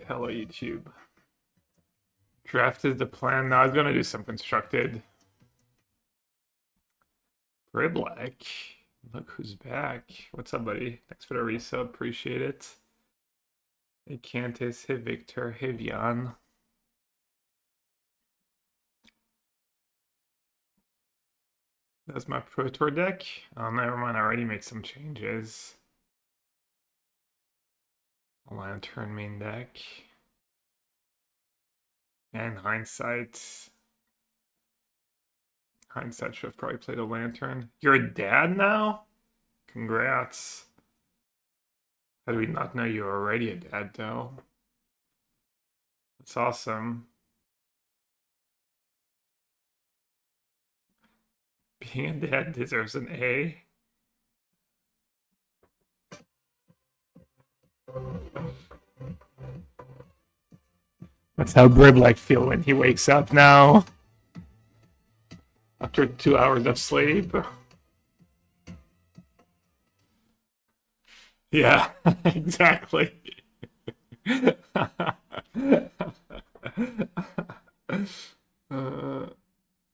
Hello, YouTube. Draft is the plan. No, I was gonna do some constructed. Briblek. Look who's back. What's up, buddy? Thanks for the resub. Appreciate it. Hey, Cantus. Hey, Victor. Hey, Vian. That's my Pro Tour deck. Oh, never mind. I already made some changes. Lantern main deck. And Hindsight. Hindsight should have probably played a Lantern. You're a dad now? Congrats. How do we not know you're already a dad, though? That's awesome. Being a dad deserves an A. That's how Briblek feel when he wakes up now. After 2 hours of sleep. Yeah, exactly. What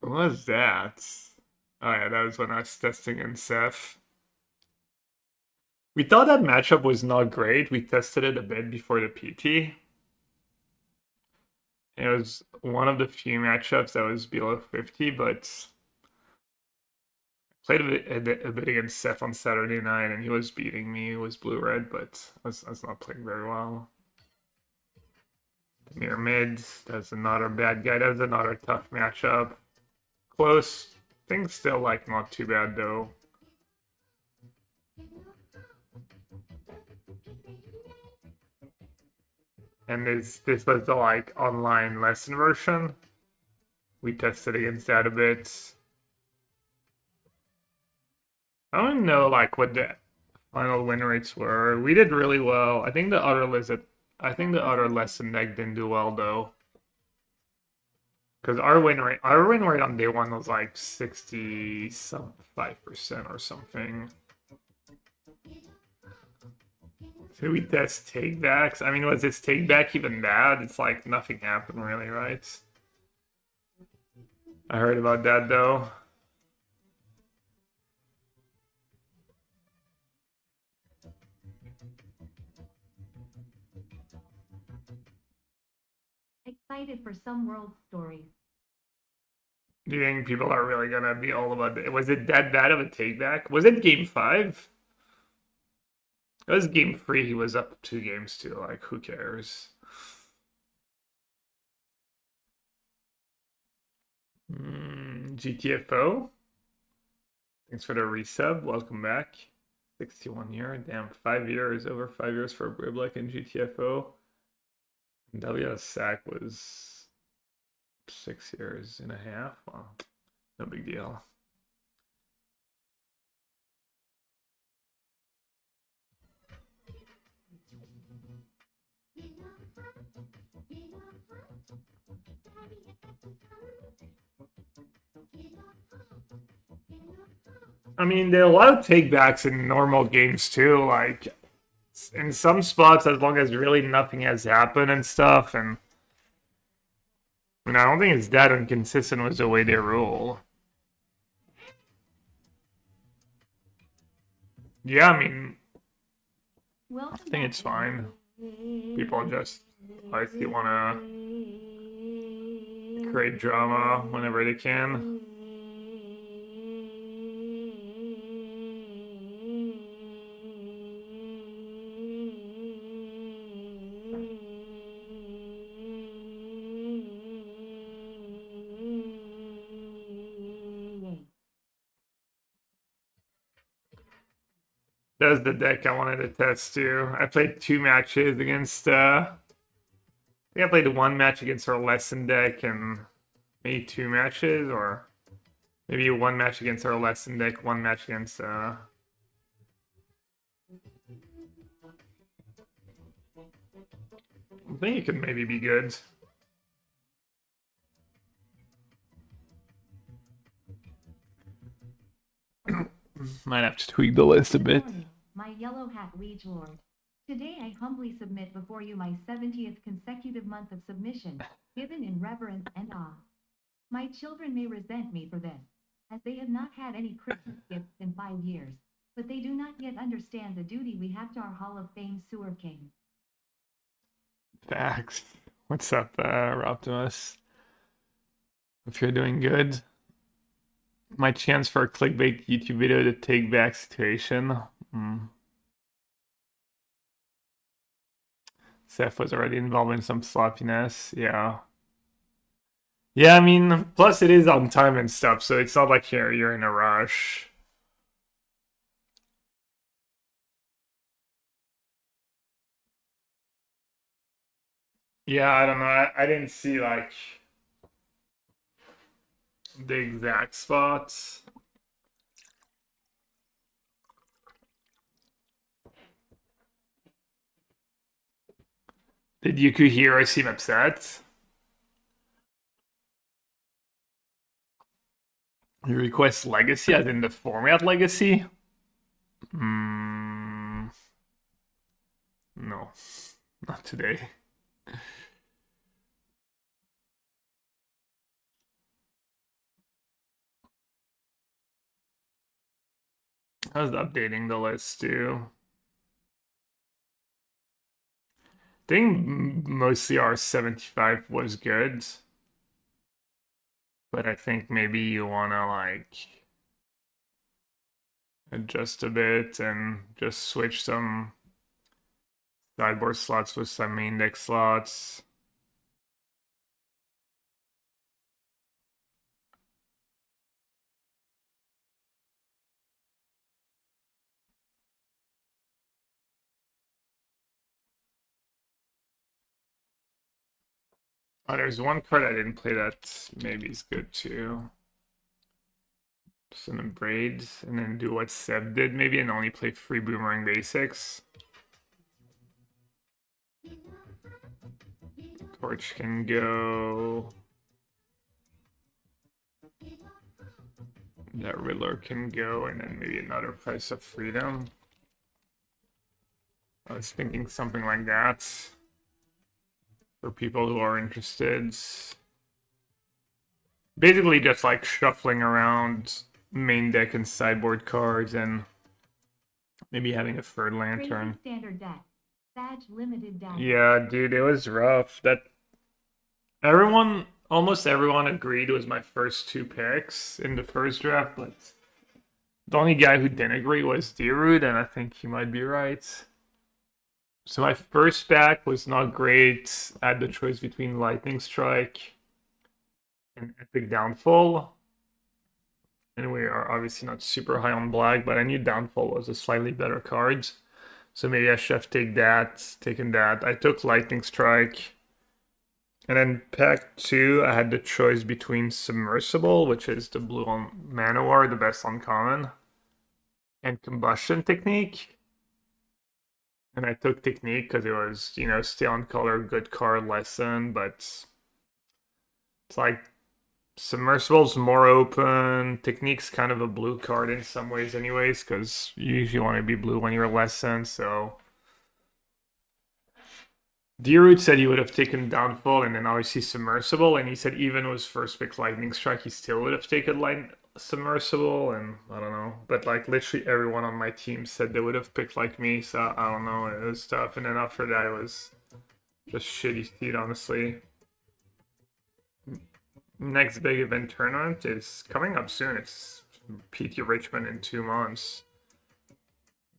was that? Oh yeah, that was when I was testing in Seth. We thought that matchup was not great. We tested it a bit before the PT. It was one of the few matchups that was below 50, but played a bit against Seth on Saturday night, and he was beating me. It was blue-red, but I was not playing very well. Mirror mid, that's another bad guy. That's another tough matchup. Close. Things still like not too bad though. And this was the like online lesson version. We tested against that a bit. I don't know like what the final win rates were. We did really well. I think the other lesson deck didn't do well though. Because our win rate on day one was like 60-some-5% or something. Did we test takebacks? I mean, was this takeback even bad? It's like nothing happened really, right? I heard about that though. Excited for some world stories. Do you think people are really gonna be all about it? Was it that bad of a takeback? Was it game 5? It was game 3. He was up 2 games too. Like, who cares? GTFO. Thanks for the resub. Welcome back. 61 year. Damn, 5 years. Over 5 years for Briblek and GTFO. And WSAC was 6 years and a half. Well, no big deal. I mean, there are a lot of takebacks in normal games too. Like, in some spots, as long as really nothing has happened and stuff. And I mean, I don't think it's that inconsistent with the way they rule. Yeah, I mean, I think it's fine. People just like you want to create drama whenever they can. That was the deck I wanted to test too. I played 2 matches against I think I played 1 match against our lesson deck and maybe 2 matches, or maybe 1 match against our lesson deck, 1 match against I think it could maybe be good. Might have to tweak the list a bit. My yellow hat liege lord. Today I humbly submit before you my 70th consecutive month of submission, given in reverence and awe. My children may resent me for this, as they have not had any Christmas gifts in 5 years, but they do not yet understand the duty we have to our Hall of Fame sewer king. Facts. What's up, Optimus? If you're doing good. My chance for a clickbait YouTube video to take back situation. Seth was already involved in some sloppiness. Yeah. Yeah, I mean, plus it is on time and stuff, so it's not like you're in a rush. Yeah, I don't know. I didn't see like the exact spots. Did Yukihiro seem upset? You request legacy, as in the format legacy? No, not today. I was updating the list too. I think mostly our 75 was good. But I think maybe you wanna like adjust a bit and just switch some sideboard slots with some main deck slots. Oh, there's one card I didn't play that maybe is good too. Send them braids and then do what Seb did maybe and only play free boomerang basics. Torch can go. That Riddler can go, and then maybe another Price of Freedom. I was thinking something like that for people who are interested. Basically just like shuffling around main deck and sideboard cards and maybe having a third lantern. Crazy standard deck. Badge limited deck. Yeah, dude, it was rough. Almost everyone agreed it was my first two picks in the first draft, but the only guy who didn't agree was Dirud, and I think he might be right. So my first back was not great. I had the choice between Lightning Strike and Epic Downfall. And we are obviously not super high on black, but I knew Downfall was a slightly better card. So maybe I should have taken that. I took Lightning Strike. And then pack 2, I had the choice between Submersible, which is the blue on Manowar, the best uncommon, and Combustion Technique. And I took Technique because it was, stay on color, good card, lesson, but it's like Submersible's more open. Technique's kind of a blue card in some ways anyways, because you usually want to be blue when you're lesson, so... Dirud said he would have taken Downfall and then obviously Submersible, and he said even with first pick Lightning Strike, he still would have taken Submersible, and I don't know. But like literally everyone on my team said they would have picked like me, so I don't know, it was tough. And then after that it was just shitty feed, honestly. Next big event tournament is coming up soon. It's PT Richmond in 2 months.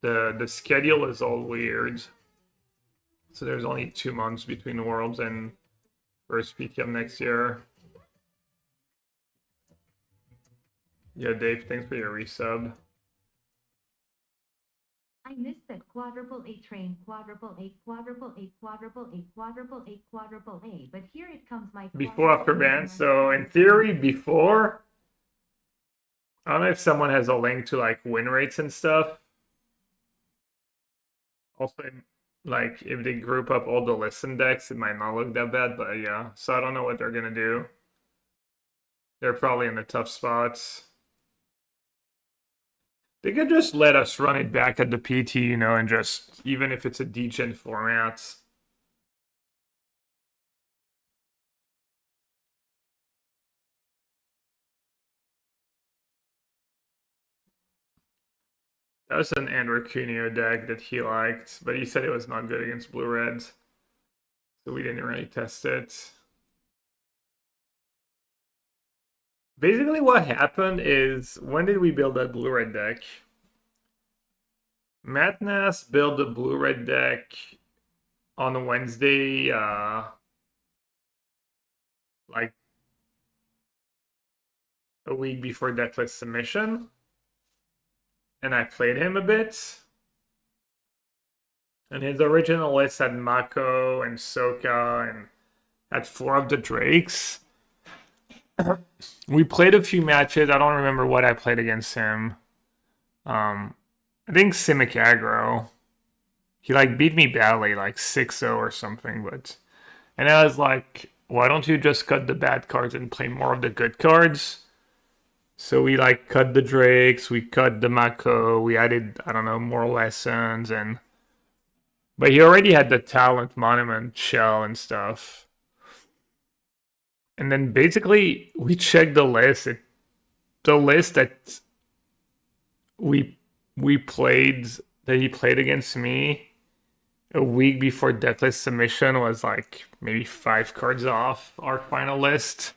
The schedule is all weird. So there's only 2 months between Worlds and first PTM next year. Yeah, Dave, thanks for your resub. I missed that quadruple A train, quadruple A, quadruple A, quadruple A, quadruple A, quadruple A, but here it comes my before after ban. So in theory, before, I don't know if someone has a link to like win rates and stuff. Also, like if they group up all the listen decks, it might not look that bad, but yeah. So I don't know what they're gonna do. They're probably in the tough spots. They could just let us run it back at the PT, you know, and just, even if it's a degen format. That was an Andrew Cuneo deck that he liked, but he said it was not good against blue-reds. So we didn't really test it. Basically what happened is, when did we build that blue-red deck? Matt Nass built the blue-red deck on Wednesday, like a week before decklist submission. And I played him a bit. And his original list had Mako and Soka and had 4 of the Drakes. We played a few matches. I don't remember what I played against him. I think Simic aggro. He like beat me badly, like 6-0 or something, but and I was like, why don't you just cut the bad cards and play more of the good cards? So we like cut the Drakes, we cut the Mako, we added, I don't know, more lessons, and but he already had the talent monument shell and stuff. And then basically we checked the list. The list that we played, that he played against me a week before decklist submission was like maybe 5 cards off our final list.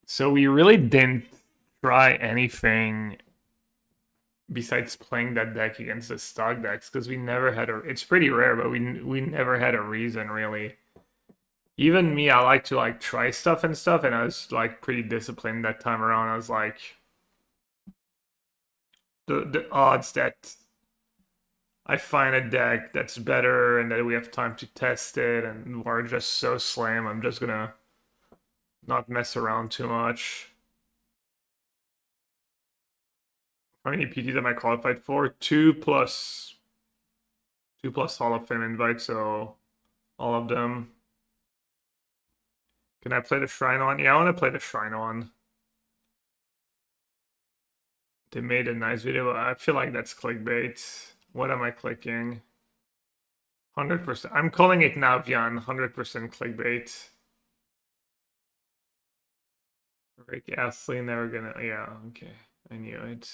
So we really didn't try anything besides playing that deck against the stock decks, because we never had a, it's pretty rare, but we never had a reason really. Even me, I like to like try stuff, and I was like pretty disciplined that time around. I was like, the odds that I find a deck that's better and that we have time to test it and we're just so slam, I'm just gonna not mess around too much. How many PTs am I qualified for? 2 plus Hall of Fame invites, so all of them. Can I play the Shrine one? Yeah, I want to play the Shrine one. They made a nice video. I feel like that's clickbait. What am I clicking? 100%. I'm calling it now, Vian. 100% clickbait. Rick Astley, never gonna. Yeah, okay. I knew it.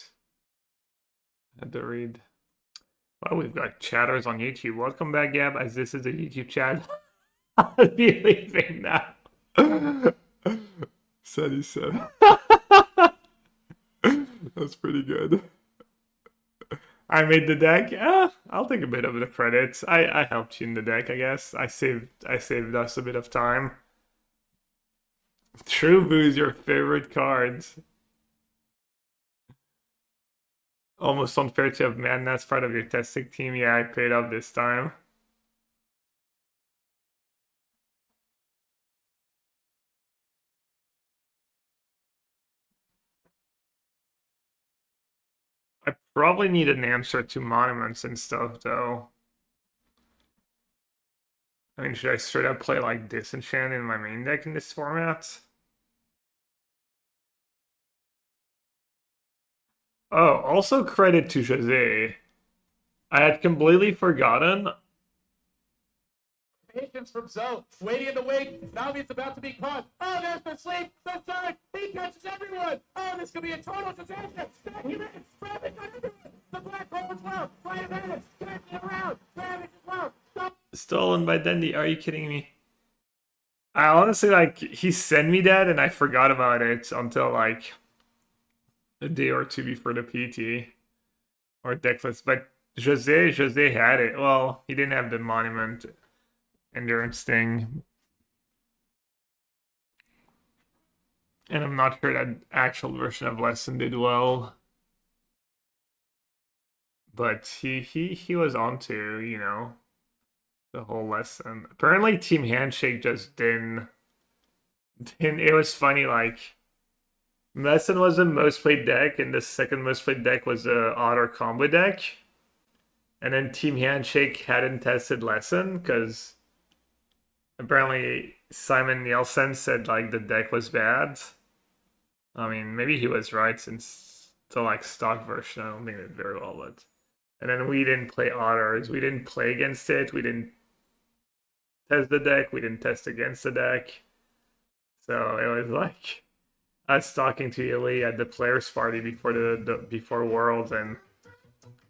Had to read. Well, we've got chatters on YouTube. Welcome back, Gab, as this is a YouTube chat. I'll be leaving now. Said he said. That's pretty good. I made the deck. I'll take a bit of the credits. I helped you in the deck, I guess. I saved us a bit of time. True Boo's your favorite cards. Almost unfair to have Man that's part of your testing team. Yeah, I paid up this time. I probably need an answer to monuments and stuff, though. I mean, should I straight up play like Disenchant in my main deck in this format? Oh, also credit to Jose. I had completely forgotten. Patience from Zoe, waiting in the wake. Now it's about to be caught. Oh, there's the sleep. The side. He catches everyone. Oh, this could be a total disaster. Documents. Rabbit got everyone. The black hole as well. Fire minutes. Catching around. Rabbit as well. Stop. Stolen by Dendy. Are you kidding me? I honestly, like, he sent me that and I forgot about it until like a day or two before the PT or decklist. But Jose had it. Well, he didn't have the monument endurance thing. And I'm not sure that actual version of Lesson did well. But he was onto, you know, the whole lesson. Apparently Team Handshake just didn't it was funny, like Lesson was the most played deck, and the second most played deck was the Otter combo deck. And then Team Handshake hadn't tested Lesson because apparently Simon Nielsen said like the deck was bad. I mean, maybe he was right, since the like stock version. I don't think it did very well, but and then we didn't play otters. We didn't play against it. We didn't test the deck. We didn't test against the deck. So it was like us talking to Yuli at the players party before before Worlds, and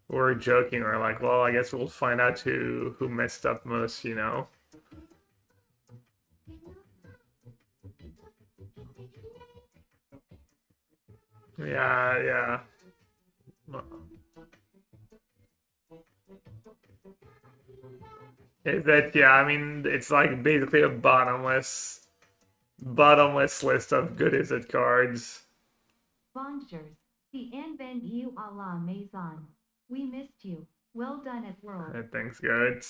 we were joking. We are like, well, I guess we'll find out who messed up most, you know. Yeah. Is that, yeah, I mean, it's like basically a bottomless list of good is it cards. Bonjours. The bienvenue à la maison. We missed you. Well done at World. Thanks, good.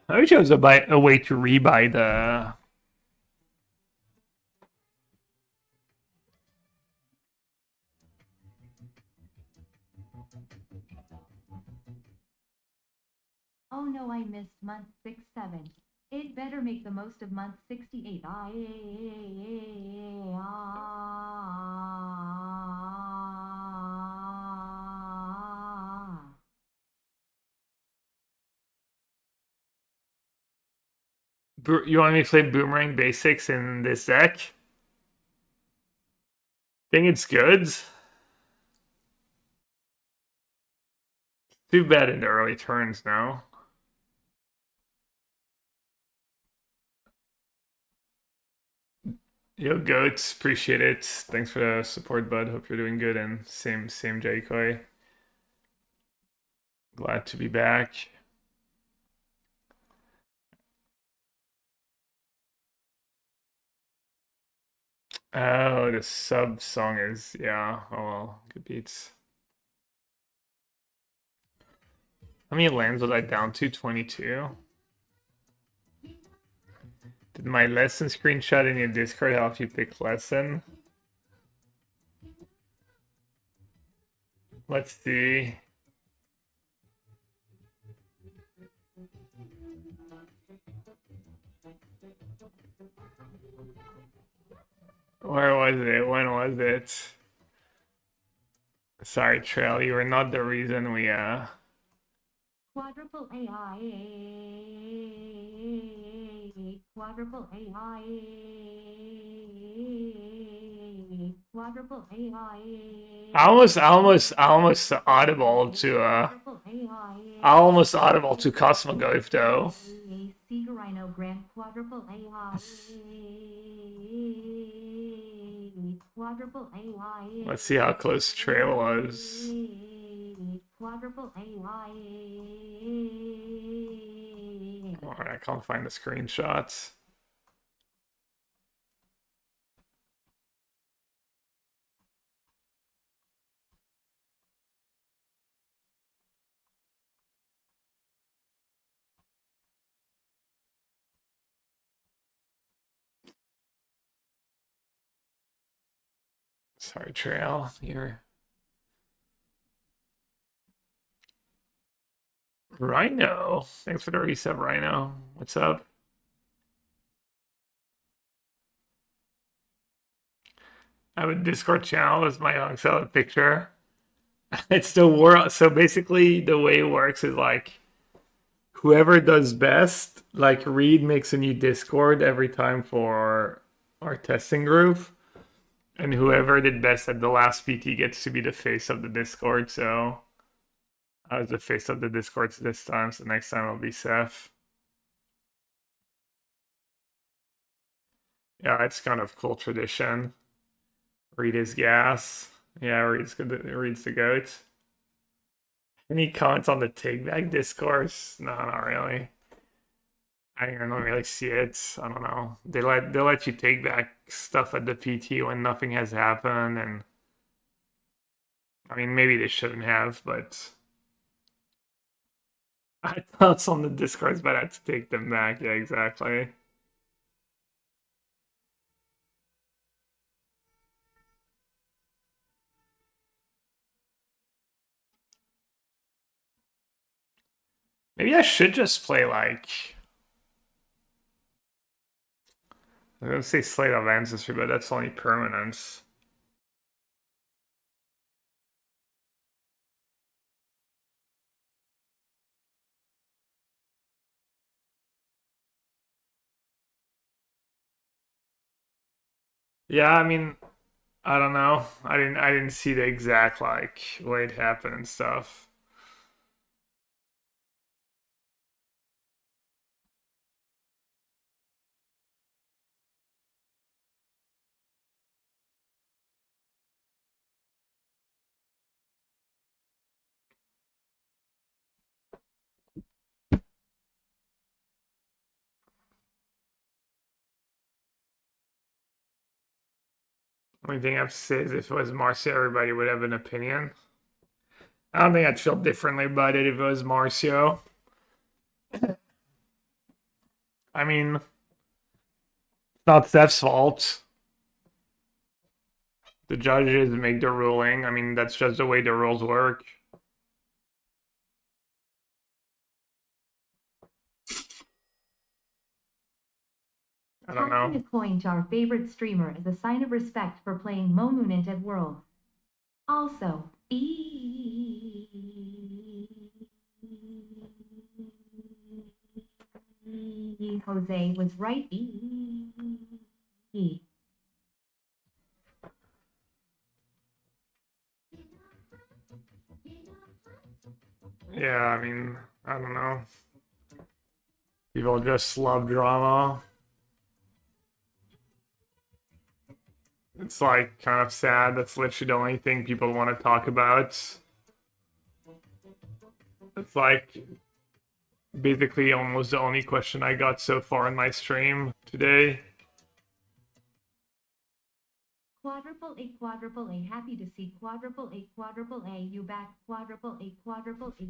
I wish there was a way to rebuy the. Oh no, I missed month 6-7. It better make the most of month 68. You want me to play Boomerang Basics in this deck? Think it's good. Too bad in the early turns now. Yo, Goats, appreciate it. Thanks for the support, bud. Hope you're doing good, and same J-Koi. Glad to be back. Oh, the sub song is, yeah, oh well, good beats. How many lands was I down to? 22? Did my lesson screenshot in your Discord help you pick lesson? Let's see. Where was it? When was it? Sorry, Trail, you were not the reason we Quadruple AI. Quadruple AI. Quadruple AI. I almost audible to Cosmoglyph though. Seeger Rhino Grand Quadruple AI. Quadruple AI. Let's see how close Trail was. Quadruple AI. Alright, I can't find the screenshots. Sorry, Trail. You're Rhino. Thanks for the resub, Rhino. What's up? I have a Discord channel as my Oxalate picture. It's the world. So basically, the way it works is like whoever does best, like Reed makes a new Discord every time for our testing group. And whoever did best at the last PT gets to be the face of the Discord. So I was the face of the Discord this time, so next time I'll be Seth. Yeah, it's kind of cool tradition. Reed is gas. Yeah, Reed's the goat. Any comments on the take back discourse? No, not really. I don't really see it. I don't know. They let you take back stuff at the PT when nothing has happened, and I mean maybe they shouldn't have, but I thought some of the discords but I had to take them back. Yeah, exactly. Maybe I should just play like I'm gonna say Slate of Ancestry, but that's only permanence. Yeah, I mean, I don't know. I didn't see the exact like way it happened and stuff. Only thing I have to say is if it was Marcio, everybody would have an opinion. I don't think I'd feel differently about it if it was Marcio. I mean, it's not Steph's fault. The judges make the ruling. I mean, that's just the way the rules work. I don't Tossing know. a coin to our favorite streamer is a sign of respect for playing Momunant at Worlds. Also, Jose was right. Yeah, I mean, I don't know. People just love drama. It's like kind of sad. That's literally the only thing people want to talk about. It's like basically almost the only question I got so far in my stream today. Quadruple A, quadruple A, happy to see quadruple A, you back, quadruple A,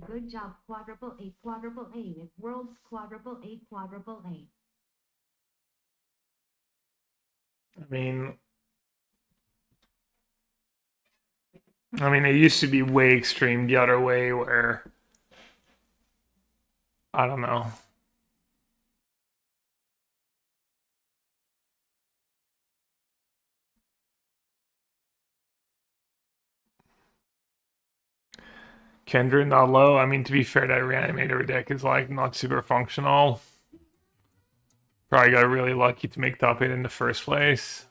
good job, quadruple A, at Worlds, quadruple A, I mean, it used to be way extreme the other way where I don't know. Kendra not low. I mean, to be fair, that reanimator deck is like not super functional. Probably got really lucky to make top 8 in the first place.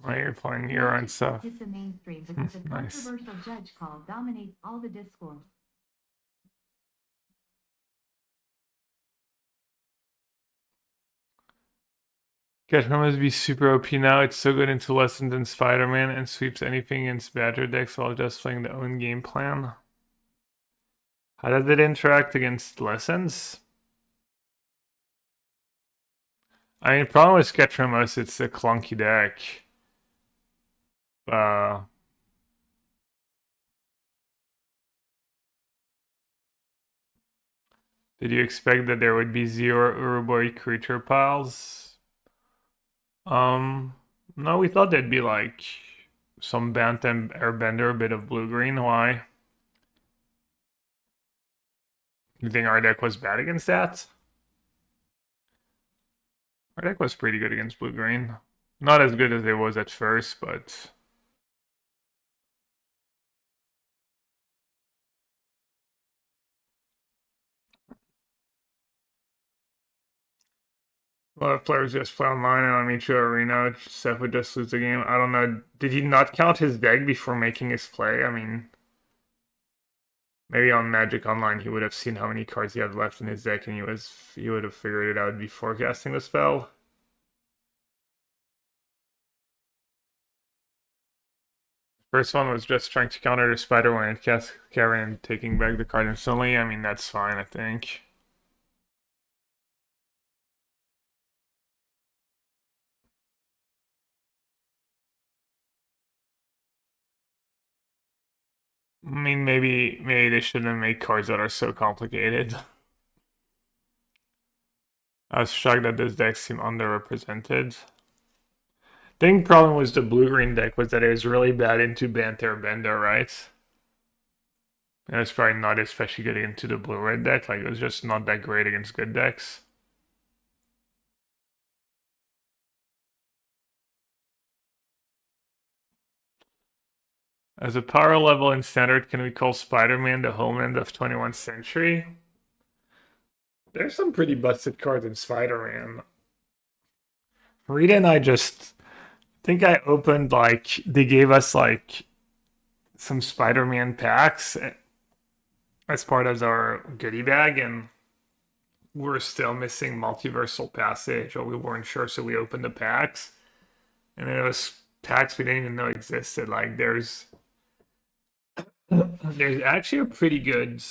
Oh, you're playing Euro and stuff. Hit the mainstream because a Nice. controversial judge call dominates all the discourse. Ketchum must be super OP now. It's so good into lessons than Spider-Man and sweeps anything in Badger decks while just playing the own game plan. How does it interact against lessons? I mean, the problem with Sketchum is it's a clunky deck. Did you expect that there would be 0 Uruboy creature piles? No, we thought there'd be like some Bantam Airbender, a bit of blue-green. Why? You think our deck was bad against that? Our deck was pretty good against blue-green. Not as good as it was at first, but... A lot of players just play online and on Micho Arena. Seth would just lose the game. I don't know. Did he not count his deck before making his play? I mean... Maybe on Magic Online he would have seen how many cards he had left in his deck and he would have figured it out before casting the spell. First one was just trying to counter the Spider when it cast Karen and taking back the card instantly. I mean, that's fine, I think. I mean, maybe they shouldn't make cards that are so complicated. I was shocked that this deck seemed underrepresented. I think problem was the blue-green deck was that it was really bad into Banter Bender, right? And it's probably not especially good into the blue-red deck. Like, it was just not that great against good decks. As a power level in Standard, can we call Spider-Man the homeland of 21st Century? There's some pretty busted cards in Spider-Man. Rita and I just think I opened like they gave us like some Spider-Man packs as part of our goodie bag, and we're still missing Multiversal Passage, or we weren't sure, so we opened the packs, and it was packs we didn't even know existed. Like there's actually a pretty good.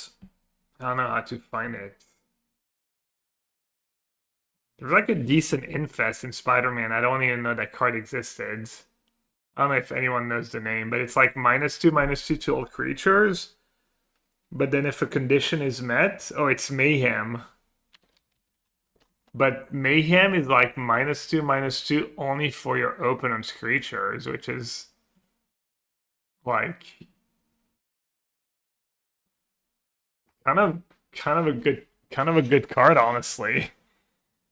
I don't know how to find it. There's like a decent infest in Spider-Man. I don't even know that card existed. I don't know if anyone knows the name, but it's like -2/-2 to all creatures. But then if a condition is met, oh, it's Mayhem. But Mayhem is like -2/-2 only for your opponent's creatures, which is like kind of a good card, honestly.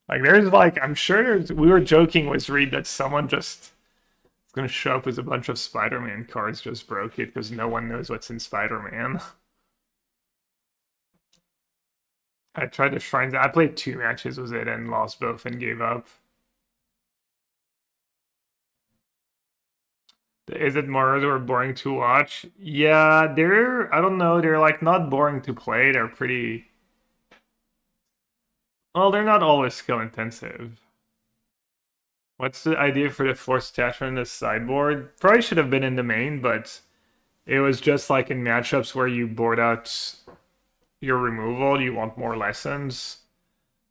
Like there's like I'm sure we were joking with Reed that someone just is gonna show up with a bunch of Spider-Man cards, just broke it because no one knows what's in Spider-Man. I tried to find I played 2 matches with it and lost both and gave up. Is it more or boring to watch? Yeah, they're I don't know, they're like not boring to play, they're pretty well, they're not always skill intensive. What's the idea for the force attachment in the sideboard? Probably should have been in the main, but it was just like in matchups where you board out your removal, you want more lessons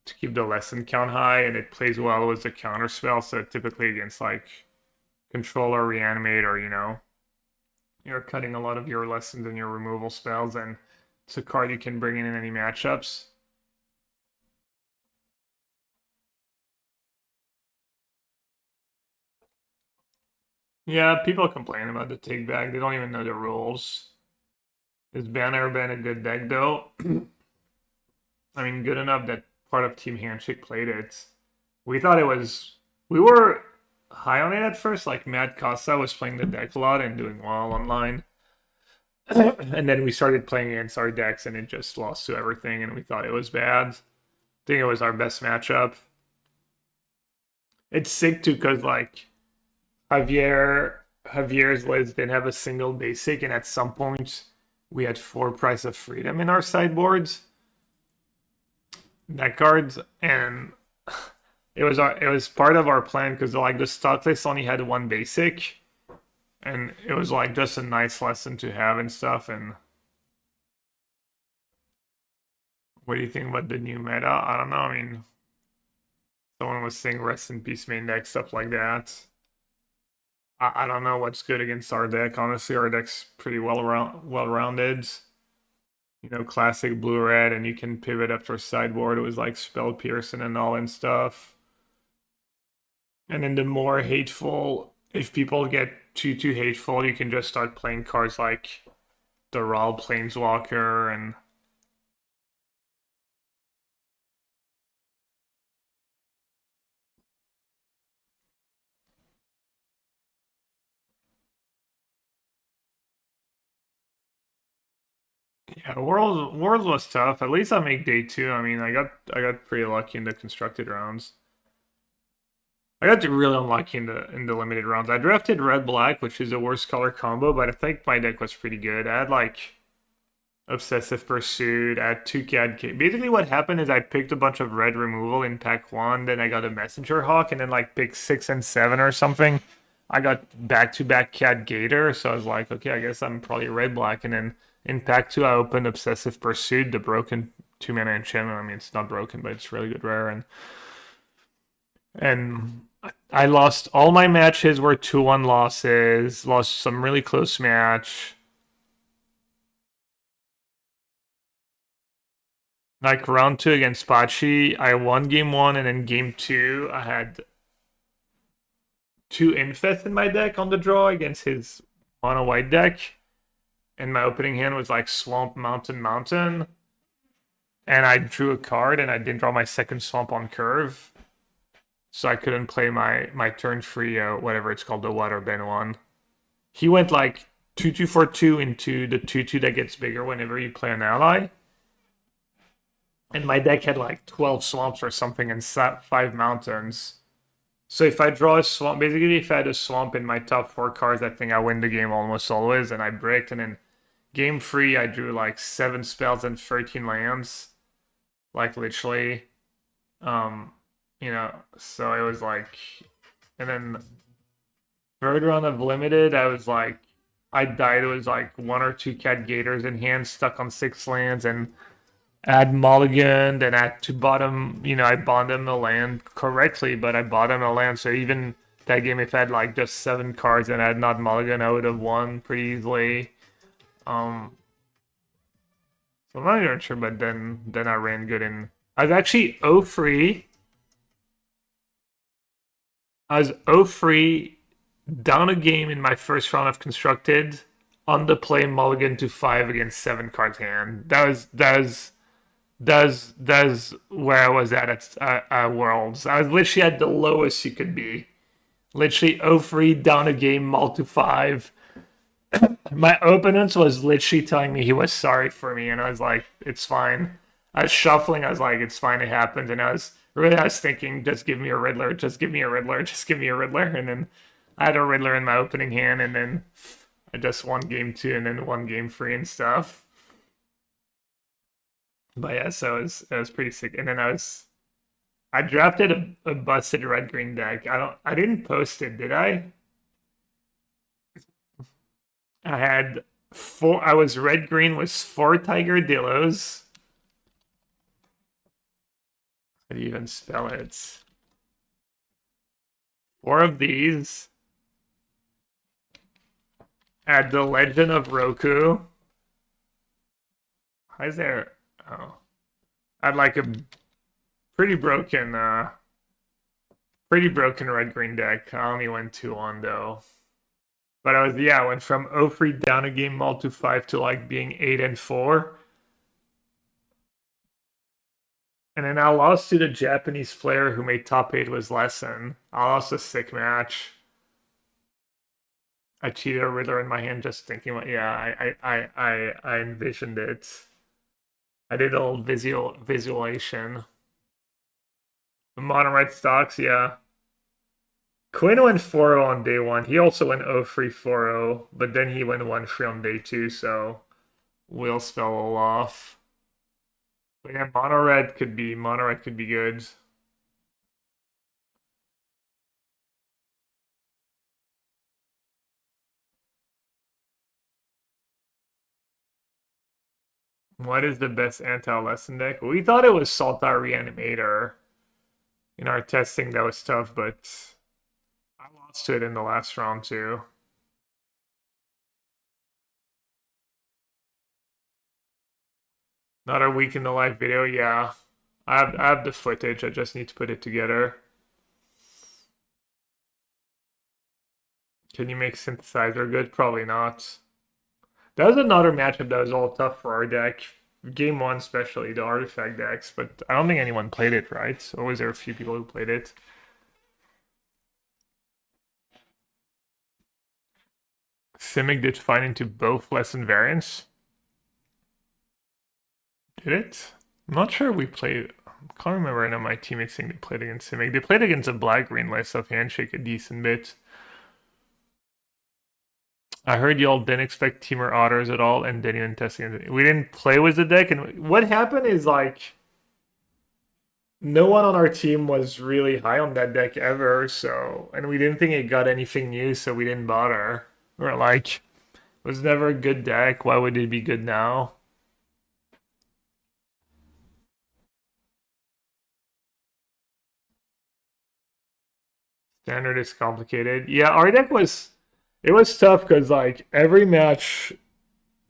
to keep the lesson count high, and it plays well with the counter spell, so typically against like control or reanimate, or you're cutting a lot of your lessons and your removal spells, and it's a card you can bring in any matchups. Yeah, people complain about the take back. They don't even know the rules. Has Banner been a good deck though? I mean, good enough that part of Team Handshake played it. We thought it was. We were high on it at first. Like Matt Costa was playing the deck a lot and doing well online. And then we started playing against our decks and it just lost to everything and we thought it was bad. I think it was our best matchup. It's sick too because like Javier's list didn't have a single basic, and at some point we had 4 Price of Freedom in our sideboards. That cards, and it was part of our plan because like the stock list only had 1 basic, and it was like just a nice lesson to have and stuff. And what do you think about the new meta? I don't know. I mean, someone was saying rest in peace main deck, stuff like that. I don't know what's good against our deck. Honestly, our deck's pretty well-rounded. You know, classic blue-red, and you can pivot after sideboard. It was like Spell Pearson and all and stuff. And then the more hateful, if people get too hateful, you can just start playing cards like the Raw Planeswalker and yeah, Worlds was tough. At least I make day 2. I mean, I got pretty lucky in the constructed rounds. I got really unlucky in the limited rounds. I drafted red black, which is the worst color combo, but I think my deck was pretty good. I had like Obsessive Pursuit, I had 2 CAD. Basically, what happened is I picked a bunch of red removal in pack 1, then I got a Messenger Hawk, and then like pick 6 and 7 or something. I got back-to-back CAD Gator, so I was like, okay, I guess I'm probably red black, and then in pack 2 I opened Obsessive Pursuit, the broken 2-mana enchantment. I mean, it's not broken, but it's really good rare, and I lost all my matches were 2-1 losses, lost some really close match. Like round 2 against Pachi, I won game 1, and then game 2, I had 2 Infest in my deck on the draw against his mono white deck. And my opening hand was like Swamp, Mountain, Mountain. And I drew a card, and I didn't draw my second Swamp on curve. So I couldn't play my turn free, whatever it's called, the Water Bend one. He went like 2/2 for 2 into the 2/2 that gets bigger whenever you play an ally. And my deck had like 12 swamps or something and 5 mountains. So if I draw a swamp, basically if I had a swamp in my top 4 cards, I think I win the game almost always. And I bricked, and then game 3, I drew like 7 spells and 13 lands. Like literally. You know, so it was like, and then third round of limited, I was like, I died. It was like 1 or 2 Cat Gators in hand, stuck on 6 lands, and I had mulliganed, and I had to bottom, you know, I bottomed a land correctly, but I bottomed a land, so even that game, if I had like just 7 cards and I had not mulligan, I would have won pretty easily. So I'm not even sure, but then I ran good in. I was actually 0-3. I was 0-3, down a game in my first round of Constructed, on the play mulligan to 5 against 7 cards hand. That's where I was at Worlds. I was literally at the lowest you could be. Literally 0-3, down a game, mull to 5. My opponent was literally telling me he was sorry for me, and I was like, it's fine. I was shuffling, I was like, it's fine, it happened, and I was thinking, just give me a Riddler, just give me a Riddler, just give me a Riddler, and then I had a Riddler in my opening hand, and then I just won game 2 and then won game 3 and stuff. But yeah, so it was pretty sick. And then I drafted a busted red-green deck. I didn't post it, did I? I had 4, I was red-green with 4 Tiger Dillos. How do you even spell it? 4 of these. Add the Legend of Roku. How is there? Oh, I had like a pretty broken red-green deck. I only went 2-1 though. But I went from 0-3 down a game mull to 5 to like being 8-4. And then I lost to the Japanese player who made top 8 was Lesson. I lost a sick match. I cheated a Riddler in my hand just thinking about, yeah, I envisioned it. I did a little visualization. The Mono Red stocks, yeah. Quinn went 4-0 on day 1. He also went 0-3, 4-0, but then he went 1-3 on day 2, so wheels fell all off. But yeah, Mono Red could be good. What is the best anti-lesson deck? We thought it was Saltar Reanimator. In our testing, that was tough, but I lost to it in the last round too. Another week in the live video, yeah. I have the footage, I just need to put it together. Can you make Synthesizer good? Probably not. That was another matchup that was all tough for our deck. Game 1 especially, the artifact decks, but I don't think anyone played it, right? Or was there a few people who played it? Simic did fine into both lesson variants. Did it? I'm not sure we played. I can't remember any of my teammates saying they played against Simic. They played against a black-green list of Handshake a decent bit. I heard y'all didn't expect Temur Otters at all and didn't even test it. We didn't play with the deck, and what happened is like no one on our team was really high on that deck ever, so and we didn't think it got anything new, so we didn't bother. We were like, it was never a good deck, why would it be good now? Standard is complicated. Yeah, our deck was tough because like every match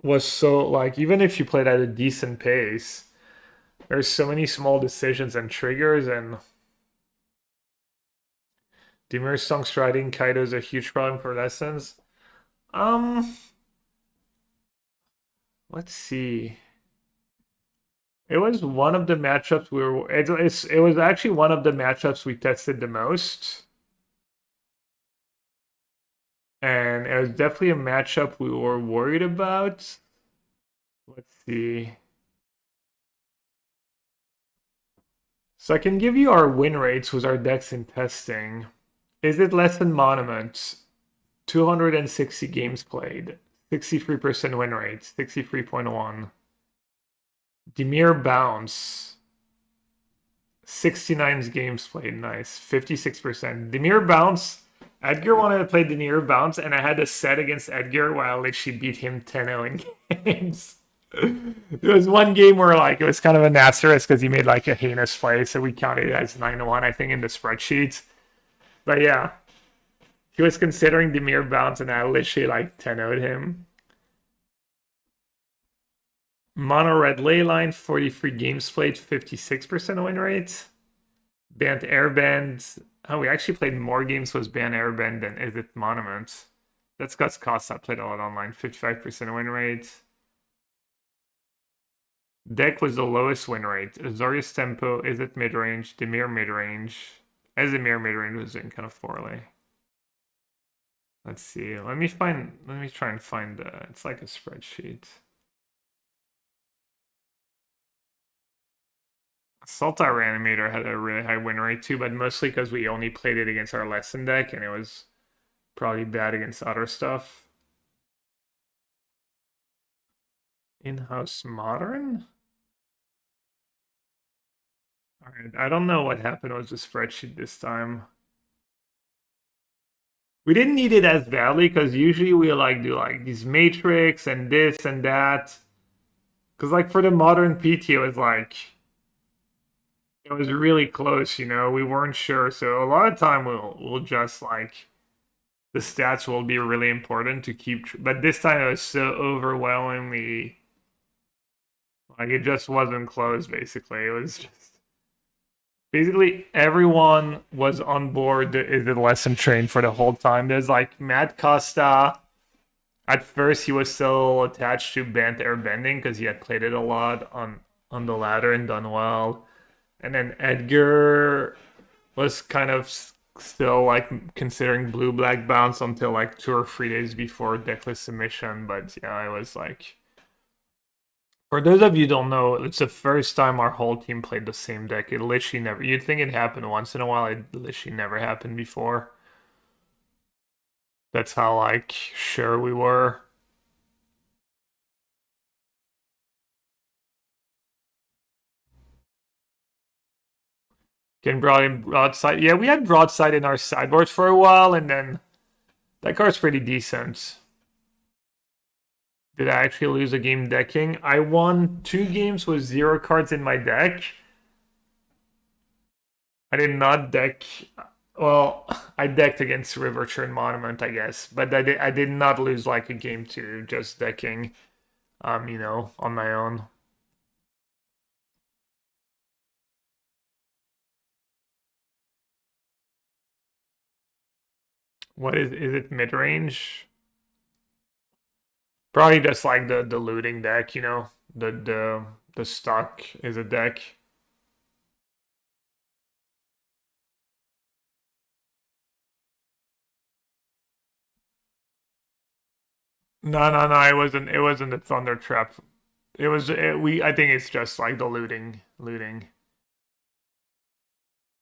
was so like even if you played at a decent pace, There's so many small decisions and triggers, and Dimir Song striding Kaido is a huge problem for lessons. Let's see. It was one of the matchups we were. It was actually one of the matchups we tested the most. And it was definitely a matchup we were worried about. Let's see. So I can give you our win rates with our decks in testing. Is it less than Monument? 260 games played. 63% win rate. 63.1. Dimir Bounce. 69 games played. Nice. 56%. Dimir Bounce. Edgar wanted to play Dimir Bounce, and I had to set against Edgar while I literally beat him 10-0 in games. There was one game where like it was kind of an asterisk because he made like a heinous play, so we counted it as 9-1, I think, in the spreadsheet. But yeah, he was considering Dimir Bounce, and I literally like 10-0'd him. Mono Red Leyline, 43 games played, 56% win rate. Banned Airband. Oh, we actually played more games with Banned Airband than Is It Monument. That's Gus Costa played a lot online, 55% win rate. Deck was the lowest win rate. Azorius Tempo, Is It Midrange, Dimir Midrange. As Dimir Midrange was doing kind of poorly. Let's see. Let me try and find it's like a spreadsheet. Assault Reanimator had a really high win rate too, but mostly because we only played it against our lesson deck and it was probably bad against other stuff. In-house Modern? Alright, I don't know what happened with the spreadsheet this time. We didn't need it as badly because usually we like do like these matrix and this and that. Because like for the Modern PT, it was like it was really close, you know. We weren't sure, so a lot of time we'll just like the stats will be really important to keep. But this time it was so overwhelmingly like it just wasn't close. Basically, it was just. Basically, everyone was on board the lesson train for the whole time. There's like Matt Costa. At first, he was still attached to Banned Airbending because he had played it a lot on the ladder and done well. And then Edgar was kind of still like considering Blue-Black Bounce until like 2 or 3 days before decklist submission. But yeah, I was like. For those of you who don't know, it's the first time our whole team played the same deck. It literally never. You'd think it happened once in a while. It literally never happened before. That's how like sure we were. Getting brought in broadside. Yeah, we had broadside in our sideboard for a while, and then that card's pretty decent. Did I actually lose a game decking? I won 2 games with 0 cards in my deck. I did not deck. Well, I decked against River Churn Monument, I guess, but I did not lose like a game to just decking, you know, on my own. What is it mid range? Probably just like the looting deck, you know, the stock is a deck. No, it wasn't. It wasn't the Thunder Trap. It was. I think it's just like the looting.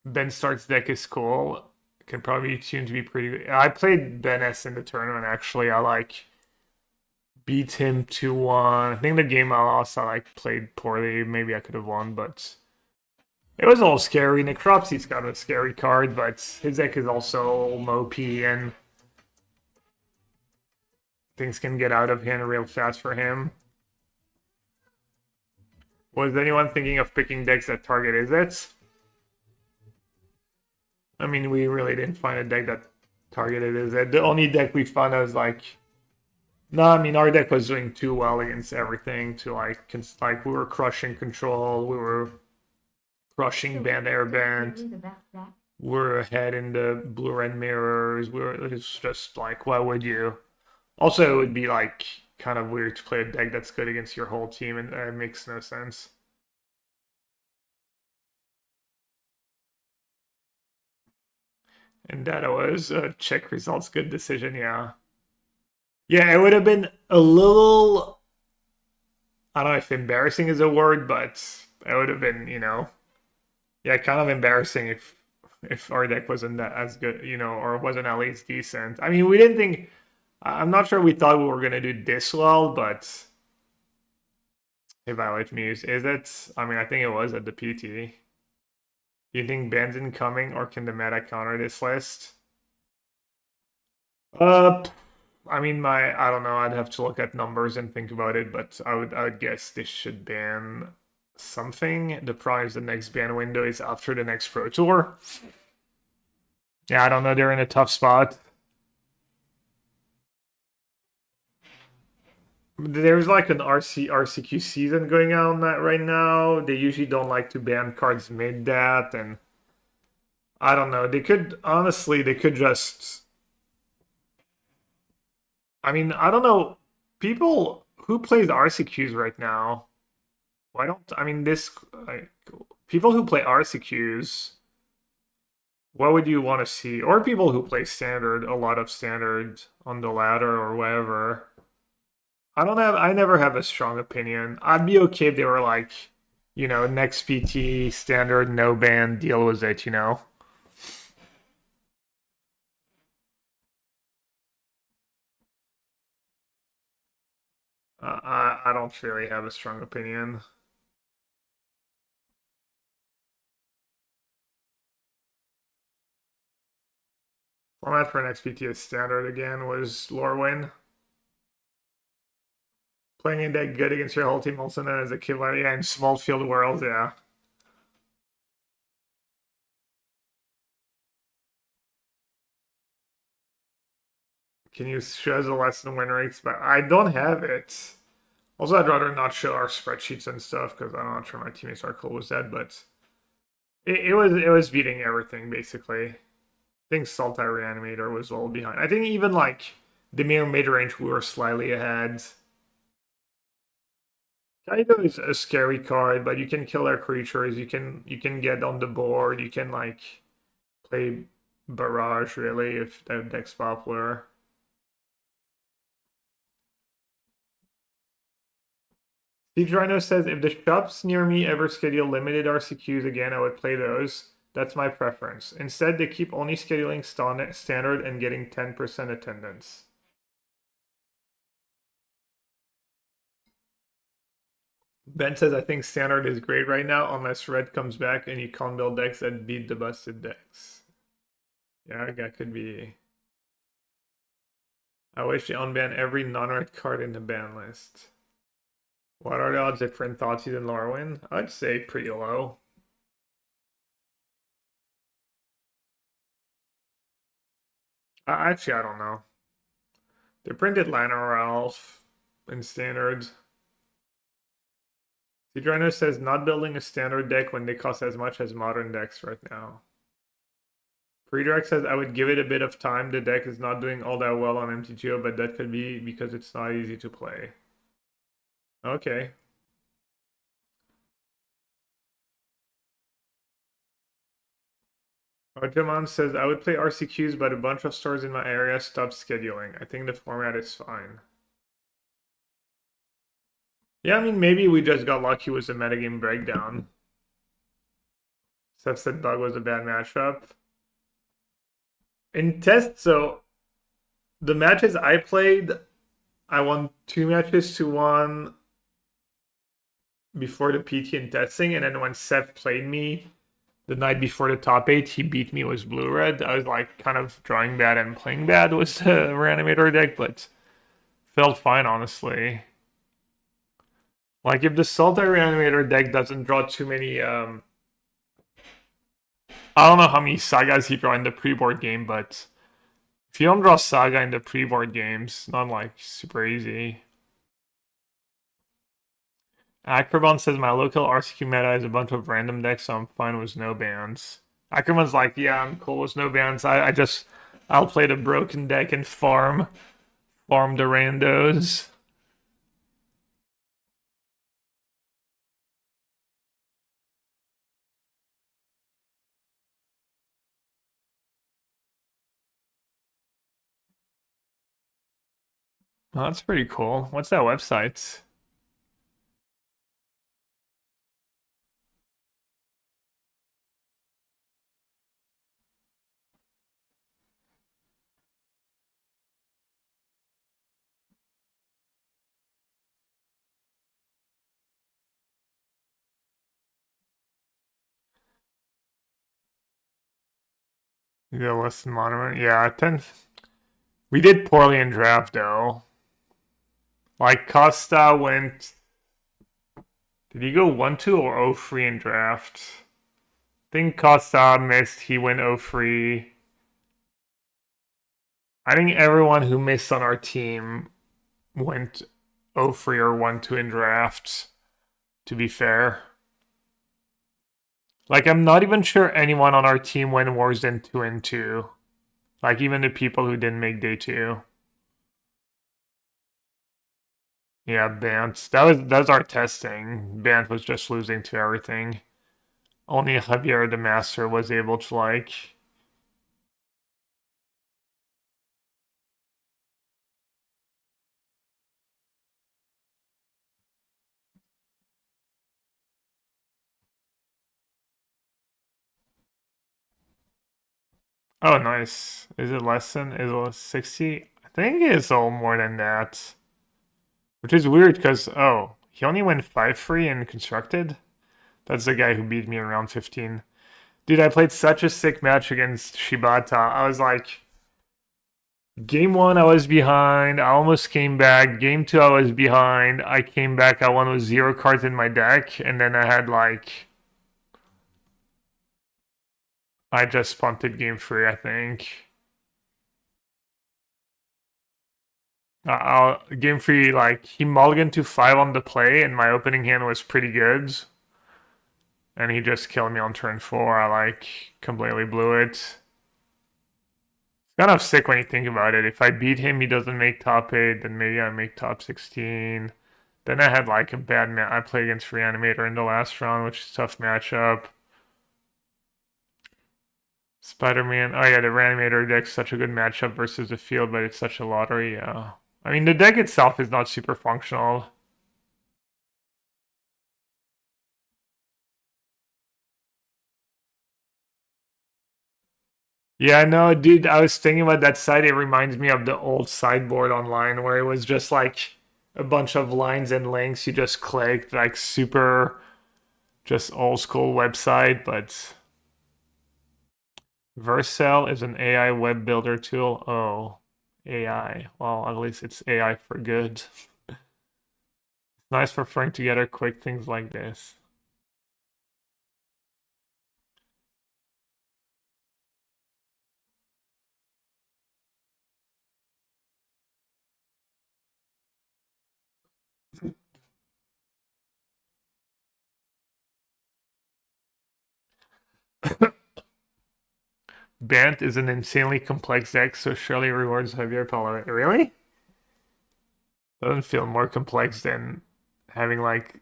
Ben Stark's deck is cool. Can probably tune to be pretty good. I played Ben S in the tournament. Actually, I like beat him 2-1. I think the game I lost, I like played poorly. Maybe I could have won, but it was all scary. Necropsy's got a scary card, but his deck is also mopey and things can get out of hand real fast for him. Was anyone thinking of picking decks that target Izzet? I mean, we really didn't find a deck that targeted Izzet. The only deck we found was like No, I mean our deck was doing too well against everything to like like we were crushing control, we were crushing band airband, Really the best deck? we're ahead in the blue red mirrors. It's just like why would you? Also, it would be like kind of weird to play a deck that's good against your whole team, and it makes no sense. And that was a check results good decision, yeah. Yeah, it would have been a little, I don't know if embarrassing is a word, but it would have been, yeah, kind of embarrassing if our deck wasn't that as good, or wasn't at least decent. I mean, we didn't think, I'm not sure we thought we were gonna do this well, but Evaluate Muse, is it? I mean, I think it was at the PT. Do you think ban's incoming, or can the meta counter this list? I mean, I don't know. I'd have to look at numbers and think about it, but I would guess this should ban something. The problem is the next ban window is after the next Pro Tour. Yeah, I don't know. They're in a tough spot. There's like an RCQ season going on that right now. They usually don't like to ban cards mid that, and I don't know. They could honestly, they could just. I mean, I don't know. People who plays RCQs right now. Why don't I mean this? Like, people who play RCQs. What would you want to see? Or people who play standard, a lot of standard on the ladder or whatever. I never have a strong opinion. I'd be okay if they were like, next PT, standard, no ban, deal with it, I don't really have a strong opinion. Format for next PT is standard again was Lorwyn. Playing a deck good against your whole team, also known as a killer, yeah, in small field worlds, yeah. Can you show the lesson win rates? But I don't have it. Also, I'd rather not show our spreadsheets and stuff because I'm not sure my teammates are cool with that. But it was beating everything basically. I think Sultai Reanimator was all behind. I think even like the mere mid range we were slightly ahead. Kaido is a scary card, but you can kill our creatures. You can get on the board. You can like play Barrage really if that deck's popular. Steve Rhino says, if the shops near me ever schedule limited RCQs again, I would play those. That's my preference. Instead, they keep only scheduling standard and getting 10% attendance. Ben says, I think standard is great right now, unless red comes back and you can't build decks that beat the busted decks. Yeah, that could be. I wish they unban every non-red card in the ban list. What are the odds that Friend Thoughtseize and Lorwyn? I'd say pretty low. Actually, I don't know. They printed Llanowar Elf in standard. Sidrino says not building a standard deck when they cost as much as modern decks right now. Predirect says I would give it a bit of time. The deck is not doing all that well on MTGO, but that could be because it's not easy to play. Okay. Artemon says I would play RCQs, but a bunch of stores in my area stopped scheduling. I think the format is fine. Yeah, I mean, maybe we just got lucky with the metagame breakdown. Seth said Bug was a bad matchup. In test, so the matches I played, I won 2 matches to 1 before the PT in testing, and then when Seth played me the night before the top 8, he beat me with blue-red. I was like kind of drawing bad and playing bad with the Reanimator deck, but felt fine, honestly. Like, if the Sultai Reanimator deck doesn't draw too many, I don't know how many sagas he draw in the pre-board game, but If you don't draw Saga in the pre-board games, not like super easy. Acrobon says my local RCQ meta is a bunch of random decks, so I'm fine with no bans. Acrobon's like, yeah, I'm cool with no bans. I'll play the broken deck and farm the randos. Oh, that's pretty cool. What's that website? The listen monument. Yeah, we did poorly in draft though. Like Costa went. Did he go 1-2 or 0-3 in draft? I think Costa missed. He went 0-3. I think everyone who missed on our team went 0-3 or 1-2 in draft, to be fair. Like, I'm not even sure anyone on our team went worse than 2-2. Like, even the people who didn't make day 2. Yeah, Bant. That was our testing. Bant was just losing to everything. Only Javier the Master was able to, like... Oh, nice. Is it less than? Is it 60? I think it's all more than that. Which is weird because, oh, he only went 5-3 in Constructed? That's the guy who beat me in round 15. Dude, I played such a sick match against Shibata. I was like, game 1, I was behind. I almost came back. Game 2, I was behind. I came back. I won with 0 cards in my deck. And then I had like... I just punted game 3, I think. Game 3, like, he mulliganed to 5 on the play, and my opening hand was pretty good. And he just killed me on turn 4. I, like, completely blew it. It's kind of sick when you think about it. If I beat him, he doesn't make top 8, then maybe I make top 16. Then I had, like, a bad match. I played against Reanimator in the last round, which is a tough matchup. Spider-Man. Oh, yeah, the Reanimator deck's such a good matchup versus the field, but it's such a lottery, yeah. I mean, the deck itself is not super functional. Yeah, no, dude, I was thinking about that site. It reminds me of the old sideboard online where it was just like a bunch of lines and links you just clicked, like super just old school website, but Vercel is an AI web builder tool. Oh, AI. Well, at least it's AI for good. It's nice for throwing together quick things like this. Bant is an insanely complex deck, so surely rewards Javier Palo. Really? Doesn't feel more complex than having like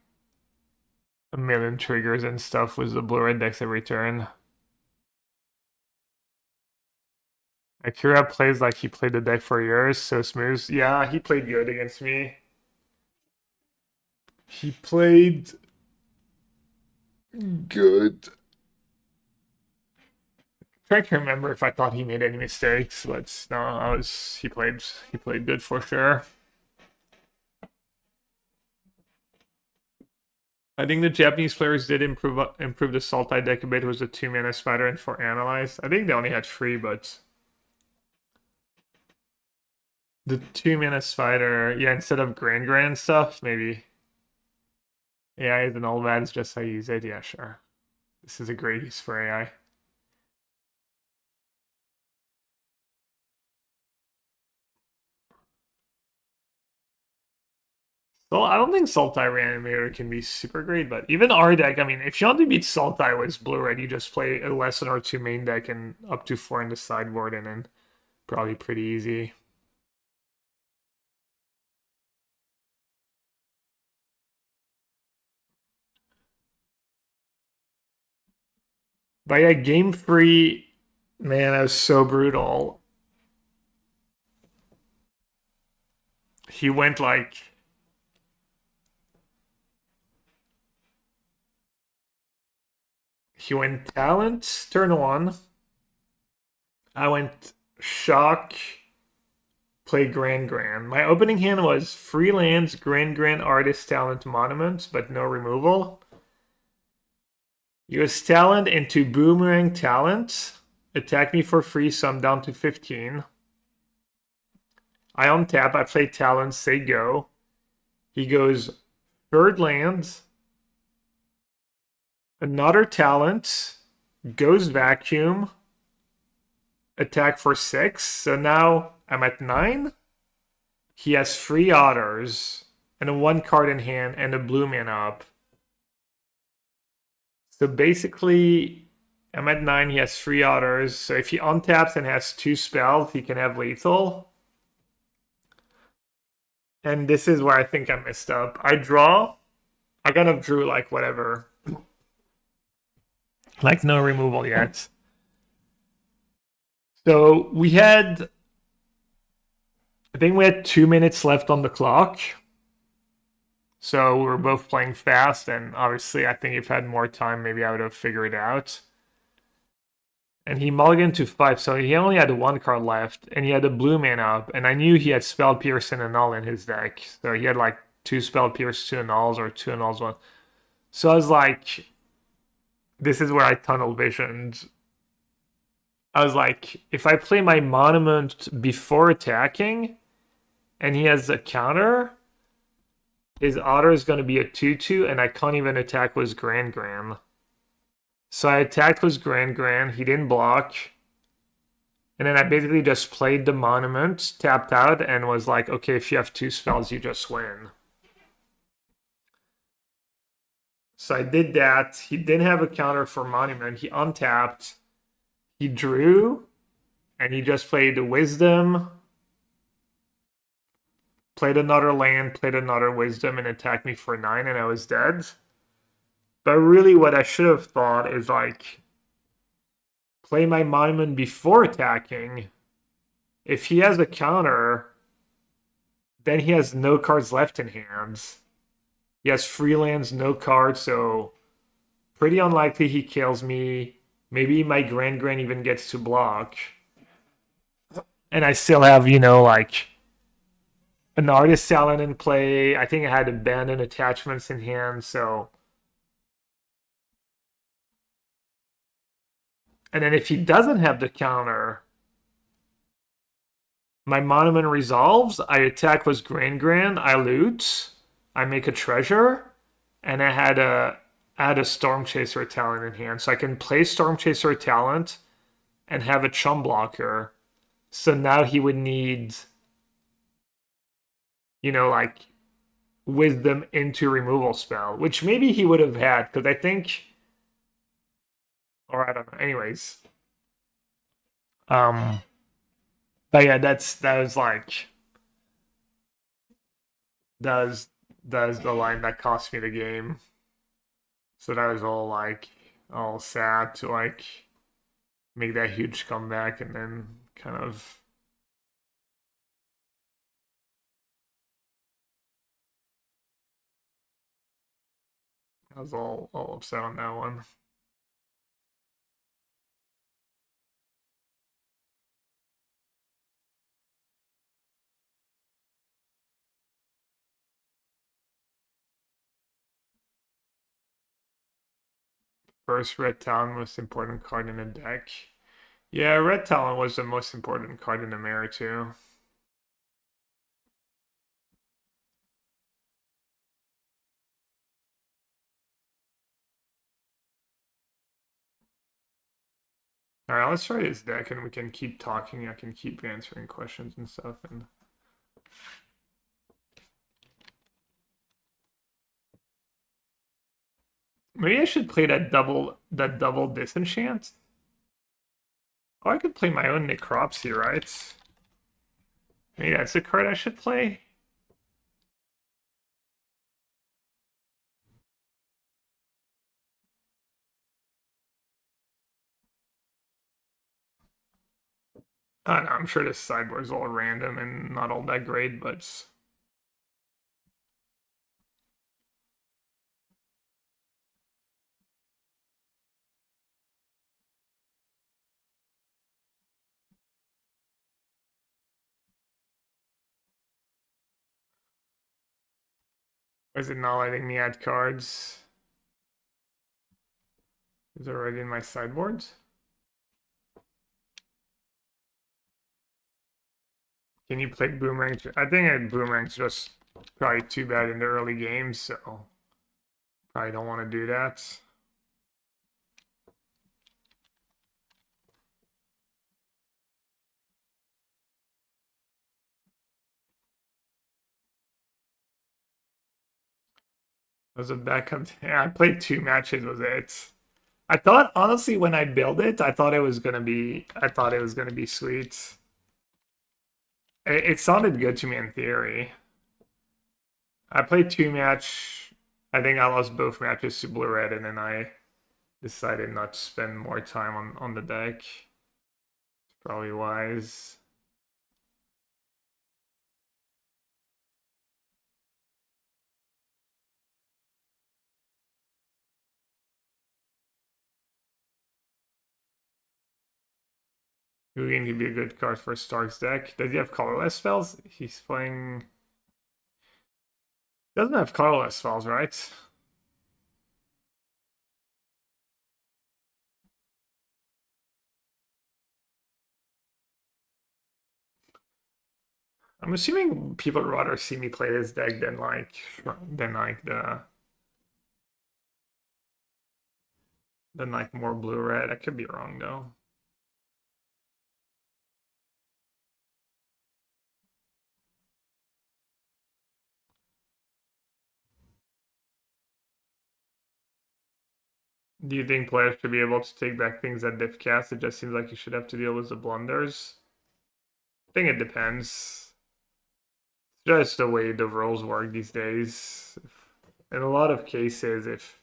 a million triggers and stuff with the blue red decks every turn. Akira plays like he played the deck for years, so smooth. Yeah, he played good against me. He played good. Trying to remember if I thought he made any mistakes, but no, he played good for sure. I think the Japanese players did improve the Sultai deck a bit. It was a 2-mana spider and 4 analyze. I think they only had 3, but the 2-mana spider, yeah, instead of grand stuff, maybe. AI is an all bad, it's just how you use it. Yeah, sure. This is a great use for AI. So I don't think Sultai Reanimator can be super great, but even our deck, I mean, if you want to beat Sultai with blue red, you just play a lesson or two main deck and up to 4 in the sideboard, and then probably pretty easy. But yeah, game 3, man, that was so brutal. He went like he went talent turn 1. I went shock, play Grand. My opening hand was Freelance, Grand, Artist, Talent, Monument, but no removal. Use Talent into Boomerang Talent. Attack me for free, so I'm down to 15. I untap, I play Talent, say go. He goes third land, another Talent, goes Vacuum, attack for 6. So now I'm at 9. He has 3 otters and a 1 card in hand and a blue man up. So basically, I'm at 9. He has 3 otters. So if he untaps and has 2 spells, he can have lethal. And this is where I think I messed up. I draw. I kind of drew like whatever. Like no removal yet. So we had, I think we had 2 minutes left on the clock. So we were both playing fast, and obviously I think if I had more time, maybe I would have figured it out. And he mulliganed to 5, so he only had 1 card left, and he had a blue man up, and I knew he had Spell Pierce and Annul in his deck. So he had like 2 Spell Pierce, 2 Annuls, or 2 Annuls, 1. So I was like, this is where I tunnel visioned. I was like, if I play my Monument before attacking, and he has a counter, his otter is going to be a 2/2, and I can't even attack with Grand. So I attacked with Grand. He didn't block. And then I basically just played the Monument, tapped out, and was like, okay, if you have 2 spells, you just win. So I did that. He didn't have a counter for Monument. He untapped. He drew. And he just played Wisdom. Played another land, played another Wisdom, and attacked me for 9, and I was dead. But really what I should have thought is like, play my Monument before attacking. If he has a counter, then he has no cards left in hands. He has free lands, no cards, so pretty unlikely he kills me. Maybe my Grand even gets to block. And I still have, you know, like an Artist Talent in play. I think I had Abandoned Attachments in hand, so. And then if he doesn't have the counter, my Monument resolves. I attack with Grand. I loot. I make a treasure, and I had a Storm Chaser Talent in hand, so I can play Storm Chaser Talent and have a Chum Blocker. So now he would need, you know, like Wisdom into removal spell, which maybe he would have had, because I think, or I don't know. Anyways, but yeah, that was like that was the line that cost me the game. So that was all sad to like make that huge comeback and then kind of I was all upset on that one. First Red Talon, most important card in the deck. Yeah, Red Talon was the most important card in the mirror too. Alright, let's try this deck and we can keep talking. I can keep answering questions and stuff. And Maybe I should play that double disenchant. Or I could play my own Necropsy, right? Maybe that's a card I should play. I don't know, I'm sure this sideboard's all random and not all that great, but why is it not letting me add cards? Is it already in my sideboards? Can you play Boomerang? I think Boomerang's just probably too bad in the early games, so probably don't want to do that. Was a backup. Yeah, I played 2 matches with it. I thought honestly when I built it, I thought it was gonna be sweet. It sounded good to me in theory. I played 2 match. I think I lost both matches to blue red, and then I decided not to spend more time on the deck. It's probably wise. Hugin could be a good card for Stark's deck. Does he have colorless spells? He's playing. Doesn't have colorless spells, right? I'm assuming people would rather see me play this deck than like more blue red. I could be wrong though. Do you think players should be able to take back things that they've cast? It just seems like you should have to deal with the blunders. I think it depends. It's just the way the rules work these days. In a lot of cases, if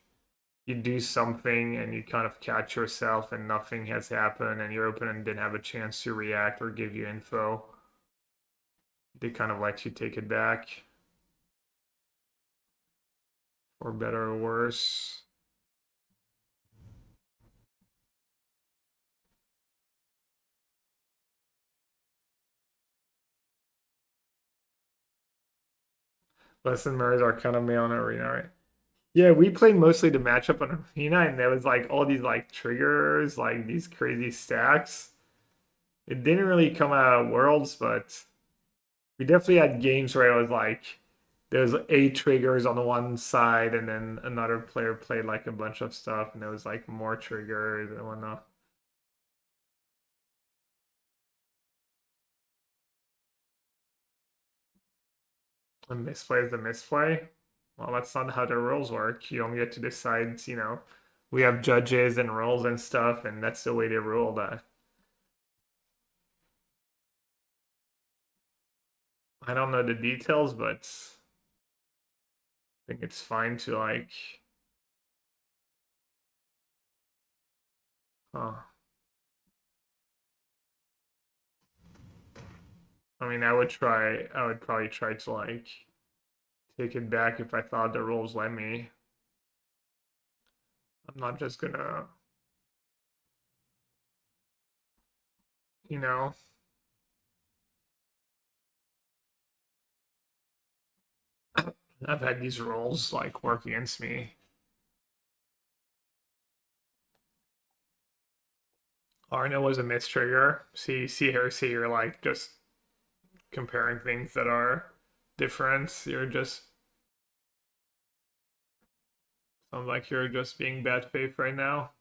you do something and you kind of catch yourself and nothing has happened and your opponent didn't have a chance to react or give you info, they kind of let you take it back. For better or worse. Lesson mirrors are kind of made on Arena, right? Yeah, we played mostly the matchup on Arena, and there was like all these like triggers, like these crazy stacks. It didn't really come out of Worlds, but we definitely had games where it was like there's 8 triggers on the one side, and then another player played like a bunch of stuff, and there was like more triggers and whatnot. A misplay is a misplay. Well, that's not how the rules work. You don't get to decide, we have judges and rules and stuff, and that's the way they rule that. I don't know the details, but I think it's fine to like. Huh. I mean, I would probably try to like take it back if I thought the rules let me. I'm not just gonna, you know. I've had these rules like work against me. Arna was a mistrigger. See here, see you're like just comparing things that are different. You're just sounds like you're just being bad faith right now.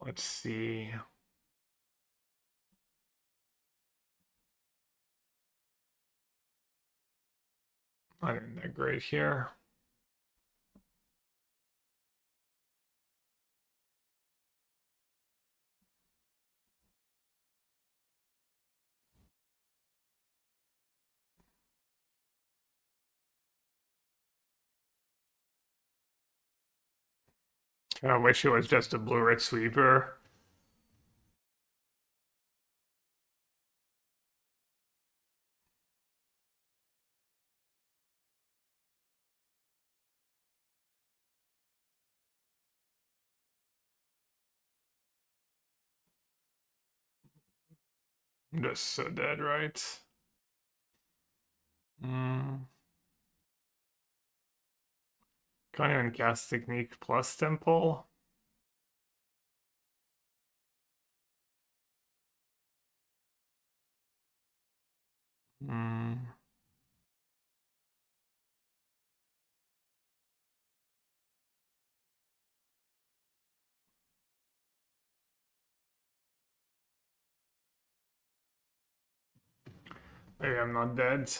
Let's see. Not even that great here. I wish it was just a blue-red sweeper. I'm just so dead, right? Hmm. Can't even cast Technique plus Temple. Hmm. Maybe I'm not dead.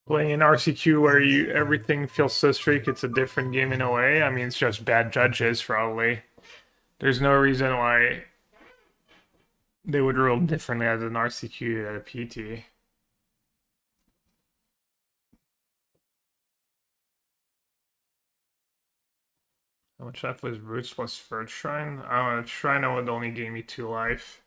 Playing an RCQ where you everything feels so streak, it's a different game in a way. I mean, it's just bad judges, probably. There's no reason why they would rule differently as an RCQ than a PT. How much left was Roots plus Third Shrine? I don't know, Shrine would only gave me 2 life.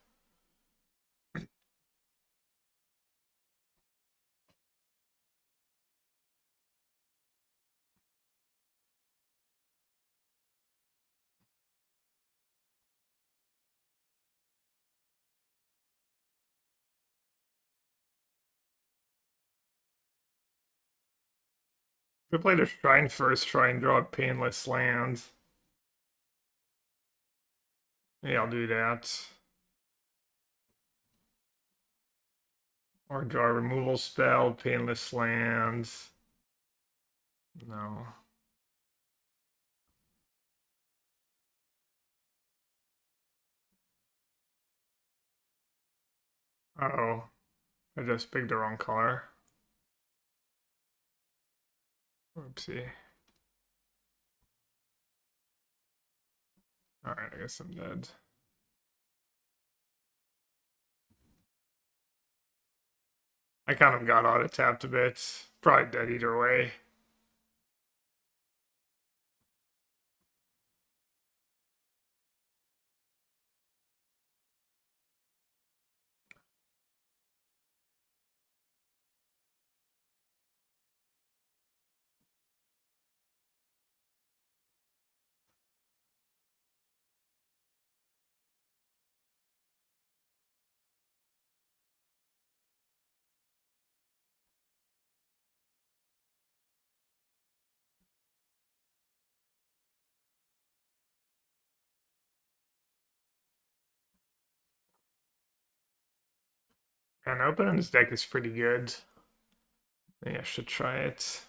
If we play the Shrine first, try and draw a Painless land. Yeah, I'll do that. Or draw a removal spell, Painless lands. No. Uh-oh. I just picked the wrong color. Oopsie. Alright, I guess I'm dead. I kind of got auto-tapped a bit. Probably dead either way. And Opponent's deck is pretty good. Maybe I should try it.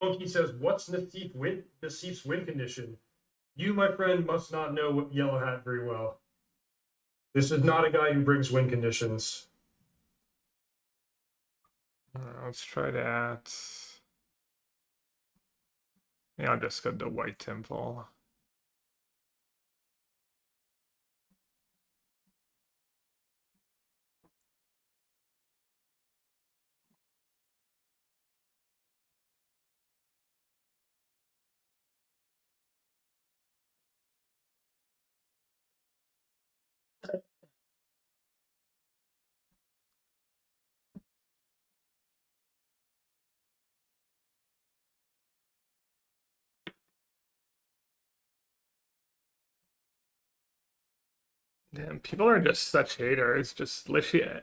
Monkey says, "What's Nassif's win condition? You, my friend, must not know Yellow Hat very well. This is not a guy who brings win conditions." Let's try that. Yeah, I'll just go to White Temple. Damn, people are just such haters. Just literally,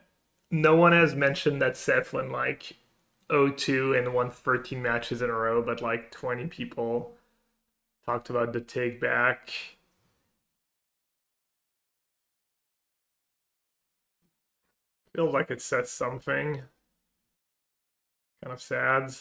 no one has mentioned that Seflin like 0-2 and won 13 matches in a row, but like 20 people talked about the take back. Feels like it says something. Kind of sad.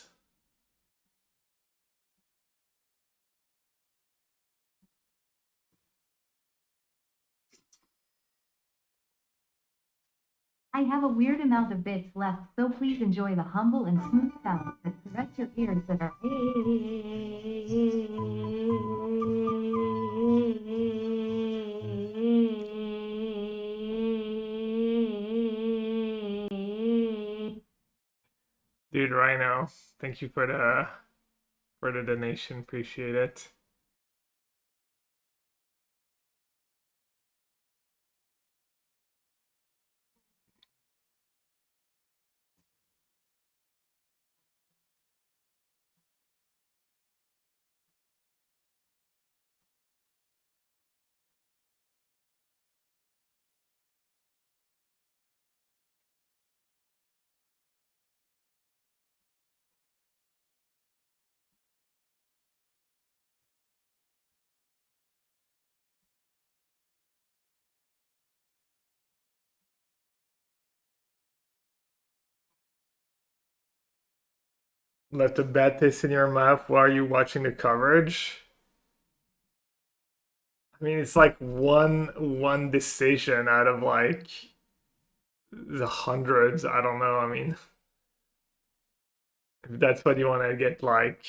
I have a weird amount of bits left, so please enjoy the humble and smooth sounds that caress your ears that are Dude, Rhino, thank you for the donation. Appreciate it. Left a bad taste in your mouth while you watching the coverage. I mean, it's like one decision out of like the hundreds. I don't know. I mean, if that's what you want to get like,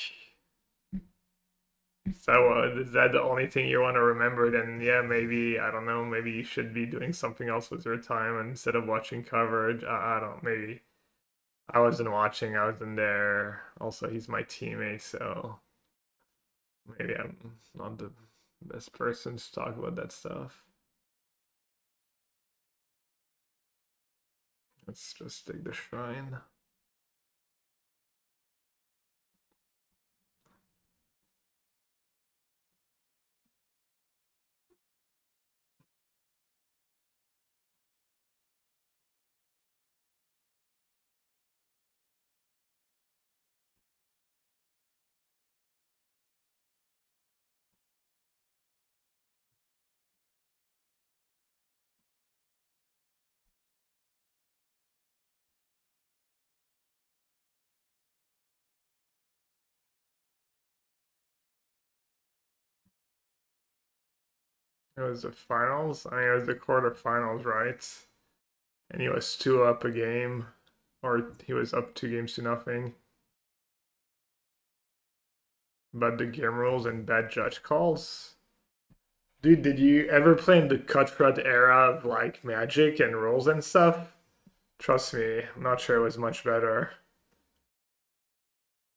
so is that the only thing you want to remember? Then yeah, maybe I don't know. Maybe you should be doing something else with your time instead of watching coverage. I don't. Maybe I wasn't watching. I wasn't there. Also, he's my teammate, so maybe I'm not the best person to talk about that stuff. Let's just take the shrine. It was the finals. I mean, it was the quarterfinals, right? And he was 2 up a game, or he was up 2 games to nothing. But the game rules and bad judge calls. Dude, did you ever play in the cutthroat era of like Magic and rules and stuff? Trust me, I'm not sure it was much better.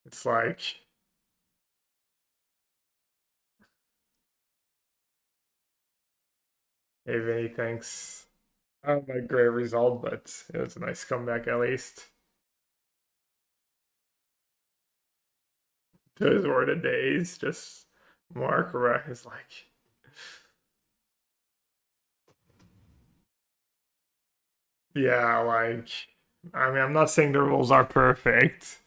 It's like, hey Vinny, thanks. Not a great result, but it was a nice comeback at least. Those were the days. Just Mark is like, yeah, like, I mean, I'm not saying the rules are perfect.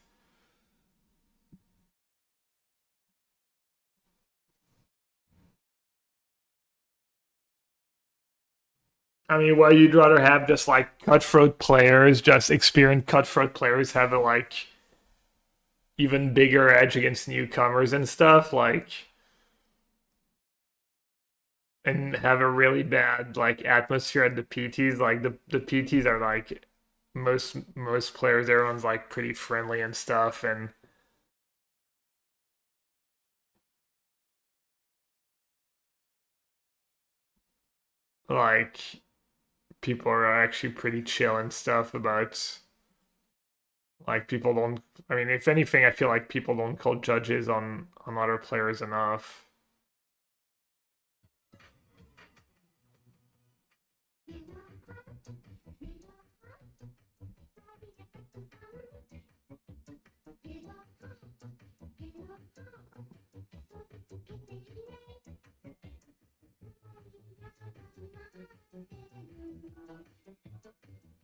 I mean, what you'd rather have just like cutthroat players, just experienced cutthroat players have a like even bigger edge against newcomers and stuff, like, and have a really bad like atmosphere at the PTs. Like the PTs are like most players, everyone's like pretty friendly and stuff, and like people are actually pretty chill and stuff about like people don't. I mean, if anything, I feel like people don't call judges on other players enough.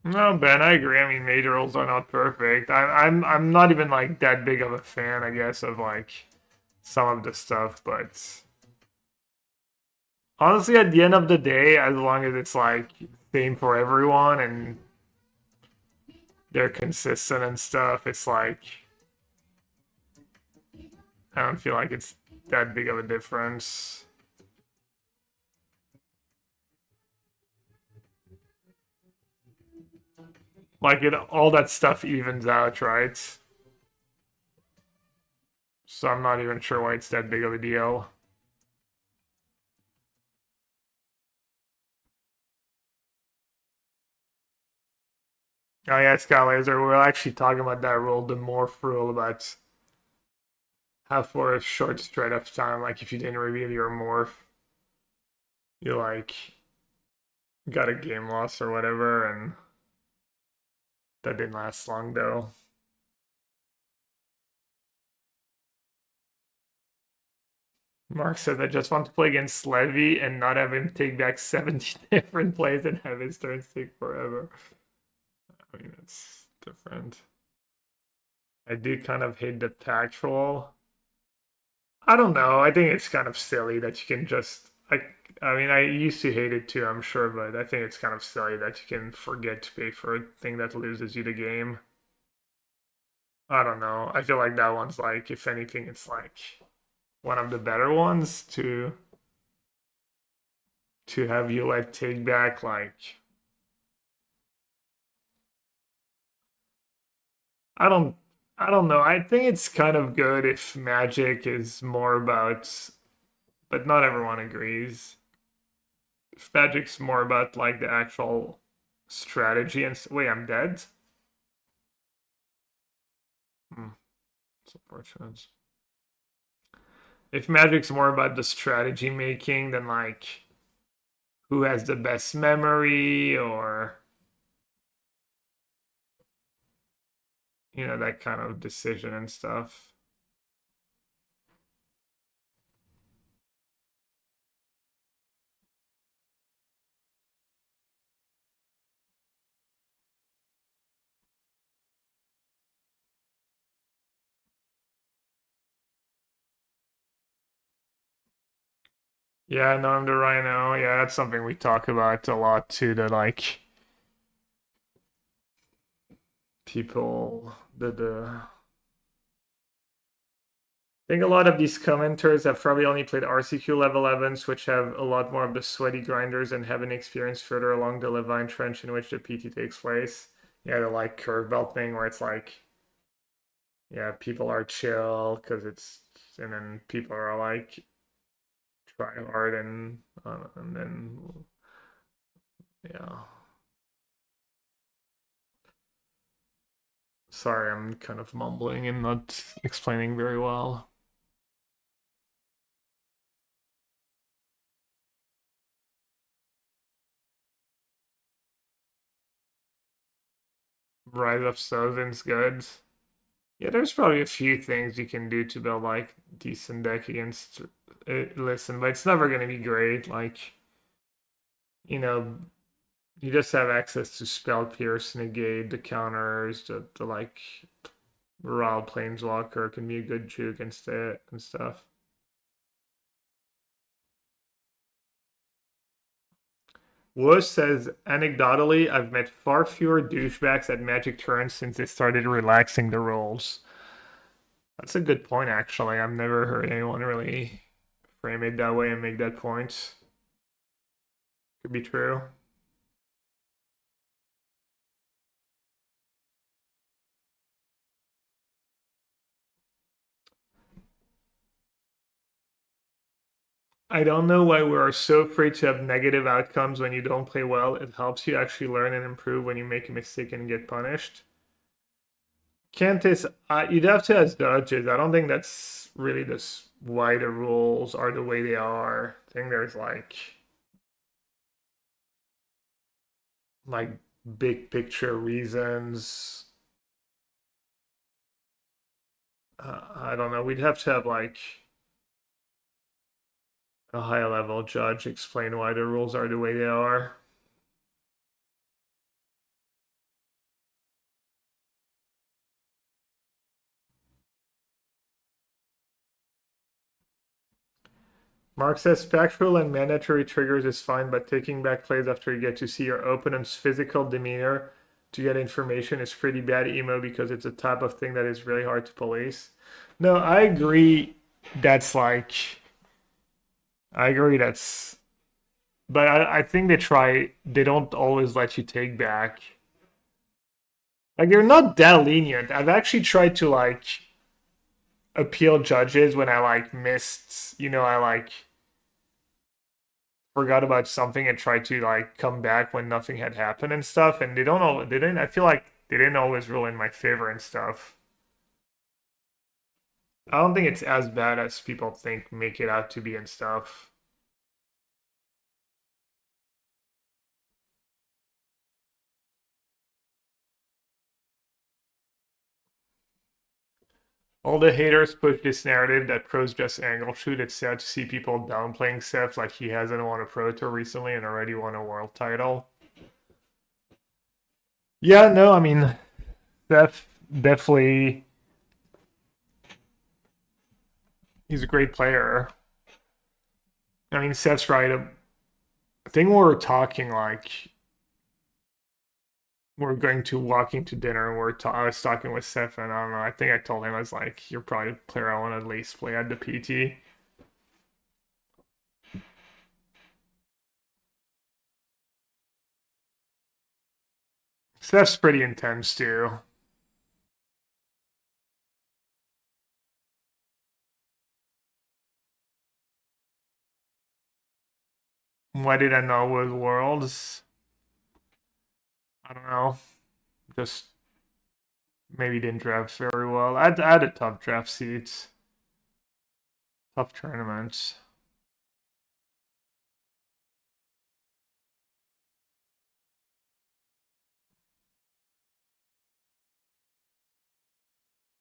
No, Ben, I agree. I mean, major rules are not perfect. I'm not even like that big of a fan, I guess, of like some of the stuff, but honestly, at the end of the day, as long as it's like same for everyone and they're consistent and stuff, it's like I don't feel like it's that big of a difference. Like it, all that stuff evens out, right? So I'm not even sure why it's that big of a deal. Oh yeah, Sky Laser, we're actually talking about that rule, the morph rule, about how for a short stretch of time, like if you didn't reveal your morph, you like got a game loss or whatever, and that didn't last long though. Mark said, I just want to play against Levy and not have him take back 70 different plays and have his turns take forever. I mean, it's different. I do kind of hate the tactual. I don't know. I think it's kind of silly that you can just I mean I used to hate it too, I'm sure, but I think it's kind of silly that you can forget to pay for a thing that loses you the game. I don't know. I feel like that one's like, if anything, it's like one of the better ones to have you like take back like I don't I don't know. I think it's kind of good if Magic is more about, but not everyone agrees. If Magic's more about like the actual strategy and wait, I'm dead. It's unfortunate. If Magic's more about the strategy making than like who has the best memory or you know that kind of decision and stuff. Yeah, no, I'm the Rhino. Yeah, that's something we talk about a lot too. That like people, the I think a lot of these commenters have probably only played RCQ level 11s, which have a lot more of the sweaty grinders and haven't experienced further along the Levine trench in which the PT takes place. Yeah, the like curve belt thing where it's like, yeah, people are chill because it's, and then people are like try hard and then yeah. Sorry, I'm kind of mumbling and not explaining very well. Rise of Sozin's good. Yeah, there's probably a few things you can do to build like decent deck against Listen, but it's never gonna be great. Like, you know, you just have access to Spell Pierce, negate the counters, the like Raw Planeswalker can be a good juke against it and stuff. Wuss says, anecdotally, I've met far fewer douchebags at Magic Turns since they started relaxing the rules. That's a good point, actually. I've never heard anyone really frame it that way and make that point. Could be true. I don't know why we are so afraid to have negative outcomes when you don't play well. It helps you actually learn and improve when you make a mistake and get punished. Cantus, you'd have to ask judges. I don't think that's really this why the rules are the way they are. I think there's like big picture reasons. I don't know. We'd have to have like a high level judge explain why the rules are the way they are. Mark says spectral and mandatory triggers is fine, but taking back plays after you get to see your opponent's physical demeanor to get information is pretty bad emo because it's a type of thing that is really hard to police. No, I agree. That's like, I agree. That's, but I think they don't always let you take back. Like, they're not that lenient. I've actually tried to like appeal judges when I like missed, I like forgot about something and tried to like come back when nothing had happened and stuff, and they didn't, I feel like they didn't always rule in my favor and stuff. I don't think it's as bad as people think make it out to be and stuff. All the haters push this narrative that pros just angle shoot. It's sad to see people downplaying Seth like he hasn't won a Pro Tour recently and already won a world title. Yeah, no, I mean, Seth definitely, he's a great player. I mean, Seth's right. I think we were talking like we're going to walking to dinner and I was talking with Seth and I don't know, I think I told him I was like, you're probably a player I want to at least play at the PT. Seth's pretty intense too. Why did I know with Worlds? I don't know. Just maybe didn't draft very well. I had a tough draft seats. Tough tournaments.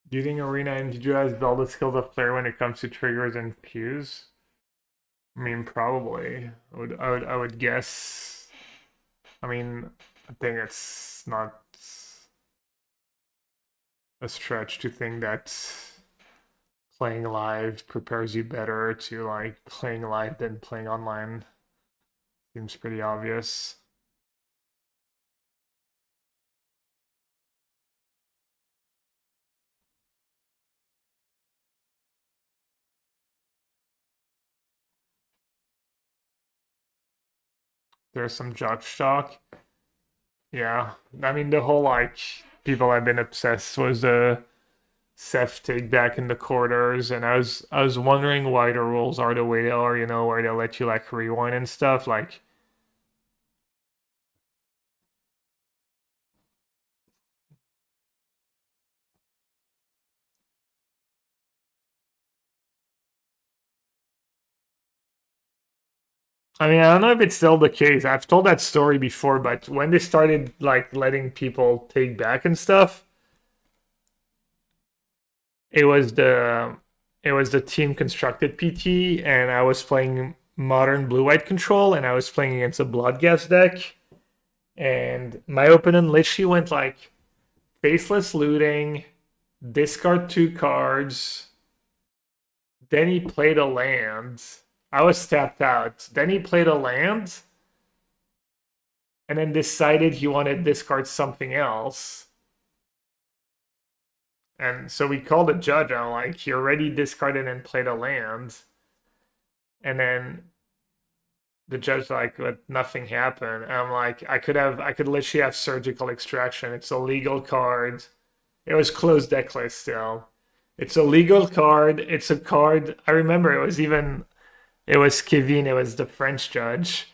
Do you think Arena and MTG has all the skills of player when it comes to triggers and cues? I mean, probably. I would guess. I mean, I think it's not a stretch to think that playing live prepares you better to like playing live than playing online. Seems pretty obvious. There's some judge talk. Yeah, I mean the whole like people have been obsessed was the Seth take back in the quarters, and I was wondering why the rules are the way they are, where they let you like rewind and stuff. Like, I mean, I don't know if it's still the case. I've told that story before, but when they started like letting people take back and stuff, it was the team constructed PT, and I was playing modern blue-white control, and I was playing against a Bloodghast deck, and my opponent literally went like faceless looting, discard 2 cards, then he played a land. I was tapped out. Then he played a land, and then decided he wanted to discard something else. And so we called a judge. I'm like, he already discarded and played a land. And then the judge like, but nothing happened. And I'm like, I could literally have surgical extraction. It's a legal card. It was closed deck list still. It's a legal card. It's a card. I remember it was Kevin. It was the French judge.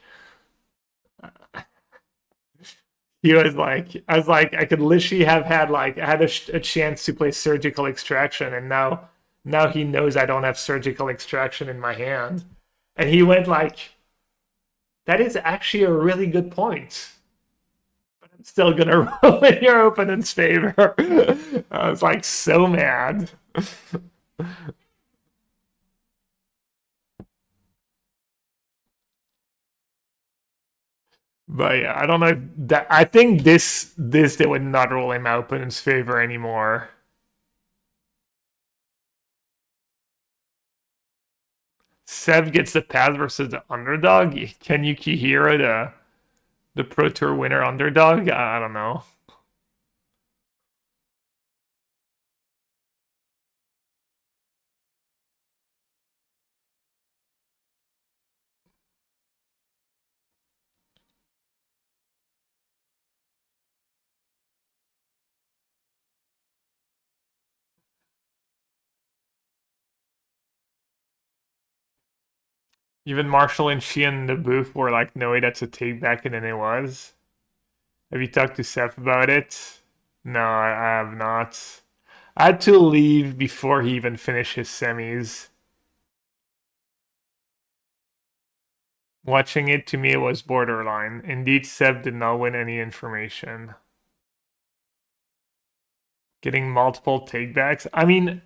He was like, I was like, I could literally have had like, I had a chance to play surgical extraction, and now he knows I don't have surgical extraction in my hand, and he went like, that is actually a really good point, but I'm still gonna roll in your opponent's favor. I was like so mad. But yeah, I don't know that I think this they would not roll in my opponent's favor anymore. Sev gets the pass versus the underdog. Can Yukihiro, the Pro Tour winner underdog? I don't know. Even Marshall and Sheehan in the booth were like, no way, that's a take back, and then it was. Have you talked to Seth about it? No, I have not. I had to leave before he even finished his semis. Watching it, to me, it was borderline. Indeed, Seb did not win any information. Getting multiple takebacks. I mean,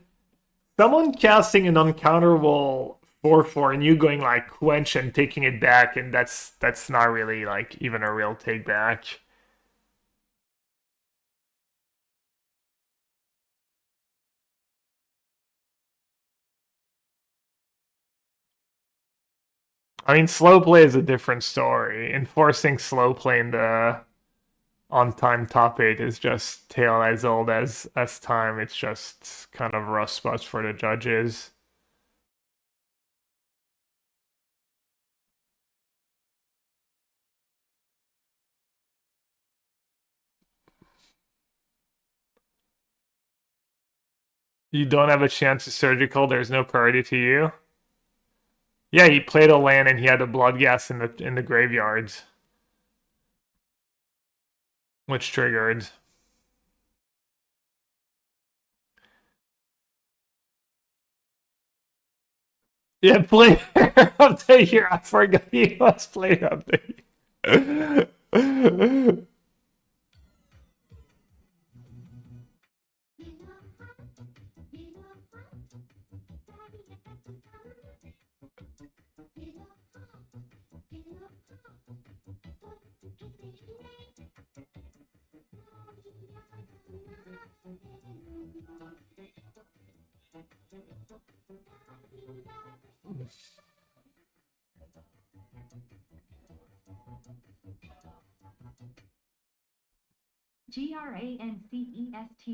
someone casting an uncounterable 4/4 and you going like quench and taking it back, and that's not really like even a real take back. I mean, slow play is a different story. Enforcing slow play in the on-time top 8 is just tale as old as time. It's just kind of rough spots for the judges. You don't have a chance to surgical, there's no priority to you. Yeah, he played a land and he had a blood gas in the graveyards. Which triggered. Yeah, player of the year. I forgot he was player of the year. GRANCESTIA.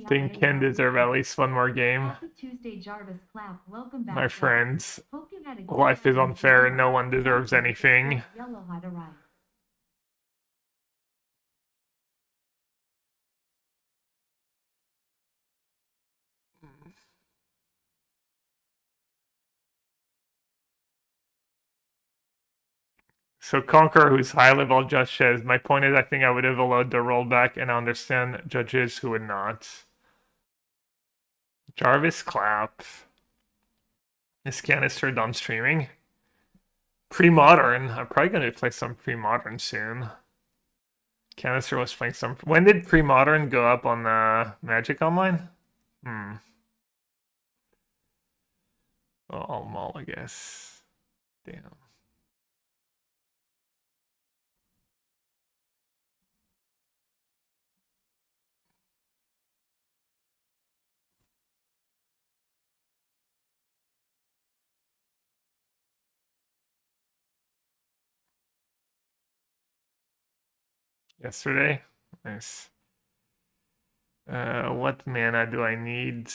Think Ken deserve at least one more game. Happy Tuesday, Jarvis Clap. Welcome back. My friends, Hope you had a good life is time. unfair and no one deserves anything. Yellow had arrived. So Conquer, who's high level judge, says, my point is I think I would have allowed the rollback and understand judges who would not. Jarvis Clap. Is Canister done streaming? Pre-modern. I'm probably going to play some pre-modern soon. Canister was playing some. When did pre-modern go up on Magic Online? Oh, I'll maul, I guess. Damn. Yesterday? Nice. What mana do I need?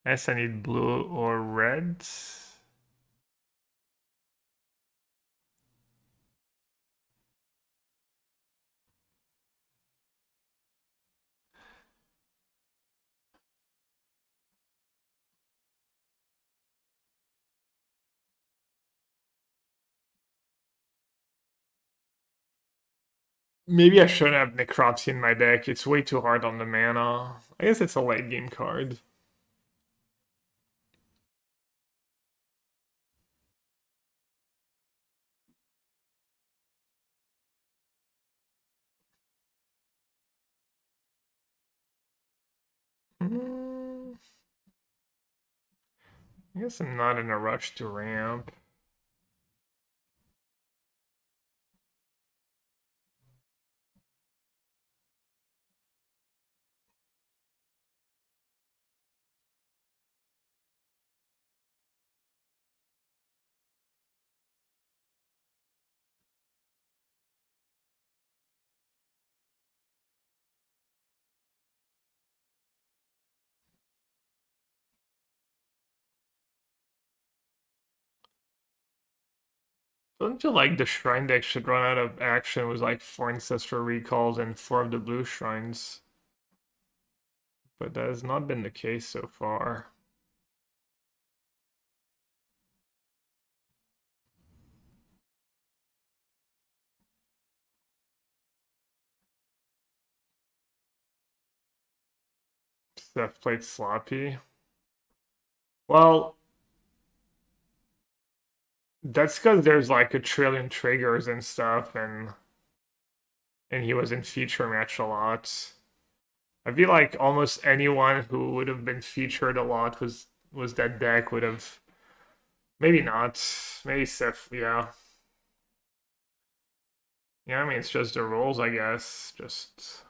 I guess I need blue or red. Maybe I should have Necropsy in my deck. It's way too hard on the mana. I guess it's a late game card. I guess I'm not in a rush to ramp. Don't you like the shrine deck should run out of action with like 4 ancestral recalls and 4 of the blue shrines? But that has not been the case so far. Steph played sloppy. Well, that's because there's like a trillion triggers and stuff, and he was in feature match a lot. I feel like almost anyone who would have been featured a lot was that deck would have. Maybe not. Maybe Seth. Yeah. Yeah. I mean, it's just the rules, I guess. Just.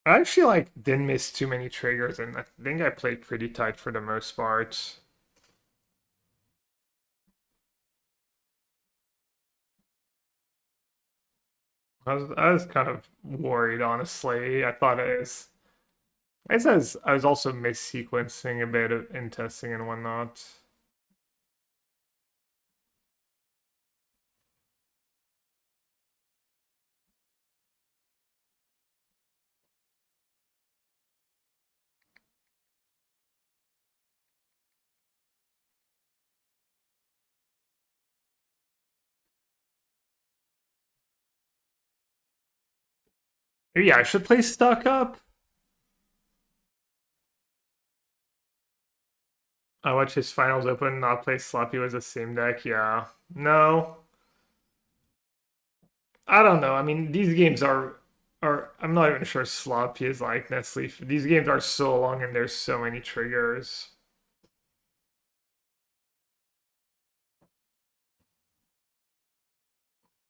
I actually like didn't miss too many triggers, and I think I played pretty tight for the most part. I was kind of worried, honestly. I thought I was also mis-sequencing a bit in testing and whatnot. Maybe I should play Stuck Up. I watched his finals open, not play Sloppy was the same deck. Yeah. No. I don't know. I mean, these games are I'm not even sure Sloppy is like Nestle. These games are so long and there's so many triggers.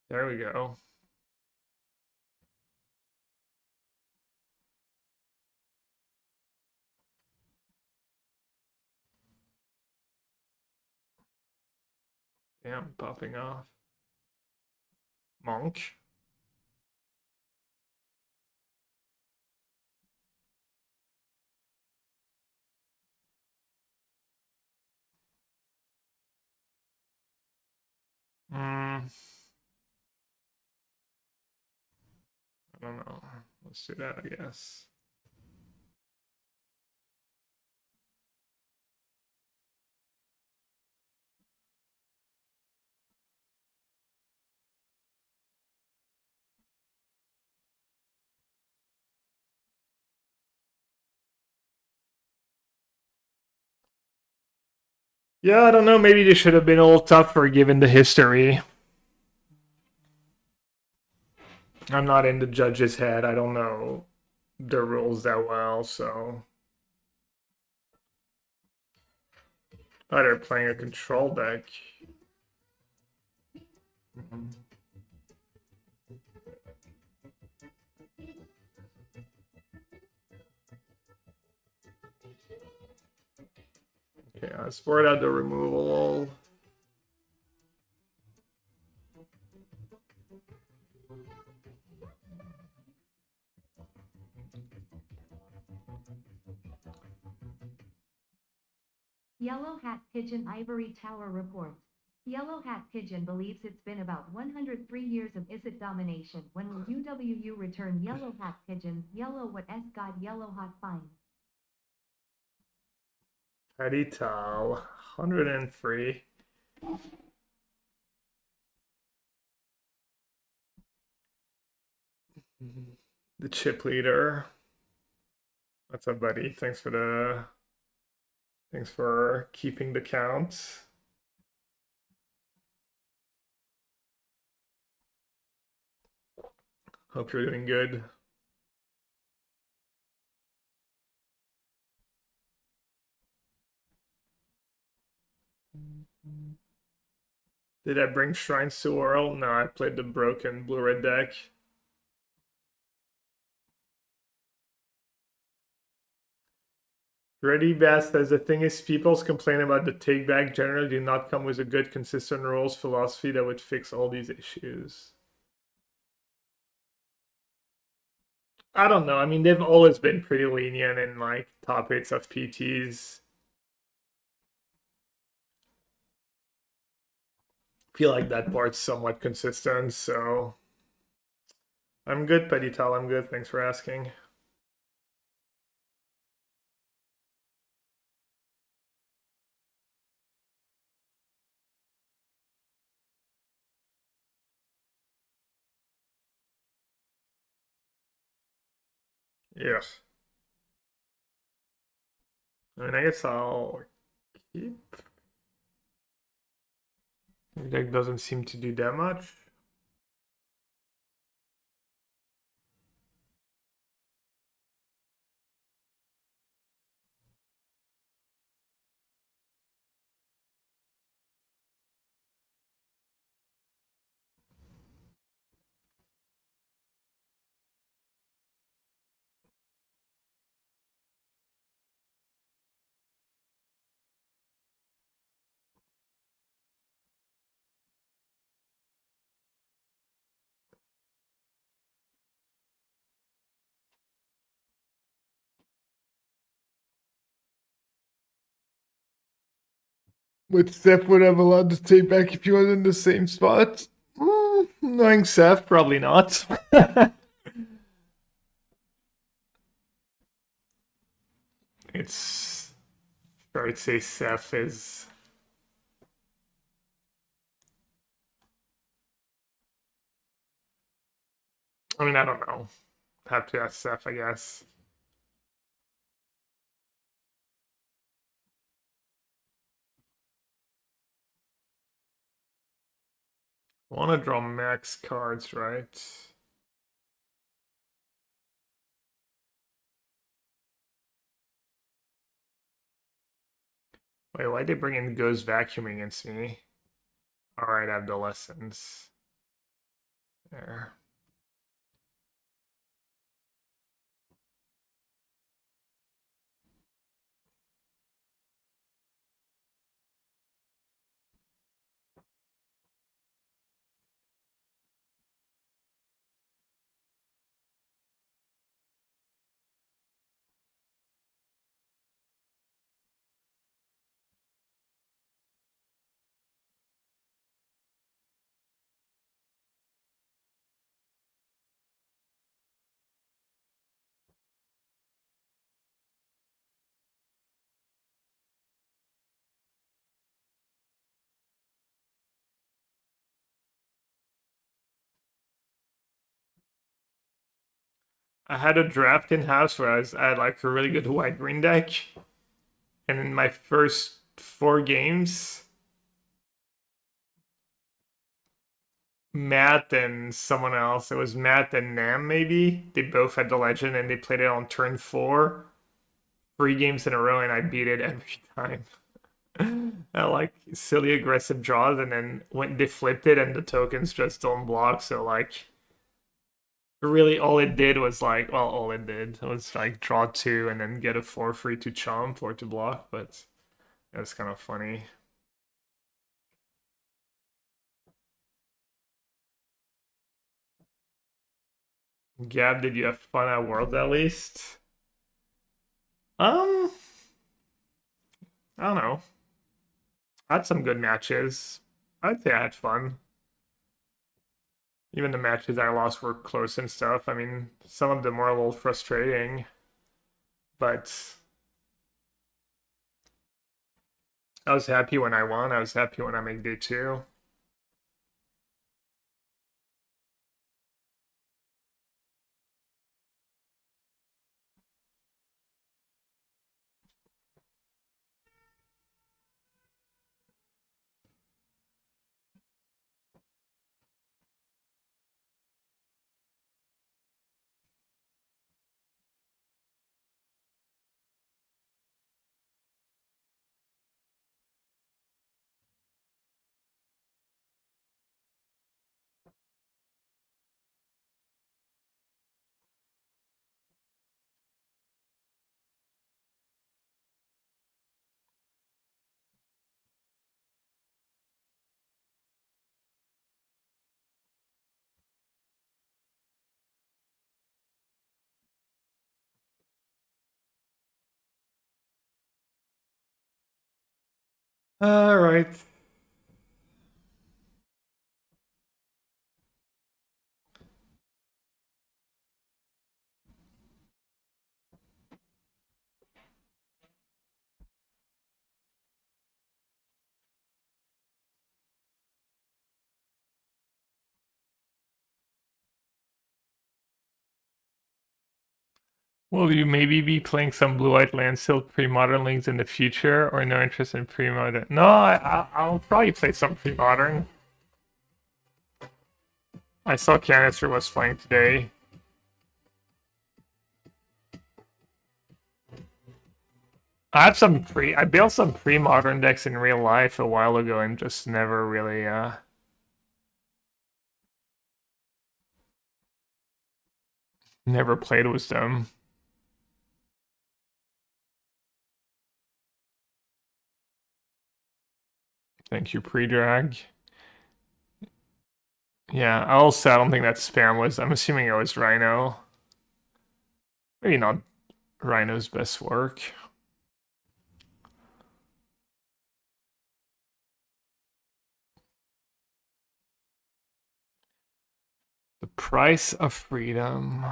There we go. Damn, popping off. Monk. I don't know. Let's do that, I guess. Yeah, I don't know. Maybe they should have been a little tougher given the history. I'm not in the judge's head. I don't know the rules that well, so. Oh, they're playing a control deck. Okay, I sport out the removal. Yellow Hat Pigeon Ivory Tower report. Yellow Hat Pigeon believes it's been about 103 years of Izzet domination. When will UWU return Yellow Hat Pigeon? Yellow what S God Yellow Hot Fine. Petty Tal, 103. The chip leader. What's up, buddy? Thanks for keeping the count. Hope you're doing good. Did I bring Shrines to World? No, I played the broken blue-red deck. Ready Best says the thing is people's complaint about the take back generally do not come with a good consistent rules philosophy that would fix all these issues. I don't know. I mean, they've always been pretty lenient in like top 8s of PTs. Feel like that part's somewhat consistent, so I'm good, Pedital. I'm good. Thanks for asking. Yes. I mean, I guess I'll keep. The deck doesn't seem to do that much. Which Seth would have allowed to take back if he was in the same spot? Knowing Seth, probably not. It's fair to say Seth is. I mean, I don't know. Have to ask Seth, I guess. I want to draw max cards, right? Wait, why'd they bring in Goes Vacuuming against me? Alright, Adolescence. There. I had a draft in house where I had like a really good white green deck, and in my first 4 games, Matt and someone else, it was Matt and Nam maybe, they both had the legend and they played it on turn 4, 3 games in a row, and I beat it every time. I like silly aggressive draws, and then when they flipped it and the tokens just don't block, so like really all it did was like, well, all it did was like draw 2 and then get a 4 free to chomp or to block, but it was kind of funny. Gab, did you have fun at Worlds at least? I don't know. I had some good matches. I'd say I had fun. Even the matches I lost were close and stuff. I mean, some of them were a little frustrating, but I was happy when I won. I was happy when I made day 2. All right. Will you maybe be playing some Blue-White Land Silk pre-modern leagues in the future, or no interest in pre-modern? No, I'll probably play some pre-modern. I saw Canister was playing today. I built some pre-modern decks in real life a while ago and just never really never played with them. Thank you, pre-drag. Yeah, also I don't think that spam was. I'm assuming it was Rhino. Maybe not Rhino's best work. The price of freedom.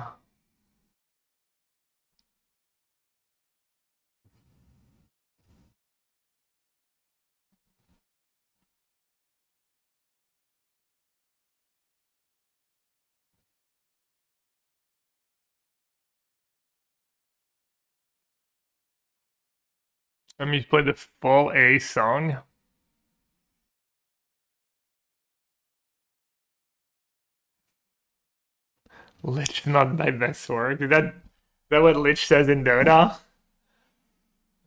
Let me play the full A song. Lich not my best work. Is that what Lich says in Dota?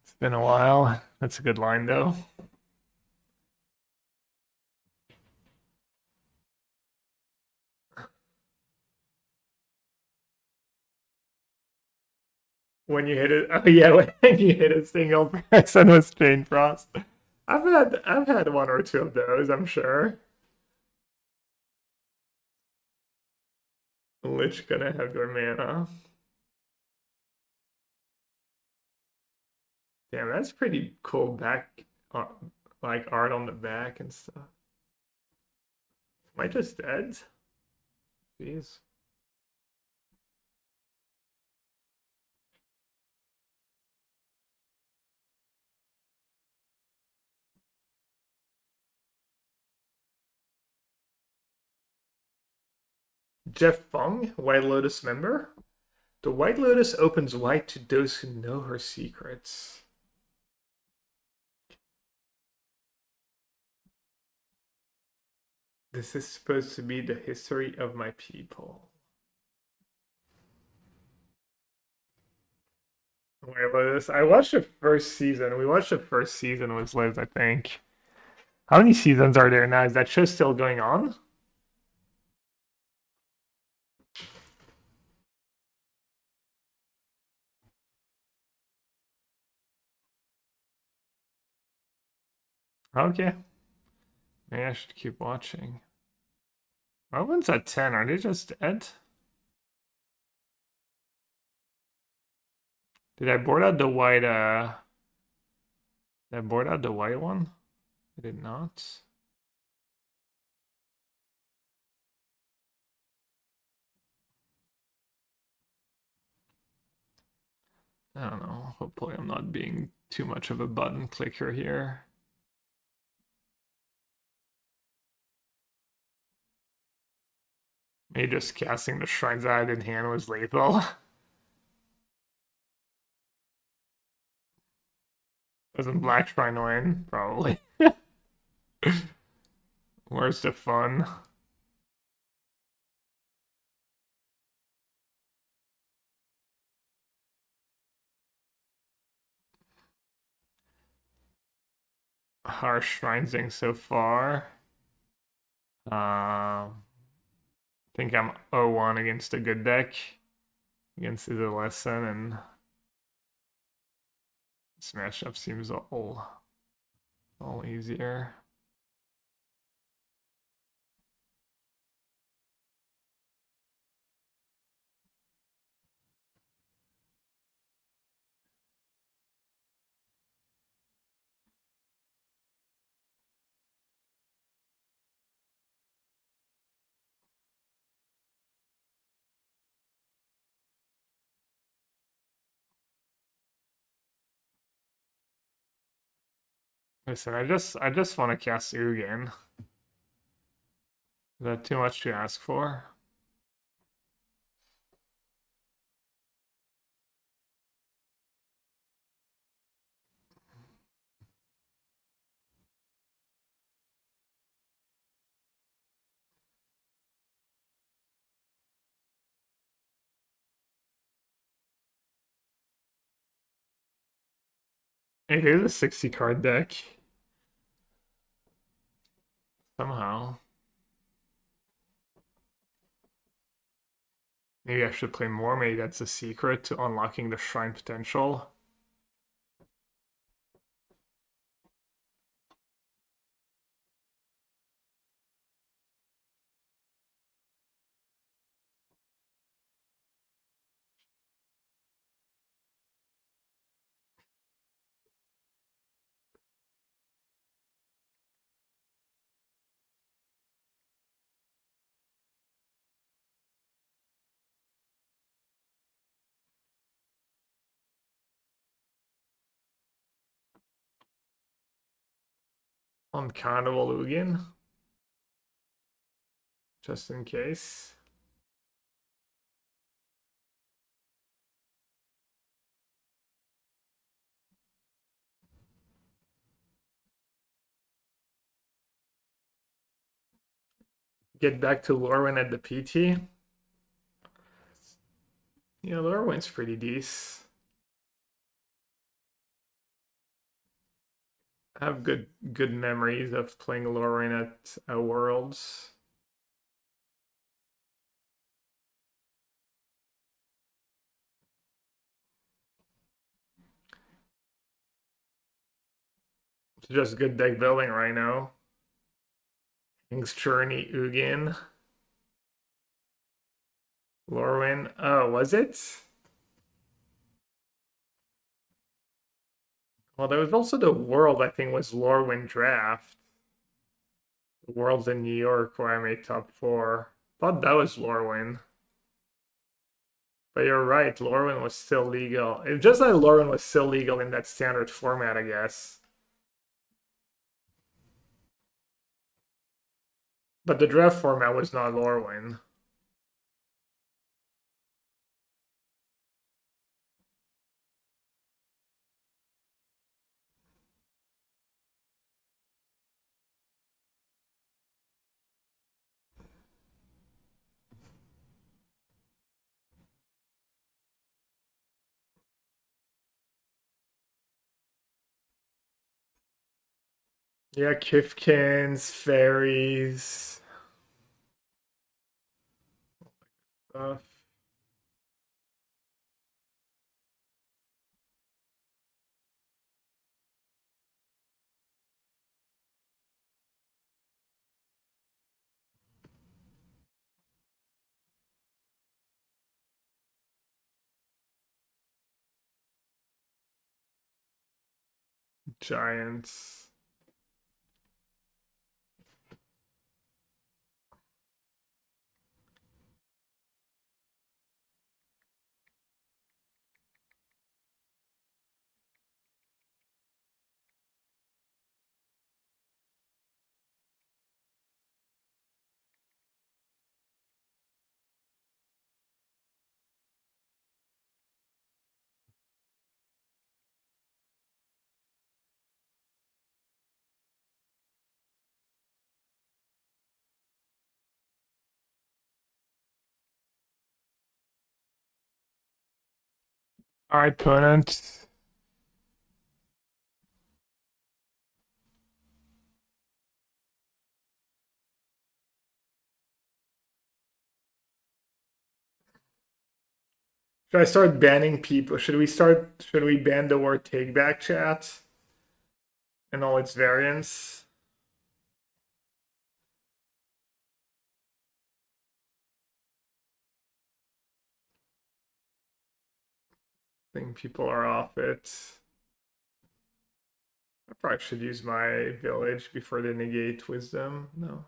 It's been a while. That's a good line though. When you hit it, oh yeah, when you hit a single person with Spain Frost. I've had one or two of those, I'm sure. Lich gonna have their mana. Damn, that's pretty cool back, like art on the back and stuff. Am I just dead? Jeez. Jeff Fung, White Lotus member. The White Lotus opens wide to those who know her secrets. This is supposed to be the history of my people. White Lotus. I watched the first season. We watched the first season with Liz, I think. How many seasons are there now? Is that show still going on? Okay. Maybe I should keep watching. My one's at 10. Are they just dead? Did I board out the white, did I board out the white one? I did not. I don't know. Hopefully I'm not being too much of a button clicker here. Maybe just casting the Shrines I had in hand was lethal. Doesn't Black Shrine win? Probably. Where's the fun? Harsh Shrinesing so far. I think I'm 0-1 against a good deck. Against the lesson, and Smash Up seems all easier. Listen, I just want to cast Ugin. Is that too much to ask for? It is a 60 card deck. Somehow. Maybe I should play more. Maybe that's the secret to unlocking the shrine potential. On Carnival Ugin. Just in case. Get back to Lorwyn at the PT. Yeah, Lorwyn's pretty decent. I have good memories of playing Lorwyn at Worlds. It's just good deck building right now. King's Journey Ugin. Lorwyn. Oh, was it? Well, there was also the World, I think, was Lorwyn Draft. The World's in New York where I made top 4. Thought that was Lorwyn. But you're right, Lorwyn was still legal. It's just that Lorwyn was still legal in that standard format, I guess. But the draft format was not Lorwyn. Yeah, Kifkins, fairies. Stuff. Giants. All right, opponent. Should I start banning people? Should we ban the word take back chat? And all its variants? I think people are off it. I probably should use my village before they negate wisdom. No.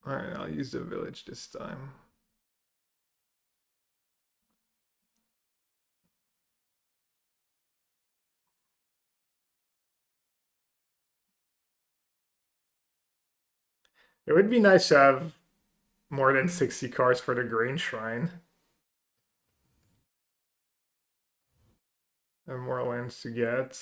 Alright, I'll use the village this time. It would be nice to have more than 60 cards for the Grain Shrine. And more lands to get.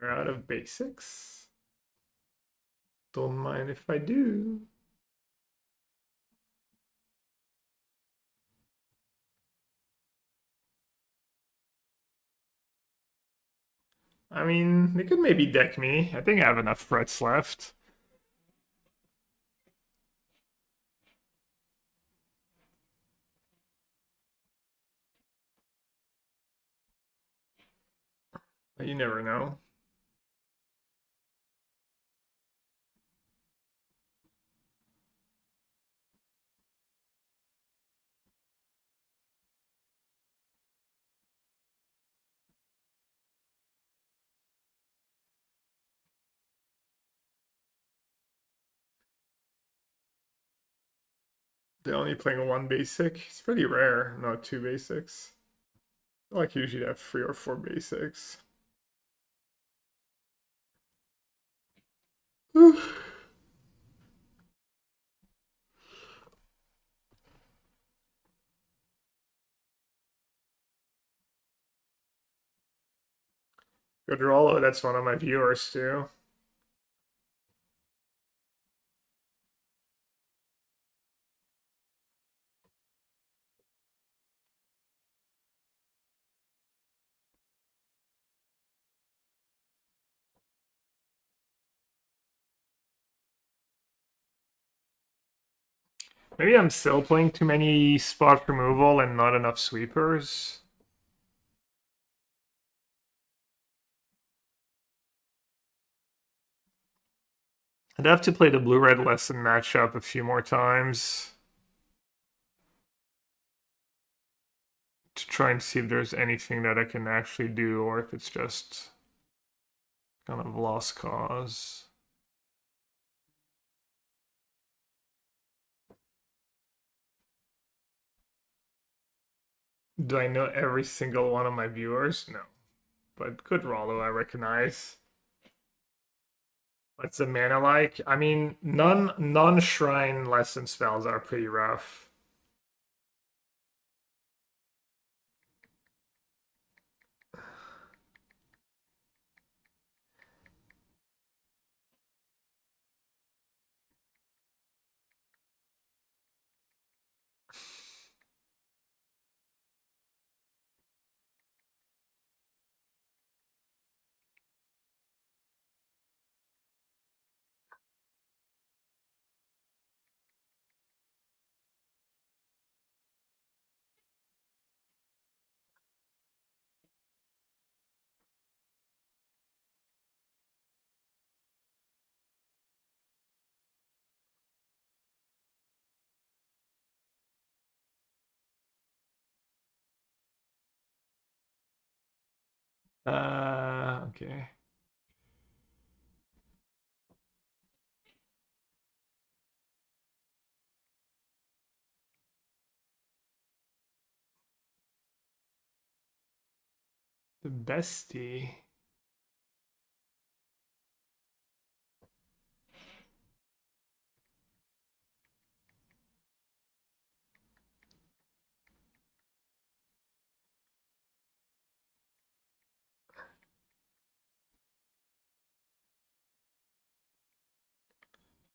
We're out of basics. Don't mind if I do. I mean, they could maybe deck me. I think I have enough threats left. But you never know. They're only playing one basic. It's pretty rare, not two basics. I like usually have 3 or 4 basics. Good Rollo, that's one of my viewers too. Maybe I'm still playing too many spot removal and not enough sweepers. I'd have to play the blue-red lesson matchup a few more times to try and see if there's anything that I can actually do or if it's just kind of lost cause. Do I know every single one of my viewers? No. But good Rollo, I recognize. What's the mana like? I mean, non-shrine lesson spells are pretty rough. Okay. The bestie.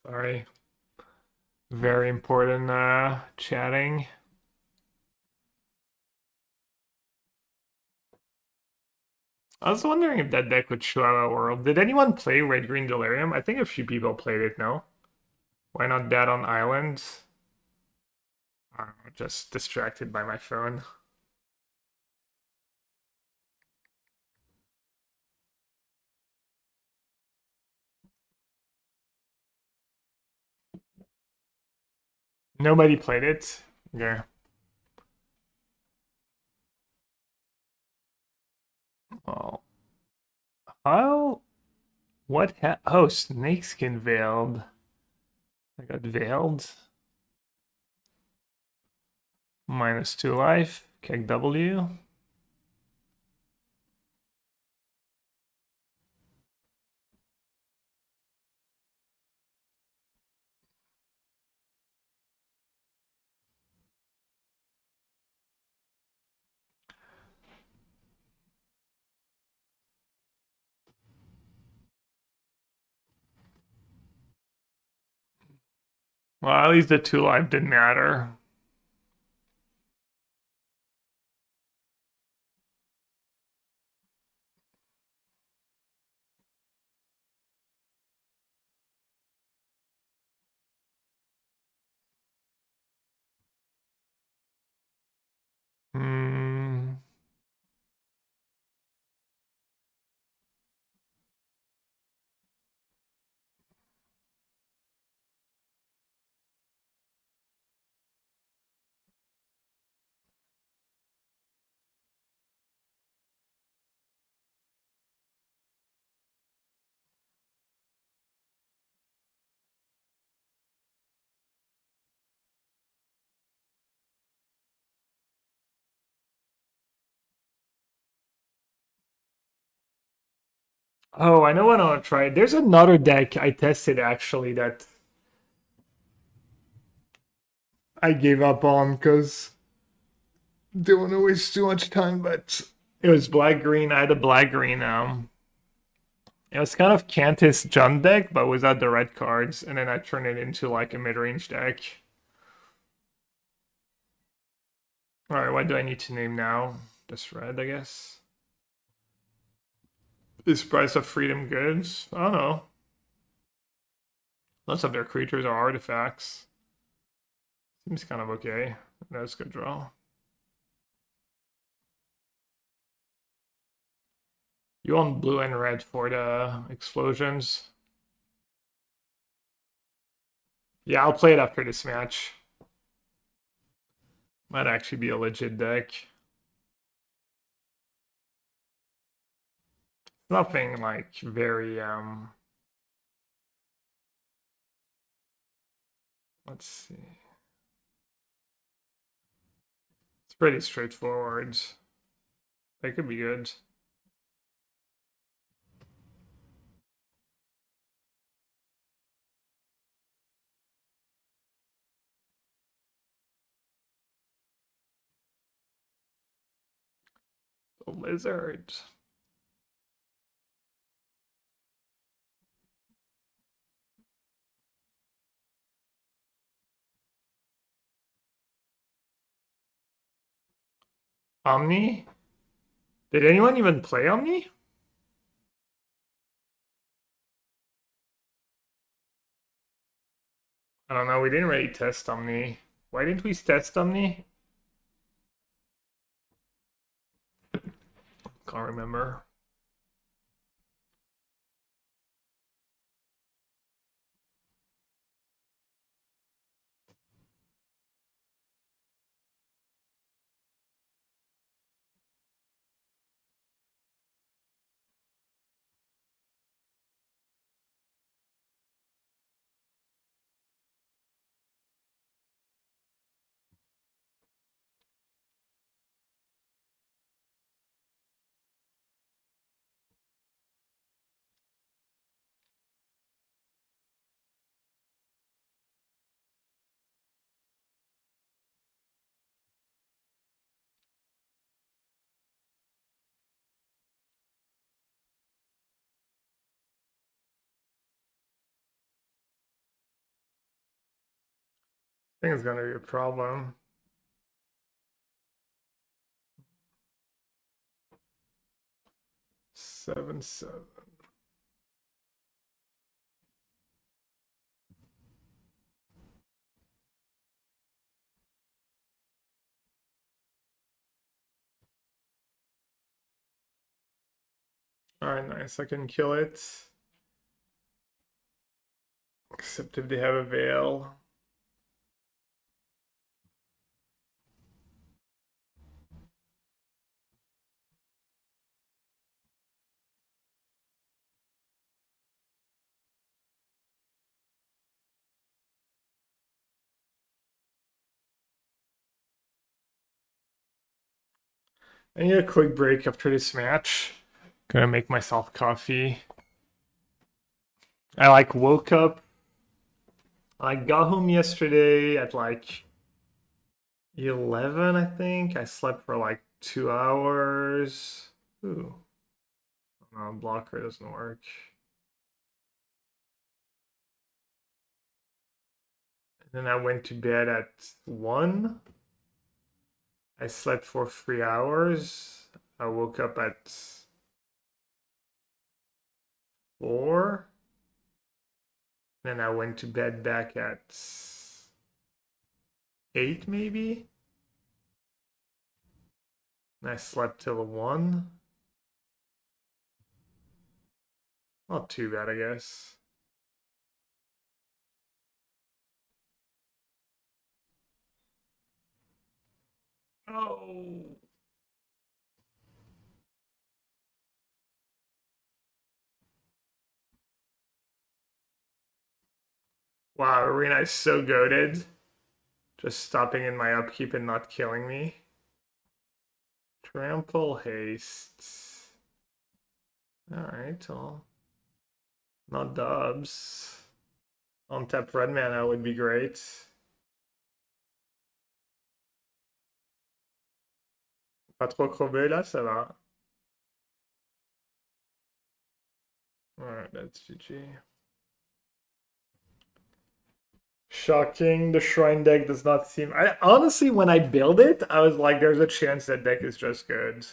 Sorry. Very important chatting. I was wondering if that deck would show up at World. Did anyone play Red Green Delirium? I think a few people played it, no? Why not that on Island? I don't know, just distracted by my phone. Nobody played it? Yeah. Oh. How? What? Oh, Snakeskin veiled. I got veiled. -2 life. Kick W. Well, at least the 2 life didn't matter. Hmm. Oh, I know what I want to try. There's another deck I tested actually that I gave up on because didn't want to waste too much time, but it was black green. I had a black green. It was kind of Cantus Jund deck, but without the red cards, and then I turned it into like a mid-range deck. All right, what do I need to name now? Just red, I guess. Is Price of Freedom good? I don't know. Lots of their creatures are artifacts. Seems kind of okay. That's a good draw. You want blue and red for the explosions? Yeah, I'll play it after this match. Might actually be a legit deck. Nothing like very let's see. It's pretty straightforward. That could be good. The lizard. Omni? Did anyone even play Omni? I don't know, we didn't really test Omni. Why didn't we test Omni? Can't remember. I think it's gonna be a problem. Seven. Alright, nice. I can kill it. Except if they have a veil. I need a quick break after this match. Gonna make myself coffee. I like woke up. I got home yesterday at like 11, I think. I slept for like 2 hours. Ooh. No, blocker doesn't work. And then I went to bed at 1. I slept for 3 hours. I woke up at 4. Then I went to bed back at 8, maybe. And I slept till 1. Not too bad, I guess. Oh. Wow, Arena is so goated. Just stopping in my upkeep and not killing me. Trample haste. Alright, well. Not dubs. On tap red mana would be great. Pas trop crevé là, ça va. Alright, that's GG. Shocking, the Shrine deck does not seem... honestly, when I build it, I was like, there's a chance that deck is just good.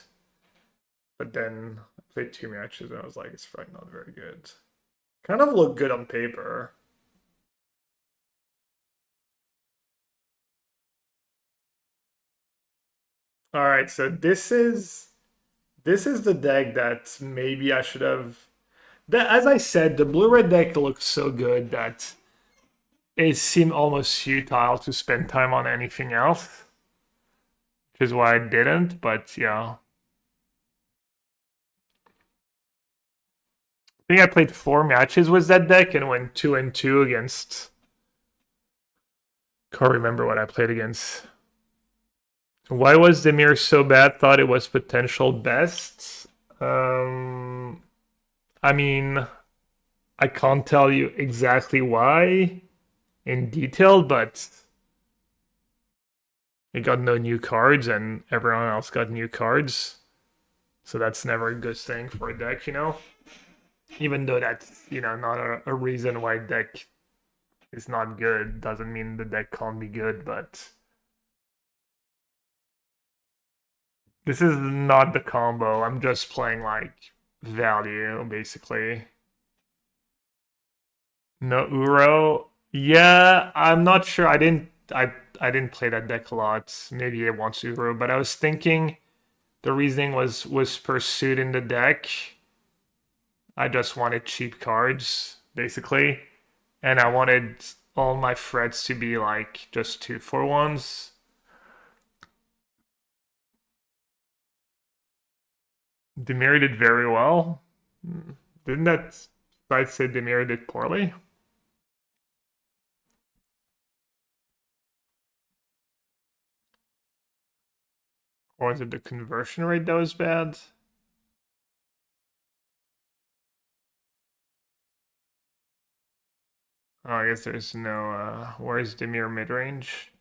But then I played 2 matches and I was like, it's probably not very good. Kind of look good on paper. Alright, so this is the deck that maybe I should have... As I said, the blue-red deck looks so good that it seemed almost futile to spend time on anything else. Which is why I didn't, but yeah. I think I played 4 matches with that deck and went 2-2 against... Can't remember what I played against. Why was Dimir so bad? Thought it was potential best. I mean, I can't tell you exactly why in detail, but it got no new cards and everyone else got new cards. So that's never a good thing for a deck, you know? Even though that's, you know, not a reason why deck is not good, doesn't mean the deck can't be good, but this is not the combo. I'm just playing like value, basically. No Uro. Yeah, I'm not sure. I didn't play that deck a lot. Maybe it wants Uro, but I was thinking the reasoning was pursued in the deck. I just wanted cheap cards, basically. And I wanted all my threats to be like just 2-for-1s. Dimir did very well. Didn't that site say Dimir did poorly? Or is it the conversion rate that was bad? Oh, I guess there's no, where's Dimir mid-range?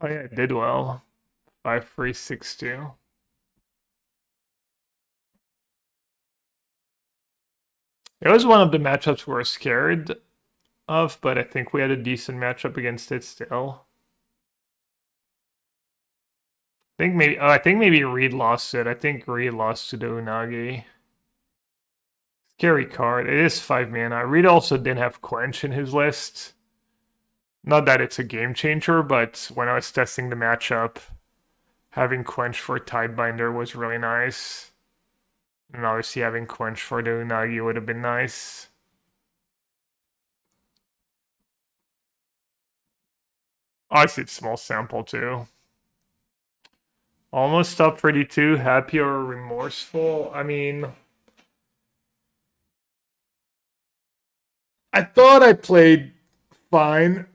Oh yeah, it did well. 5-3-6-2. It was one of the matchups we were scared of, but I think we had a decent matchup against it still. I think maybe Reed lost it. I think Reed lost to the Unagi. Scary card. It is 5 mana. Reed also didn't have Quench in his list. Not that it's a game changer, but when I was testing the matchup, having Quench for Tidebinder was really nice. And obviously having Quench for the Unagi would have been nice. Obviously it's small sample too. Almost top 32, happy or remorseful? I mean... I thought I played fine.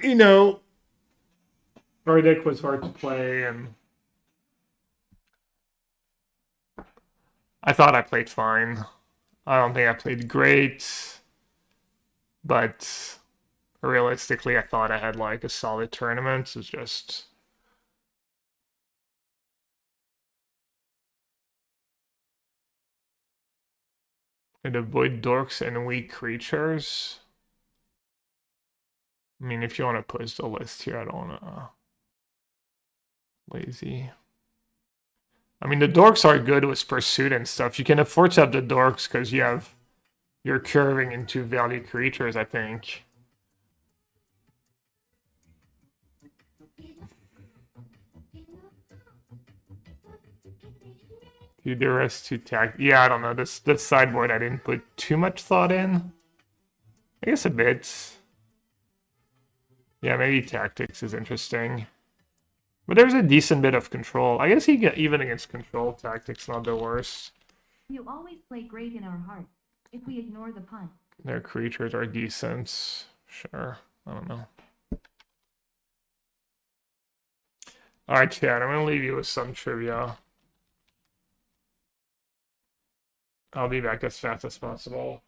You know, Nordic was hard to play, and I thought I played fine. I don't think I played great, but realistically, I thought I had like a solid tournament. It's just and avoid dorks and weak creatures. I mean, if you want to push the list here, I don't know. Lazy. I mean, the dorks are good with pursuit and stuff. You can afford to have the dorks because you're curving into value creatures, I think. Do the rest to tag. Yeah, I don't know. This sideboard I didn't put too much thought in. I guess a bit. Yeah, maybe tactics is interesting. But there's a decent bit of control. I guess even against control, tactics not the worst. You always play great in our hearts, if we ignore the punt. Their creatures are decent. Sure. I don't know. Alright, chat, I'm gonna leave you with some trivia. I'll be back as fast as possible.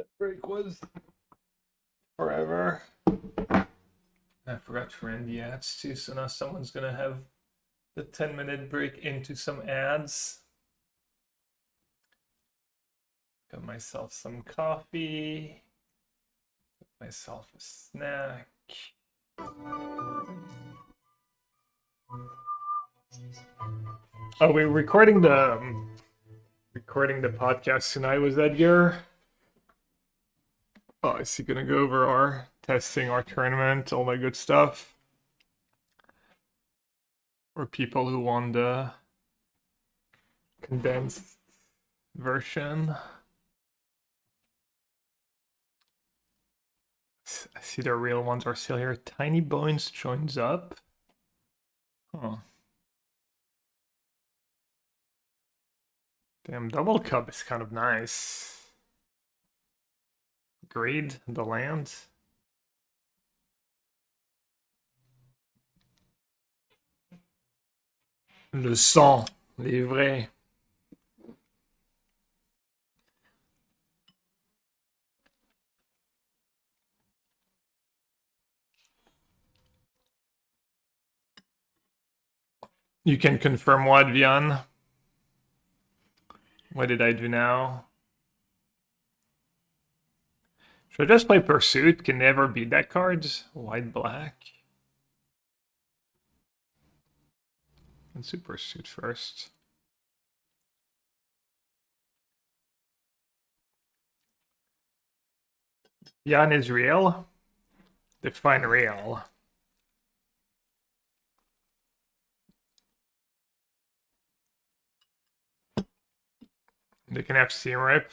That break was forever. I forgot to run the ads too, so now someone's gonna have the 10-minute break into some ads. Got myself some coffee. Got myself a snack. Oh, we're recording the podcast tonight. Was that your? Oh, is he gonna go over our testing, our tournament, all that good stuff? Or people who want the condensed version? I see the real ones are still here. Tiny Bones joins up. Huh. Damn, Double Cup is kind of nice. Greed, the land. Le sang, les vrais. You can confirm what, Vian? What did I do now? Should I just play Pursuit? Can never beat that card. White, black. Let's do Pursuit first. Jan is real. Define real. They can have Seam Rip.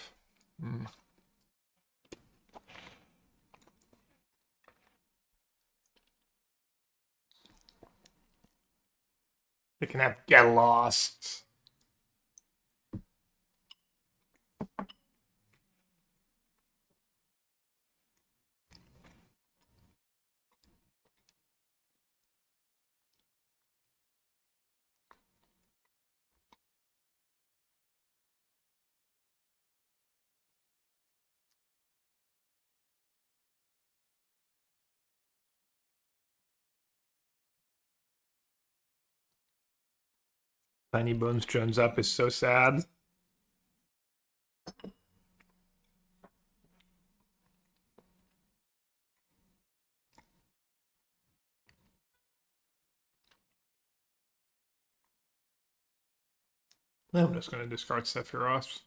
They can have Get Lost. Tiny Bones joins up is so sad. I'm just going to discard Sephiroth.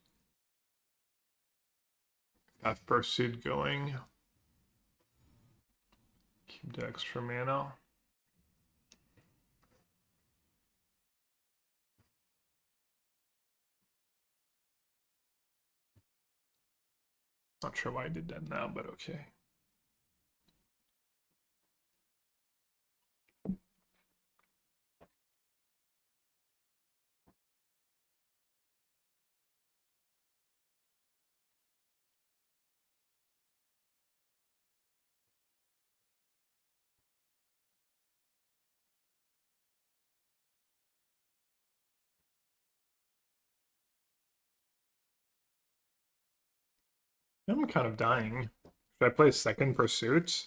Have Pursuit going. Keep the extra mana. Not sure why I did that now, but okay. I'm kind of dying. Should I play second Pursuit?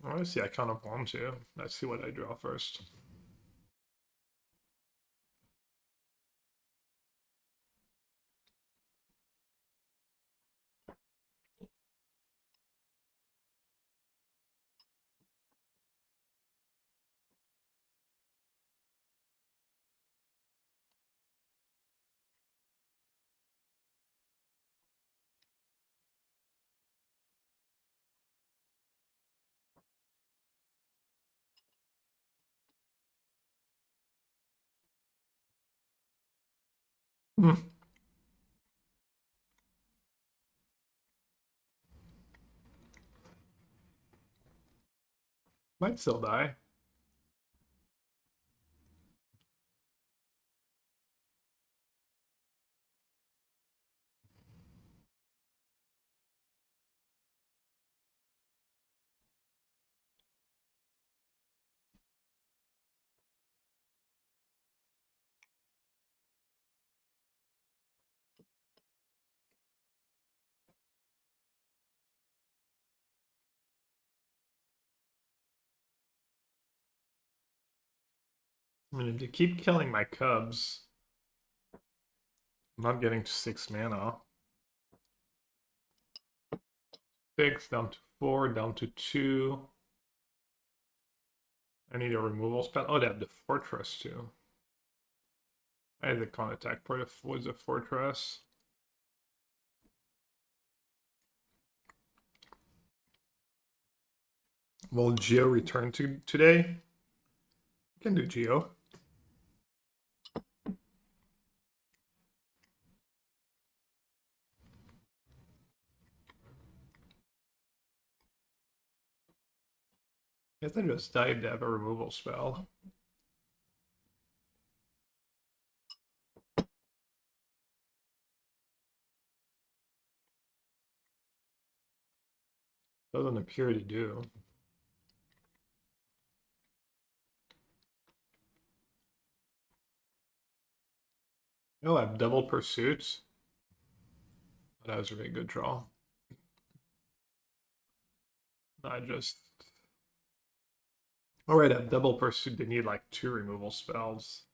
Honestly, I kind of want to. Let's see what I draw first. Might still die. I mean, if you keep killing my cubs, I'm not getting to 6 mana. 6 down to 4, down to 2. I need a removal spell. Oh, they have the fortress too. I had the con-attack part of was a fortress. Will Geo return today? We can do Geo. I guess I just died to have a removal spell. Doesn't appear to do. Oh, I have double pursuit. That was a very good draw. I just. Alright, I have double pursuit. They need like 2 removal spells.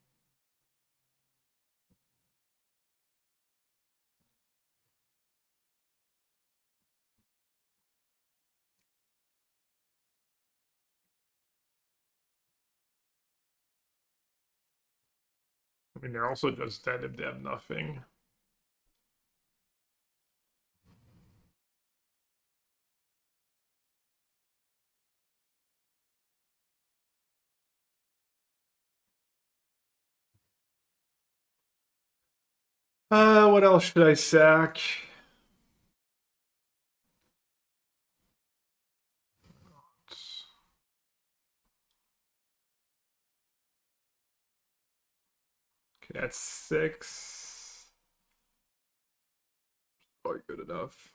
I mean, they're also just dead if they have nothing. What else should I sack? Okay, that's 6. Probably good enough.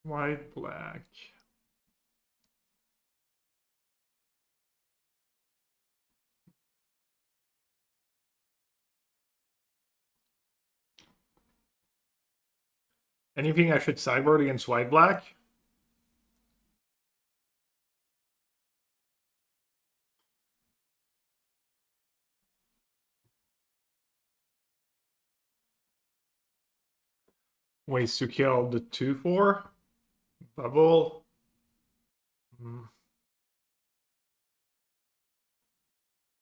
White, black. Anything I should sideboard against white, black? Ways to kill the 2/4. Bubble.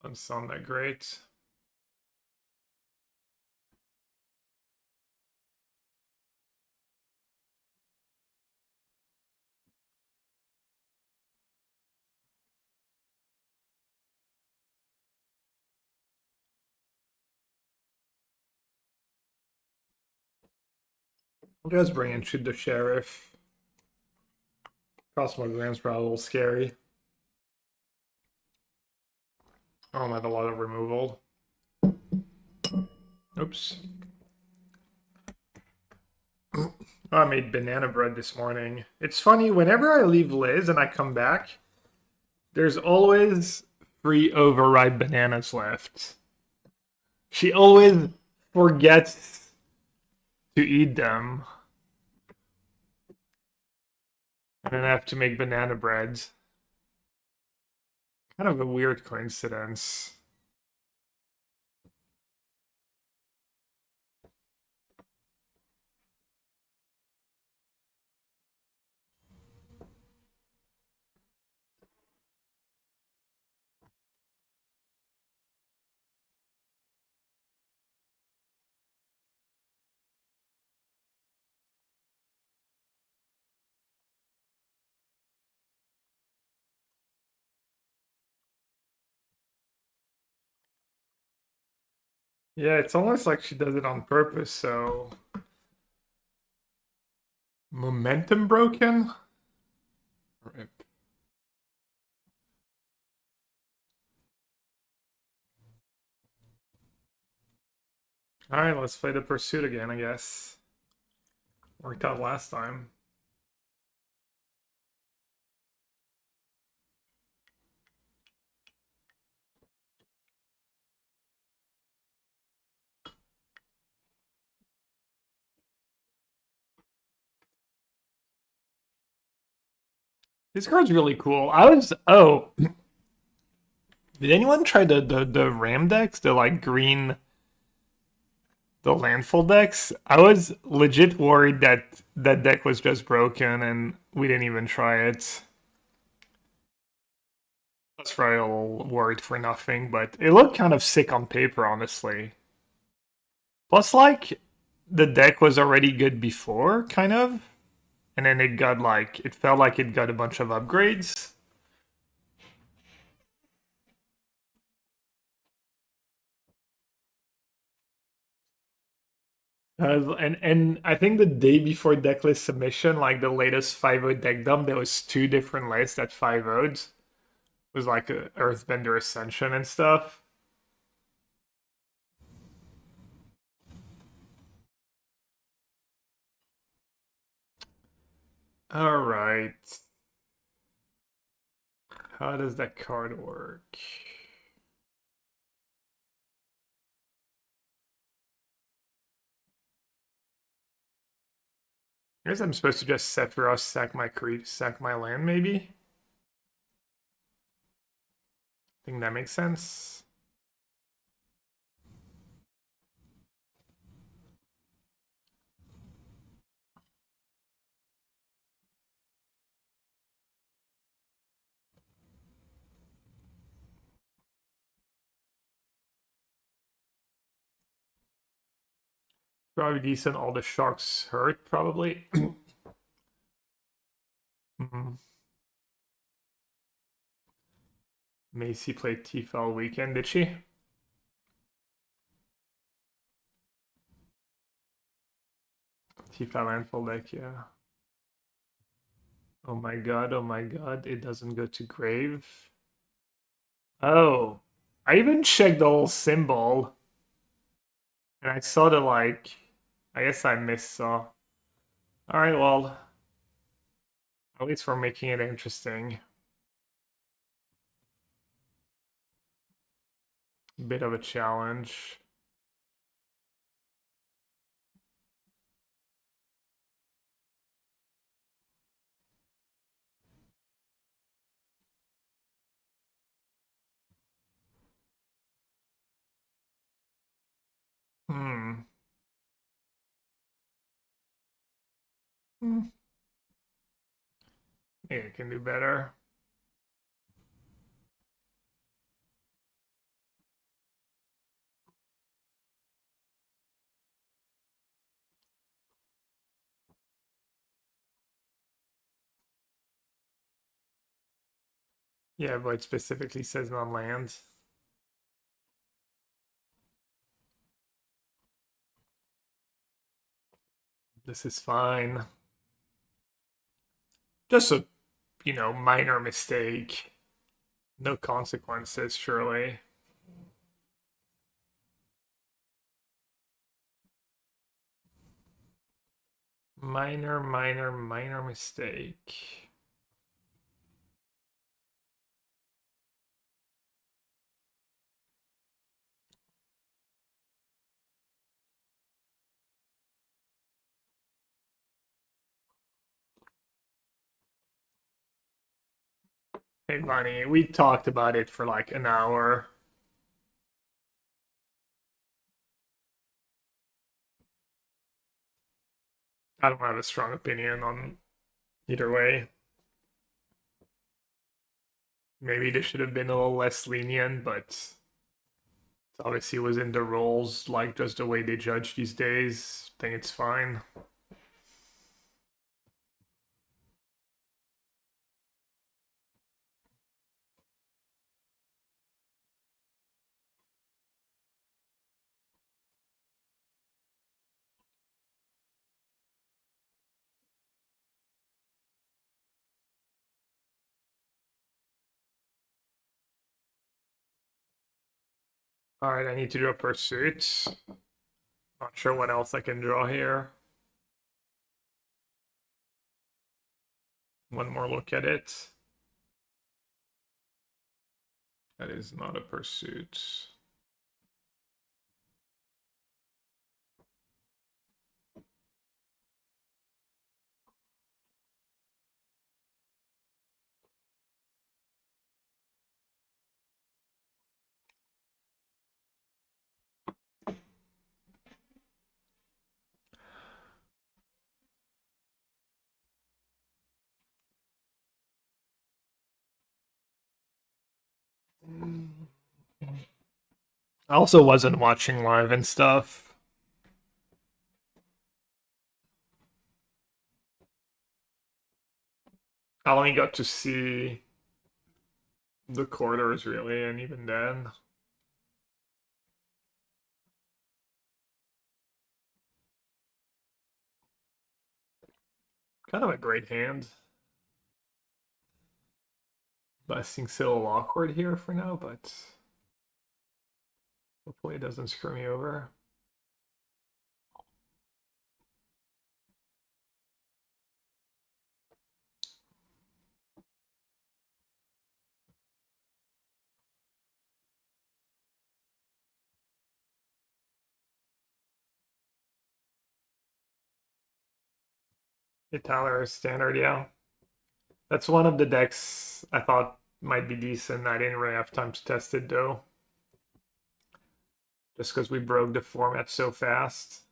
Doesn't sound that great. I'll just bring in Shoot the Sheriff. Cosmogram's probably a little scary. I don't have a lot of removal. Oops. I made banana bread this morning. It's funny, whenever I leave Liz and I come back, there's always 3 overripe bananas left. She always forgets to eat them. And then I have to make banana bread. Kind of a weird coincidence. Yeah, it's almost like she does it on purpose, so... Momentum broken? Rip. Alright, let's play the pursuit again, I guess. Worked out last time. This card's really cool. Did anyone try the Ram decks? The like green, the landfall decks? I was legit worried that that deck was just broken and we didn't even try it. I was probably a little worried for nothing, but it looked kind of sick on paper, honestly. Plus, like, the deck was already good before, kind of. And then it got like, it felt like it got a bunch of upgrades. And I think the day before decklist submission, like the latest 5-0 deck dump, there was 2 different lists at 5-0'd. It was like a Earthbender Ascension and stuff. All right. How does that card work? I guess I'm supposed to just Sephiroth, sack my creep, sack my land, maybe? Think that makes sense. Probably decent. All the sharks hurt, probably. Mhm. Macy played Tifa all weekend, did she? Tifa landfall deck, yeah. Oh my god, it doesn't go to grave. Oh, I even checked the whole symbol, and I saw the like. I guess I missaw. All right, well, at least we're making it interesting. Bit of a challenge. Hmm. Hmm. Maybe I can do better. Yeah, but it specifically says on land. This is fine. Just a, minor mistake. No consequences, surely. Minor mistake. Hey, Bunny, we talked about it for like an hour. I don't have a strong opinion on either way. Maybe they should have been a little less lenient, but obviously was in the roles, like just the way they judge these days. I think it's fine. All right, I need to do a pursuit. Not sure what else I can draw here. One more look at it. That is not a pursuit. I also wasn't watching live and stuff. I only got to see the quarters really, and even then. Kind of a great hand. Busting still a little awkward here for now, but hopefully it doesn't screw me over. Tyler standard, yeah. That's one of the decks I thought might be decent. I didn't really have time to test it though. Just because we broke the format so fast.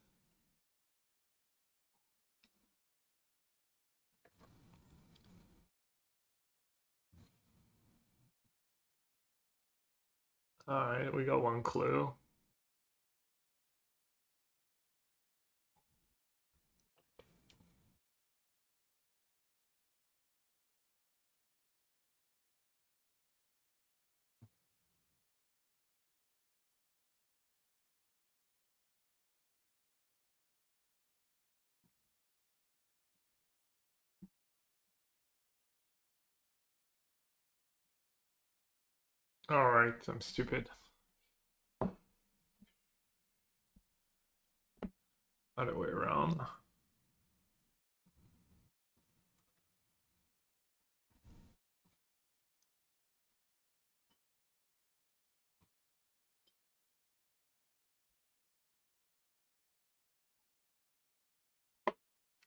Alright, we got one clue. Alright, I'm stupid. Other way around.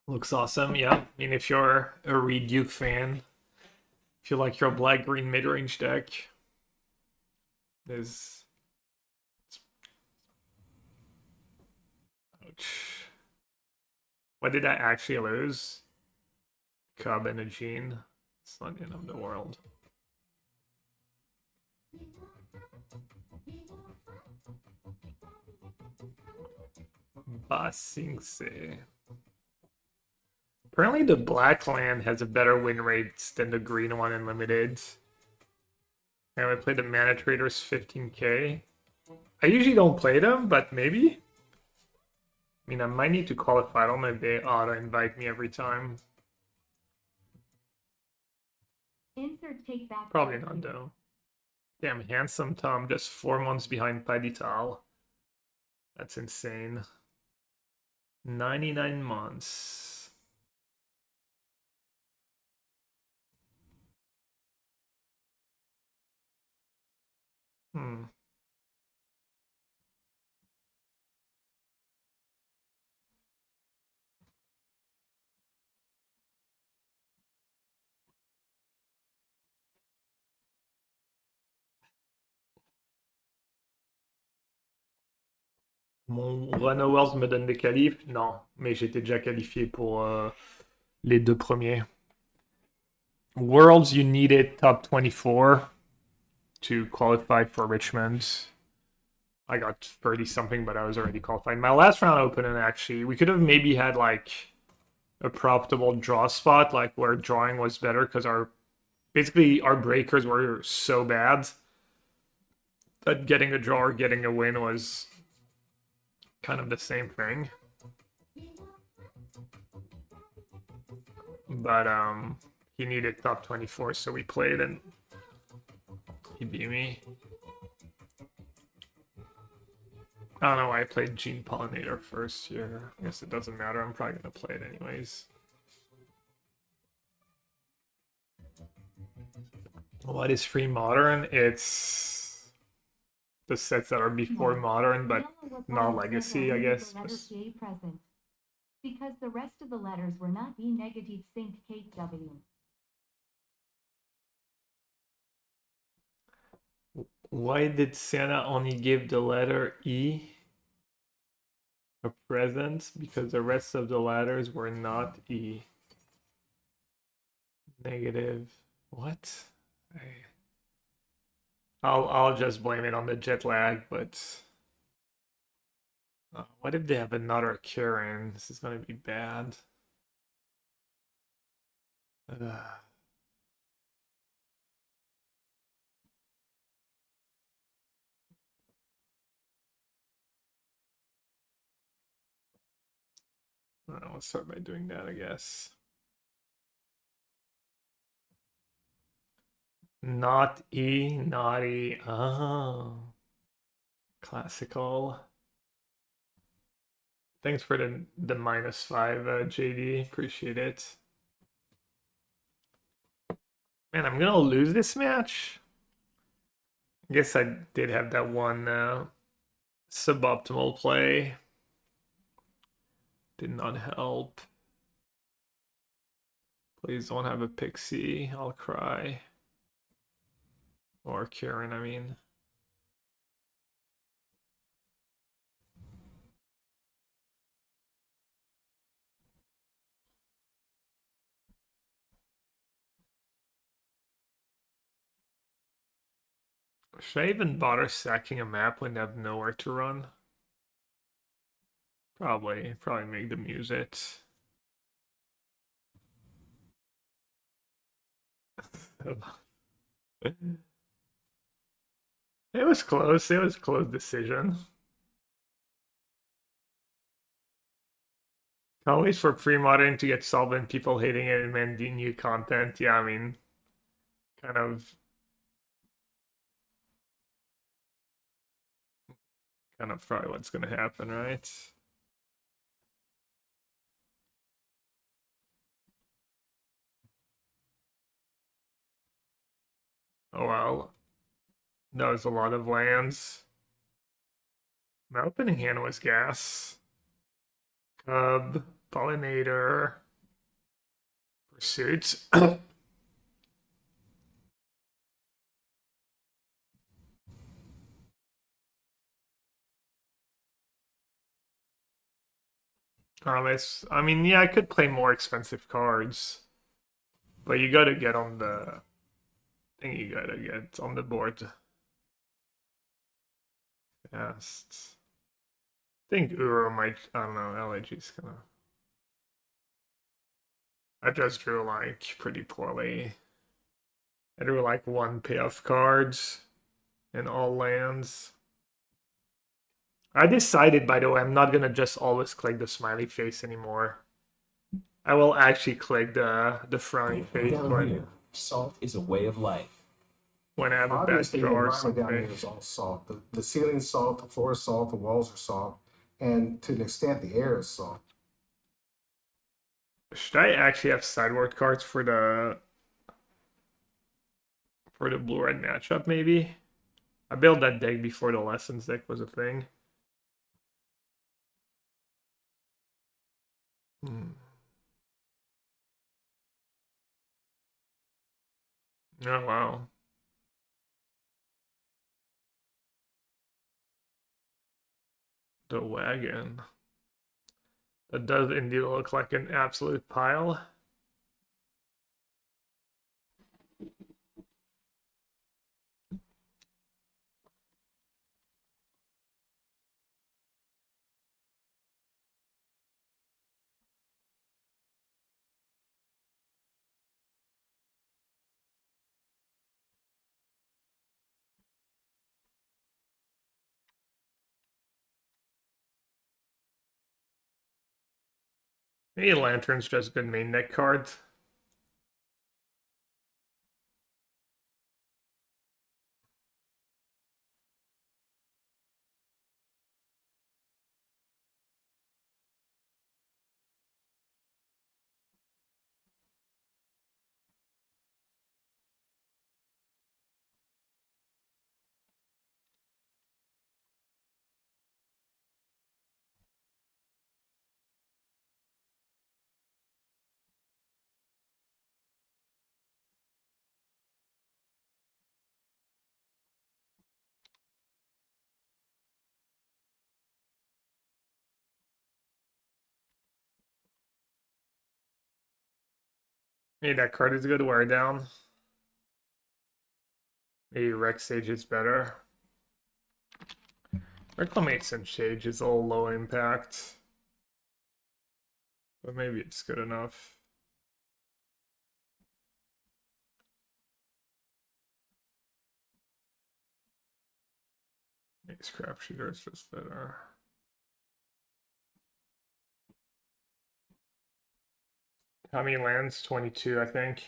Looks awesome, yeah. I mean, if you're a Reed Duke fan, if you like your black-green mid-range deck, there's... Ouch. What did I actually lose? Cub and a Gene. It's not the end of the world. Basingse. Apparently the black land has a better win rate than the green one in limited. And I played the Mana Traders 15k. I usually don't play them, but maybe. I mean, I might need to qualify. I don't know if they auto-invite me every time. Insert take back. Probably not, though. Damn, Handsome Tom, just 4 months behind Padital. That's insane. 99 months. Hmm. Mon Run Awards me donne des qualifs? Non, mais j'étais déjà qualifié pour les 2 premiers. Worlds, you needed top 24 to qualify for Richmond. I got 30 something, but I was already qualified. My last round opening, actually, we could have maybe had like a profitable draw spot, like where drawing was better, because basically our breakers were so bad that getting a draw or getting a win was kind of the same thing. But he needed top 24, so we played and he beat me. I don't know why I played Gene Pollinator first here. I guess it doesn't matter. I'm probably gonna play it anyways. What is free modern? It's the sets that are before No. modern, but Yellow was not one legacy, that I only guess. the letter J present. Because the rest of the letters were not E negative sync Kate W. Why did Santa only give the letter E a present? Because the rest of the letters were not E. Negative. What? I'll just blame it on the jet lag, but what if they have another Karen? This is gonna be bad. Let's start by doing that, I guess. Not E, naughty. Oh. Classical. Thanks for the -5, JD. Appreciate it. Man, I'm gonna lose this match. I guess I did have that one suboptimal play. Did not help. Please don't have a Pixie. I'll cry. Or Karen, I mean. Should I even bother sacking a map when they have nowhere to run? Probably make them use it. It was close. It was a close decision. Can't wait for pre-modern to get solvent, people hating it, and then the new content. Yeah, I mean, kind of probably what's gonna happen, right? Oh well. That was a lot of lands. My opening hand was gas. Cub, Pollinator, Pursuit. Unless, I mean, yeah, I could play more expensive cards. But you gotta get on the thing, you gotta get on the board fast. I think Uro might, I don't know, LAG's gonna. I just drew like pretty poorly. I drew like one payoff cards and all lands. I decided, by the way, I'm not gonna just always click the smiley face anymore. I will actually click the frowny face Down here, salt is a way of life. when I have a bad Obviously, the draw or environment down here something. is all salt. The ceiling's salt, the floor is salt, the walls are salt, and to an extent, the air is salt. Should I actually have sideboard cards for the blue-red matchup, maybe? I built that deck before the Lessons deck was a thing. Oh, wow. The wagon. That does indeed look like an absolute pile. Maybe Lantern's just good main deck cards. Maybe that card is a good wear down. Maybe Rex Sage is better. Reclamation Sage is all low impact. But maybe it's good enough. Makes Crapshooter is just better. How many lands? 22, I think.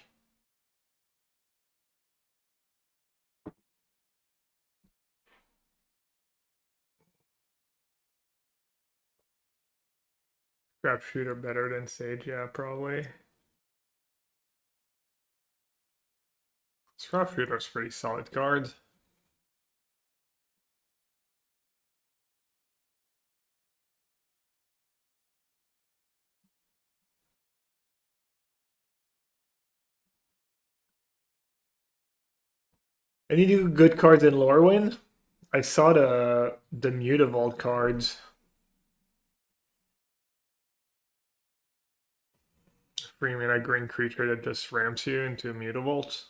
Crapshooter better than Sage, yeah, probably. Crapshooter's pretty solid card. Any new good cards in Lorwyn? I saw the Mutavault cards. Free mana green creature that just ramps you into a Mutavault.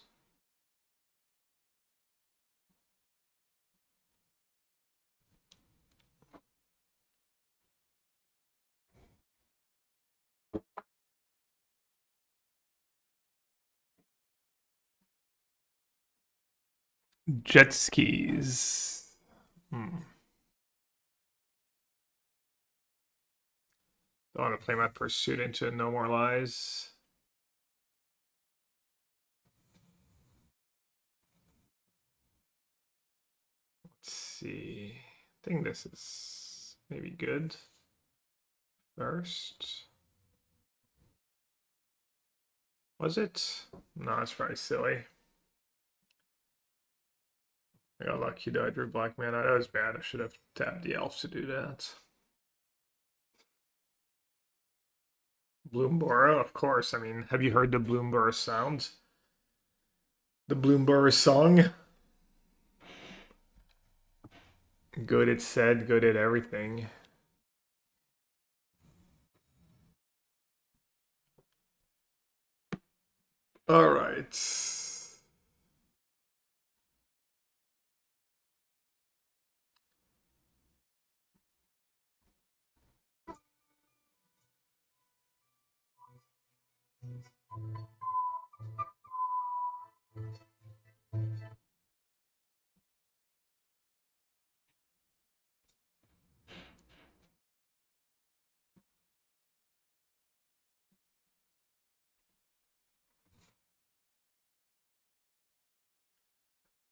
Jet skis. Don't want to play my Pursuit into No More Lies. Let's see. I think this is maybe good. First. Was it? No, it's probably silly. I got lucky though, I drew black mana. That was bad. I should have tapped the elf to do that. Bloomborough, of course. I mean, have you heard the Bloomborough sound? The Bloomborough song? Good at said, good at everything. All right.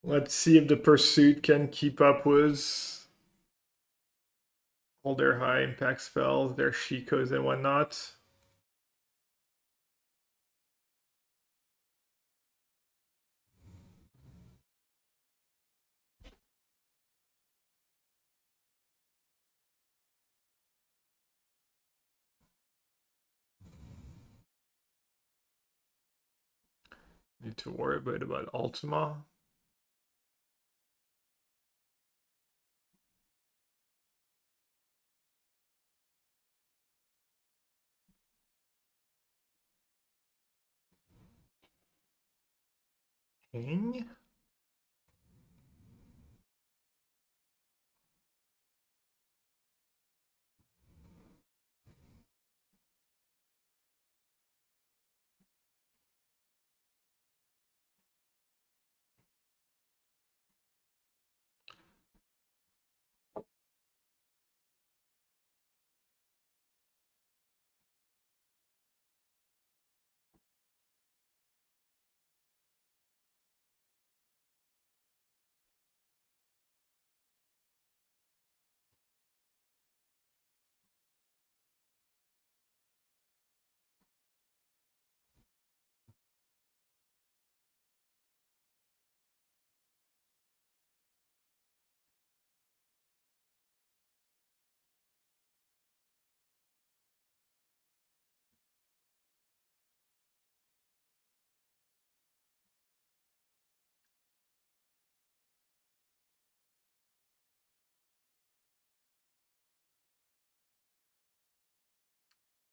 Let's see if the Pursuit can keep up with all their high impact spells, their Shikos and whatnot. Need to worry a bit about Ultima. King?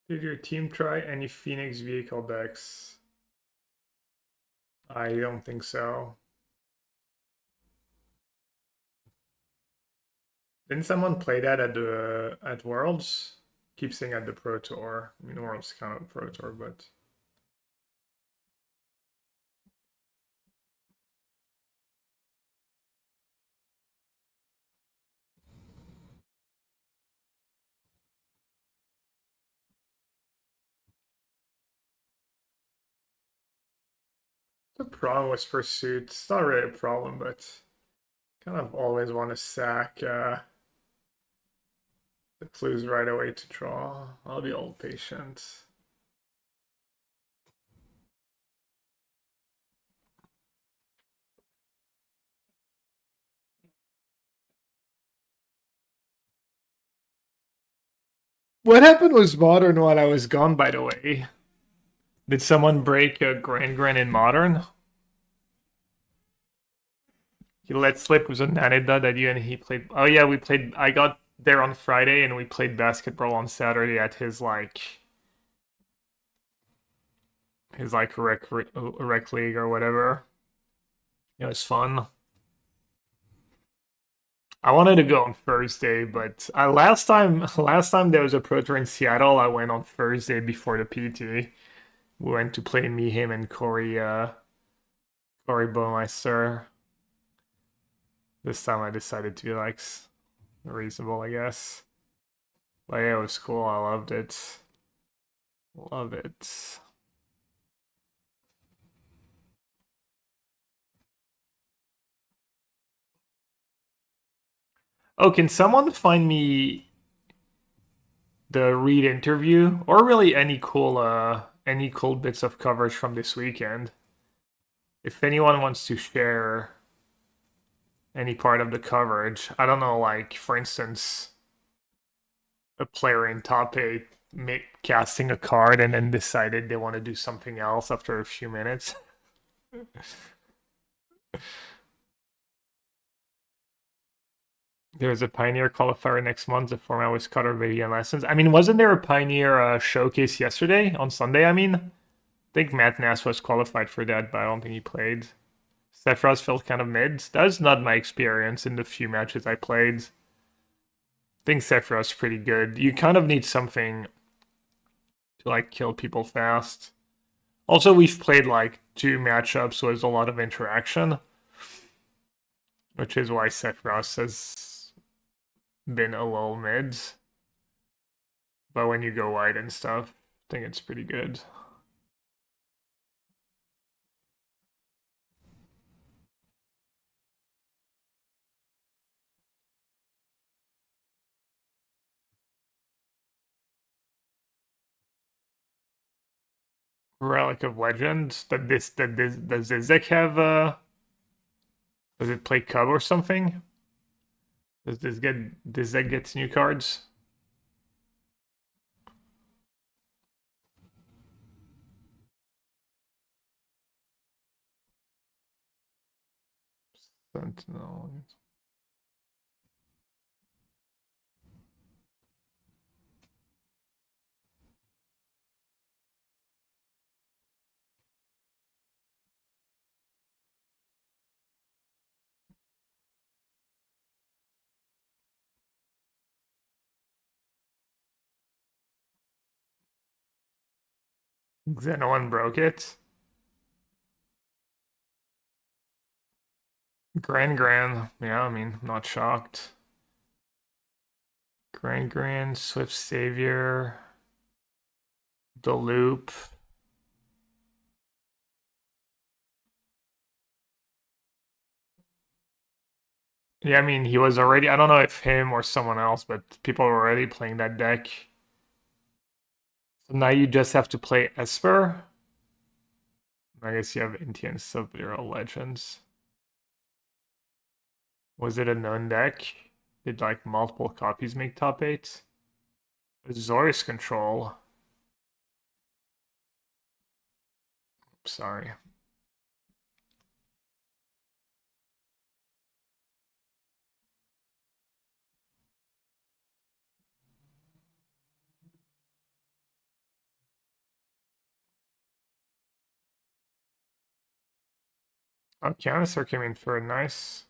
Did your team try any Phoenix vehicle decks? I don't think so. Didn't someone play that at the at Worlds? Keep saying at the Pro Tour. I mean, Worlds kind of Pro Tour, but the problem with Pursuit, it's not really a problem, but kind of always want to sack the clues right away to draw. I'll be all patient. What happened was Modern while I was gone, by the way? Did someone break a Grand in Modern? He let slip was a Nanida that you and he played. Oh yeah, we played. I got there on Friday and we played basketball on Saturday at his rec league or whatever. It was fun. I wanted to go on Thursday, but last time there was a Pro Tour in Seattle, I went on Thursday before the PT. We went to play me, him, and Corey Baumeister. This time I decided to be like reasonable, I guess. But yeah, it was cool. I loved it. Love it. Oh, can someone find me the Reed interview, or really any cool bits of coverage from this weekend? If anyone wants to share any part of the coverage, I don't know, like for instance, a player in top eight casting a card and then decided they want to do something else after a few minutes. There's a Pioneer qualifier next month. The format was Cutter Video and Lessons. I mean, wasn't there a Pioneer showcase yesterday on Sunday? I mean, I think Matt Nass was qualified for that, but I don't think he played. Sephiroth felt kind of mid. That's not my experience in the few matches I played. I think Sephiroth's pretty good. You kind of need something to like kill people fast. Also, we've played like 2 matchups with a lot of interaction, which is why Sephiroth has been a little mid. But when you go wide and stuff, I think it's pretty good. Relic of Legend. Does this deck have does it play Cub or something? Does this deck get new cards? Sentinel. Xenoan broke it. Gran. Yeah, I mean, not shocked. Gran, Swift Savior, The Loop. Yeah, I mean, he was already, I don't know if him or someone else, but people were already playing that deck. So now you just have to play Esper. I guess you have Intian Sub-Zero Legends. Was it a known deck? Did like multiple copies make top 8? Azorius Control. Sorry. Oh, Canister came in for a nice.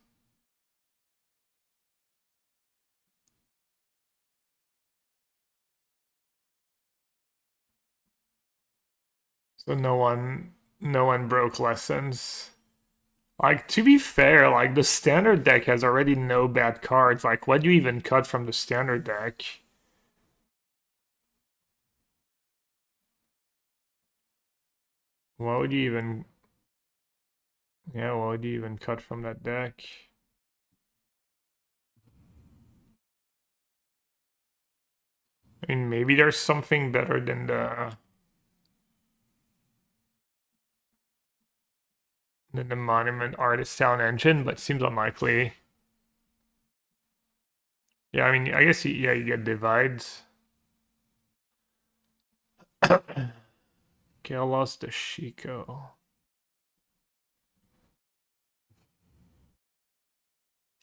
So no one broke lessons. Like, to be fair, like, the standard deck has already no bad cards. Like, what do you even cut from the standard deck? What would you even... Yeah, what would you even cut from that deck? I mean, maybe there's something better than the Monument Artist Town engine, but seems unlikely. Yeah, I mean, I guess yeah, you get divides. Okay, I lost the Shiko.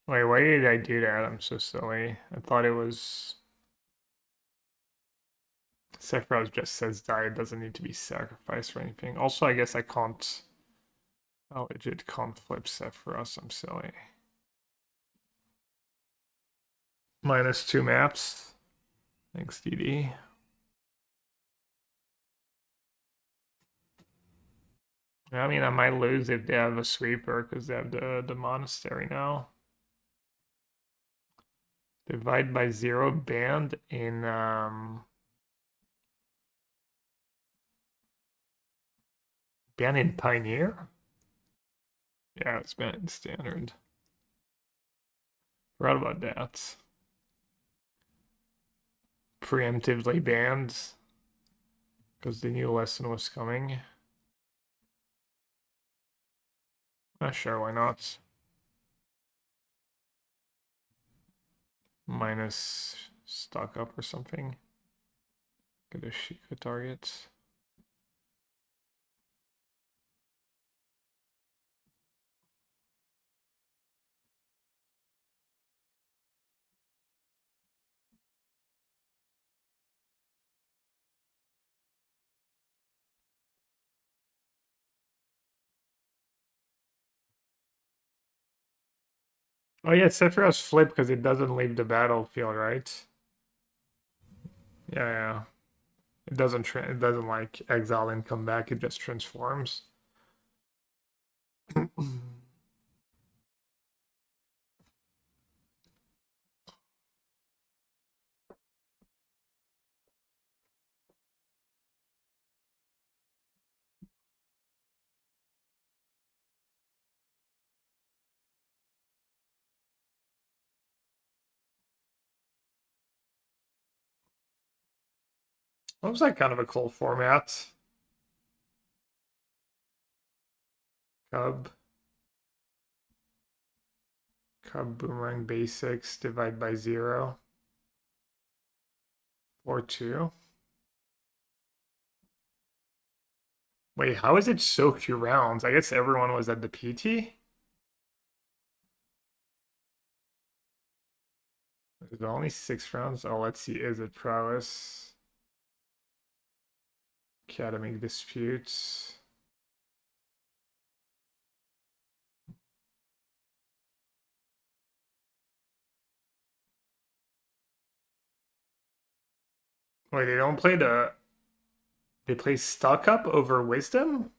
Wait, why did I do that? I'm so silly. I thought it was... Sephiroth just says die, it doesn't need to be sacrificed or anything. Also, I guess I can't... I legit can't flip Sephiroth, I'm silly. -2 maps. Thanks, DD. I mean, I might lose if they have a sweeper because they have the monastery now. Divide by 0 banned in banned in Pioneer? Yeah, it's banned in Standard. Forgot about that. Preemptively banned because the new lesson was coming. Sure, why not? Minus stock up or something. Get a Sheikah target. Oh yeah, Sephiroth's flip because it doesn't leave the battlefield, right? Yeah. It doesn't like exile and come back, it just transforms. That was like kind of a cool format. Cub Boomerang Basics, divide by 0. Or 2. Wait, how is it so few rounds? I guess everyone was at the PT? There's only 6 rounds. Oh, let's see. Is it prowess? Academic disputes. Wait, they don't play the... They play stock up over wisdom?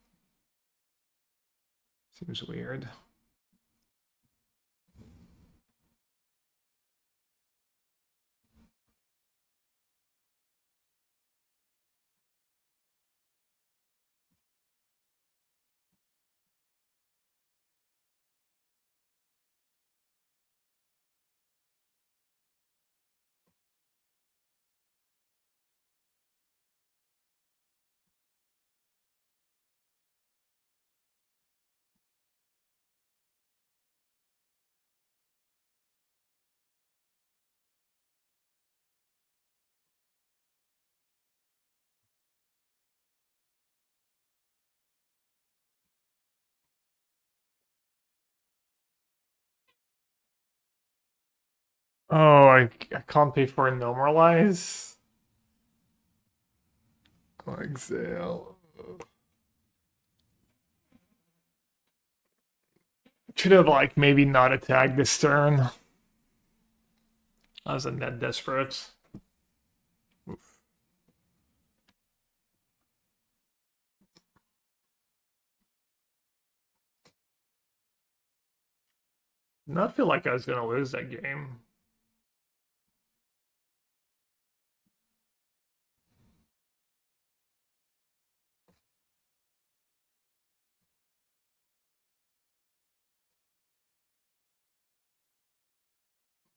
Seems weird. Oh, I can't pay for a normalize. Exhale. Should have like maybe not attacked this turn. I was a net desperate. Oof. Not feel like I was gonna lose that game.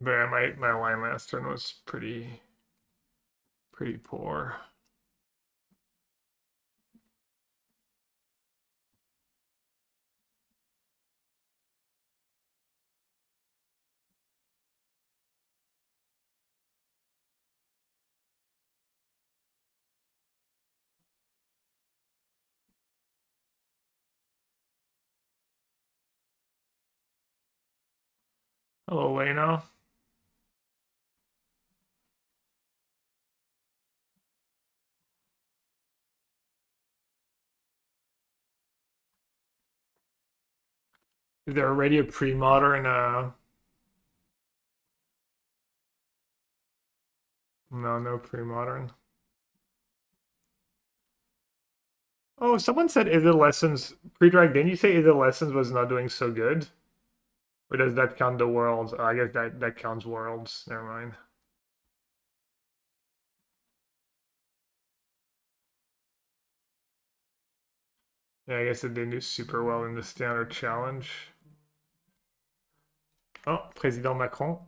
But yeah, my line last turn was pretty poor. Hello, Leno. Is there already a pre-modern? No pre-modern. Oh, someone said Is It Lessons pre-drag. Didn't you say Is It Lessons was not doing so good? Or does that count the worlds? I guess that counts worlds. Never mind. Yeah, I guess it didn't do super well in the standard challenge. Oh, Président Macron.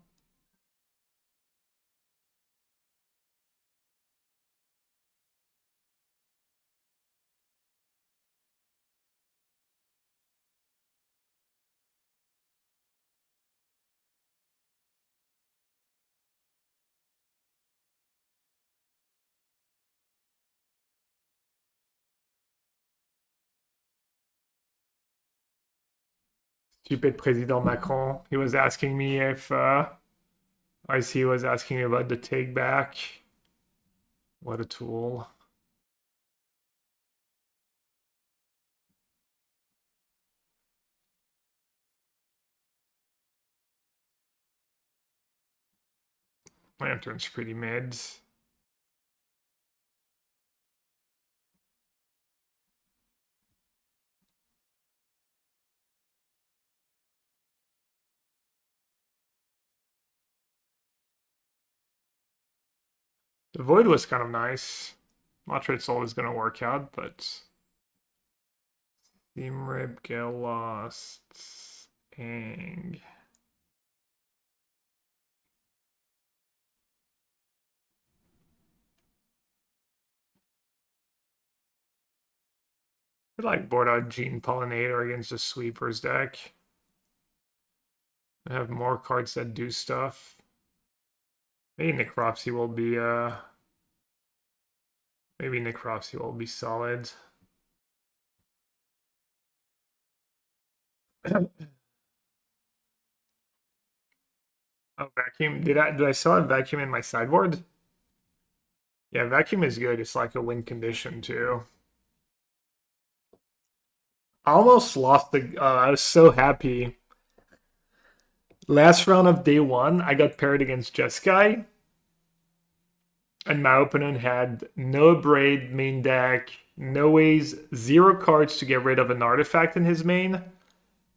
Stupid Président Macron. He was asking me if I see he was asking me about the take back. What a tool. Lantern's pretty mid. The Void was kind of nice. Not sure it's always going to work out, but Steam Rib, get lost, Ang. I like board out Gene Pollinator against the Sweepers deck. I have more cards that do stuff. Maybe Necropsy will be maybe Necropsy will be solid. Oh, Vacuum. Did I still have Vacuum in my sideboard? Yeah, Vacuum is good. It's like a win condition too. I almost lost the. I was so happy. Last round of day one, I got paired against Jeskai. And my opponent had no Braid main deck, no ways, 0 cards to get rid of an artifact in his main.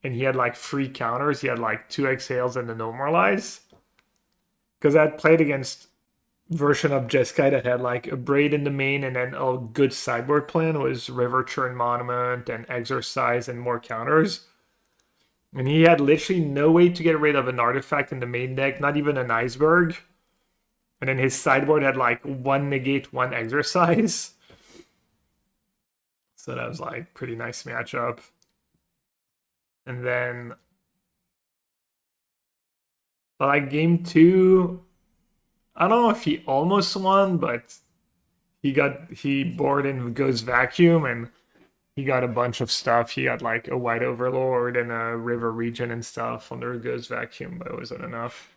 And he had like 3 counters. He had like 2 exhales and a normalize. Because I had played against version of Jeskai that had like a Braid in the main, and then a good sideboard plan was River Churn Monument and Exercise and more counters. And he had literally no way to get rid of an artifact in the main deck, not even an Iceberg. And then his sideboard had like 1 negate, 1 exercise. So that was like pretty nice matchup. And then like game 2, I don't know if he almost won, but he bored in Goes Vacuum and he got a bunch of stuff. He got like a White Overlord and a River Region and stuff under Goes Vacuum, but it wasn't enough.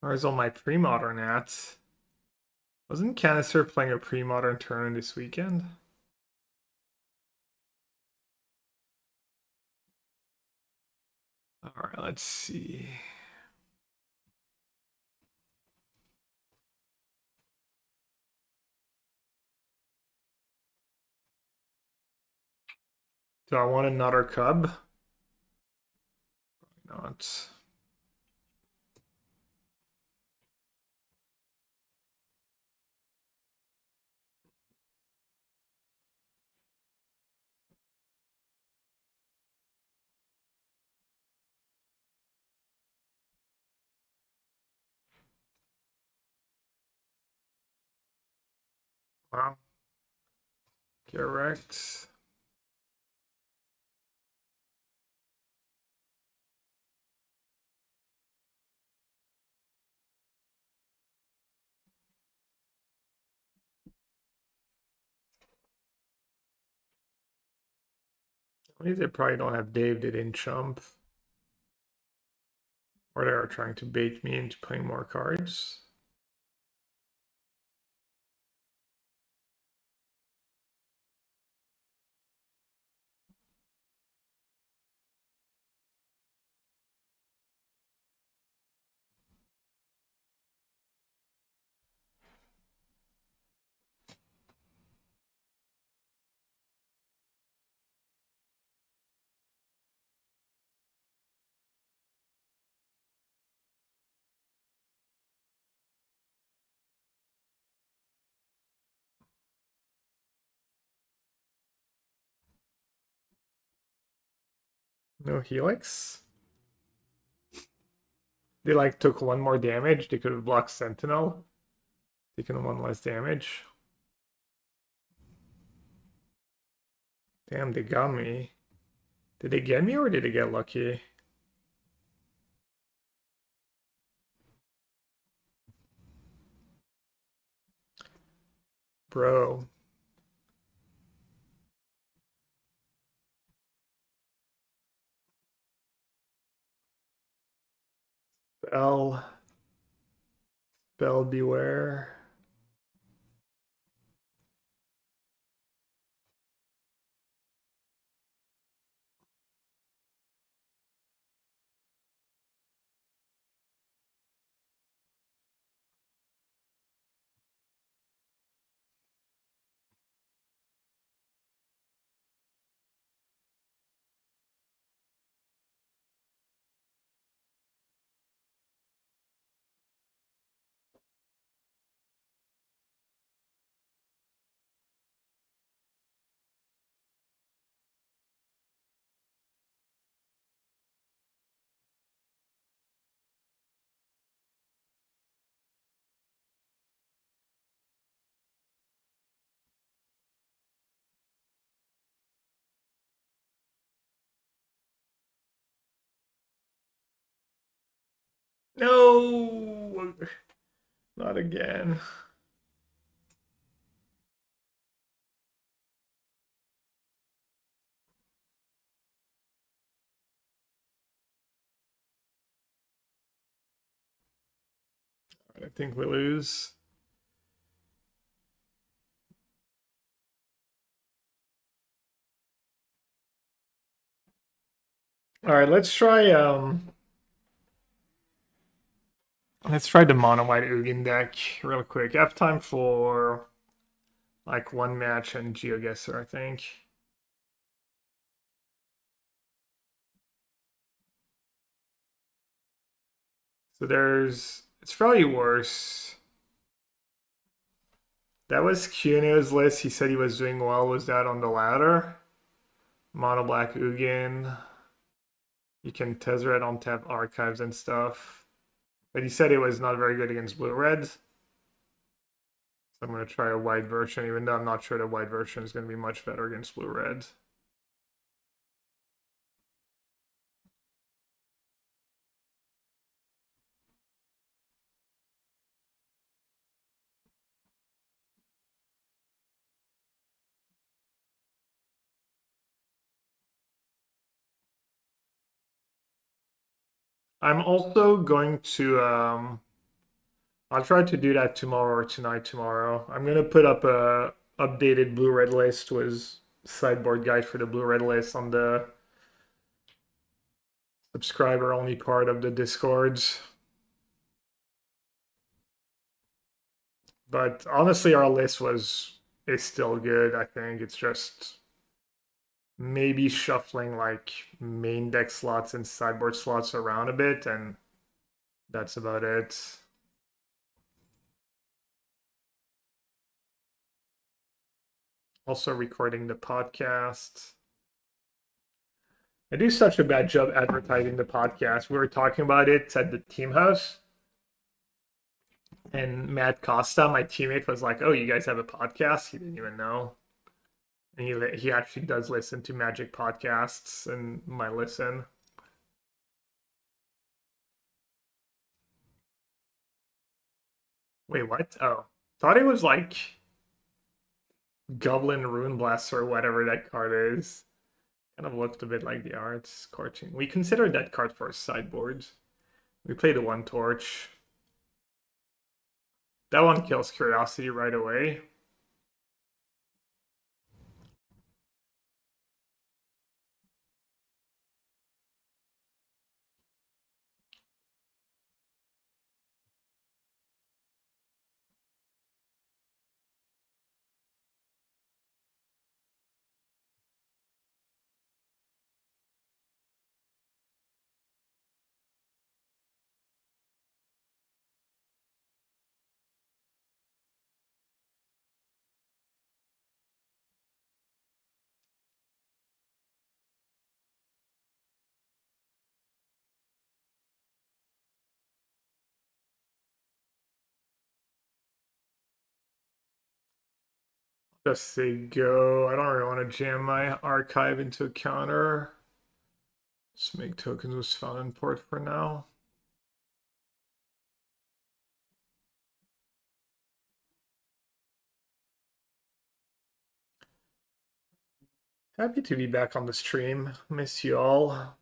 Where's all my pre-modern at? Wasn't Canister playing a pre-modern tournament this weekend? Alright, let's see. Do I want another cub? Probably not. Wow. Correct. At least they probably don't have Dave, they didn't chump. Or they are trying to bait me into playing more cards. No Helix? They like took one more damage. They could have blocked Sentinel. Taken one less damage. Damn, they got me. Did they get me or did they get lucky? Bro. Spell beware. No! Not again. I think we lose. Alright, let's try the mono white Ugin deck real quick. I have time for like one match and GeoGuessr, I think. So it's probably worse. That was Kuno's list. He said he was doing well. Was that on the ladder? Mono black Ugin. You can Tezzeret on tap archives and stuff. But he said it was not very good against blue red. So I'm going to try a white version, even though I'm not sure the white version is going to be much better against blue red. I'm also going to I'll try to do that tomorrow or tonight tomorrow. I'm gonna put up a updated blue red list with sideboard guide for the blue red list on the subscriber only part of the Discords. But honestly, our list is still good. I think it's just maybe shuffling like main deck slots and sideboard slots around a bit, and that's about it. Also recording the podcast. I do such a bad job advertising the podcast. We were talking about it at the team house. And Matt Costa, my teammate, was like, "Oh, you guys have a podcast?" He didn't even know. And he actually does listen to Magic podcasts and might listen. Wait, what? Oh, thought it was like Goblin Rune Blast or whatever that card is. Kind of looked a bit like the art. Scorching. We considered that card for sideboard. We played the one torch. That one kills Curiosity right away. Just say go. I don't really want to jam my archive into a counter. Just make tokens with fountain port for now. Happy to be back on the stream. Miss you all.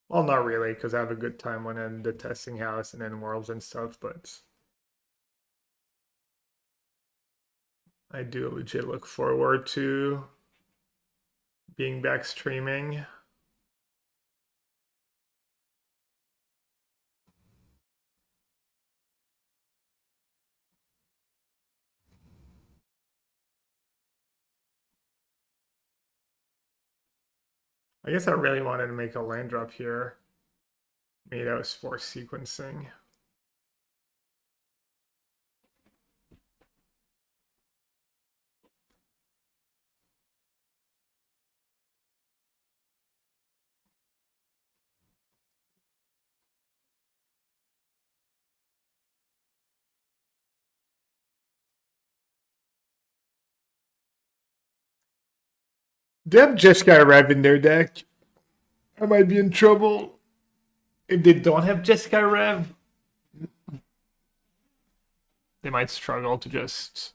Well, not really, because I have a good time when I'm in the testing house and in Worlds and stuff, but I do legit look forward to being back streaming. I guess I really wanted to make a land drop here. Maybe that was force sequencing. They have Jeskai Rev in their deck. I might be in trouble. If they don't have Jeskai Rev, they might struggle to just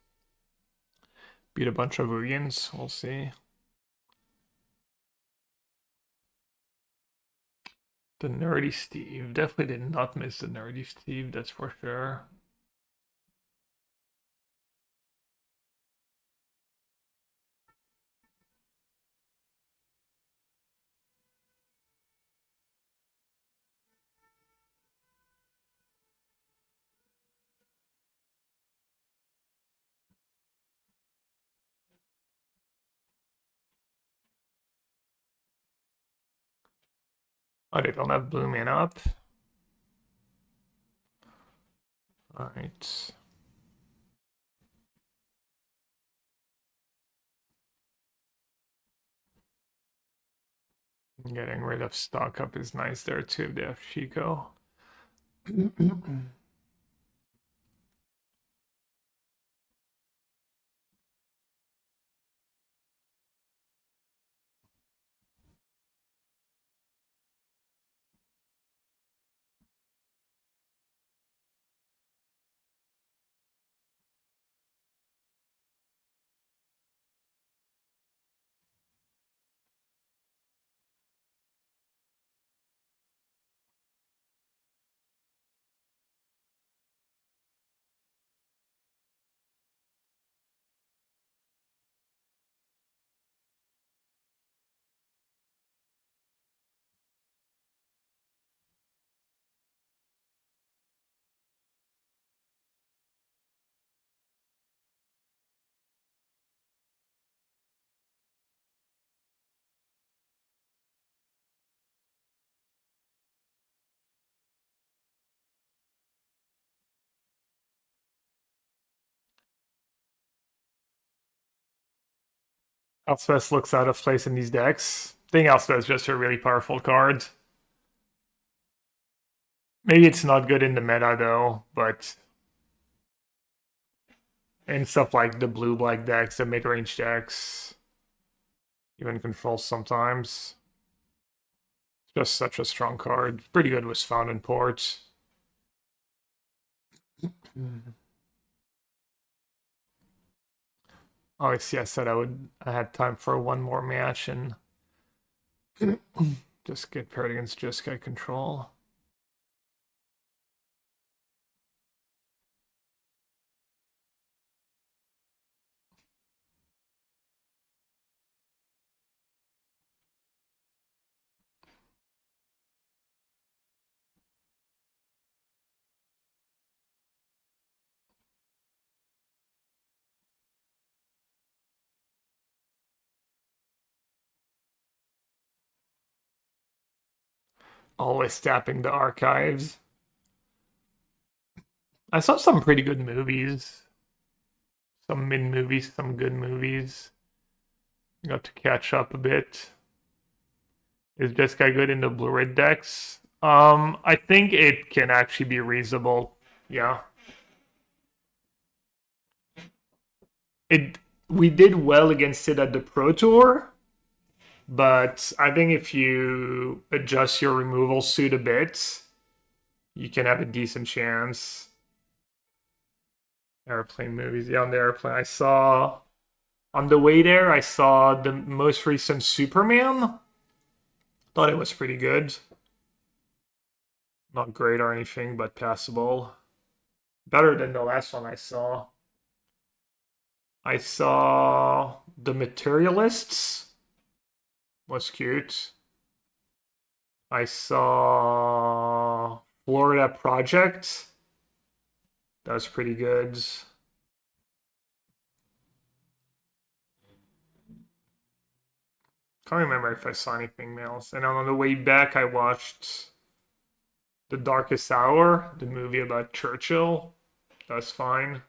beat a bunch of Ugins. We'll see. The Nerdy Steve. Definitely did not miss the Nerdy Steve, that's for sure. Oh, they don't have Blue Man up. Alright. Getting rid of stock up is nice there too if they have Chico. Elspeth looks out of place in these decks. I think Elspeth is just a really powerful card. Maybe it's not good in the meta though, but in stuff like the blue-black decks, the mid-range decks, even controls sometimes. It's just such a strong card. Pretty good with Fountain Port. Obviously, I said I had time for one more match and just get paired against Jeskai control. Always tapping the archives. I saw some pretty good movies. Some mid movies, some good movies. Got to catch up a bit. Is Jeskai good in the blue-red decks? I think it can actually be reasonable. Yeah. We did well against it at the Pro Tour, but I think if you adjust your removal suit a bit, you can have a decent chance. Airplane movies. Yeah, on the airplane. I saw on the way there, I saw the most recent Superman. Thought it was pretty good. Not great or anything, but passable. Better than the last one I saw. I saw The Materialists. Was cute. I saw Florida Project. That was pretty good. Can't remember if I saw anything else. And on the way back, I watched The Darkest Hour, the movie about Churchill. That's fine.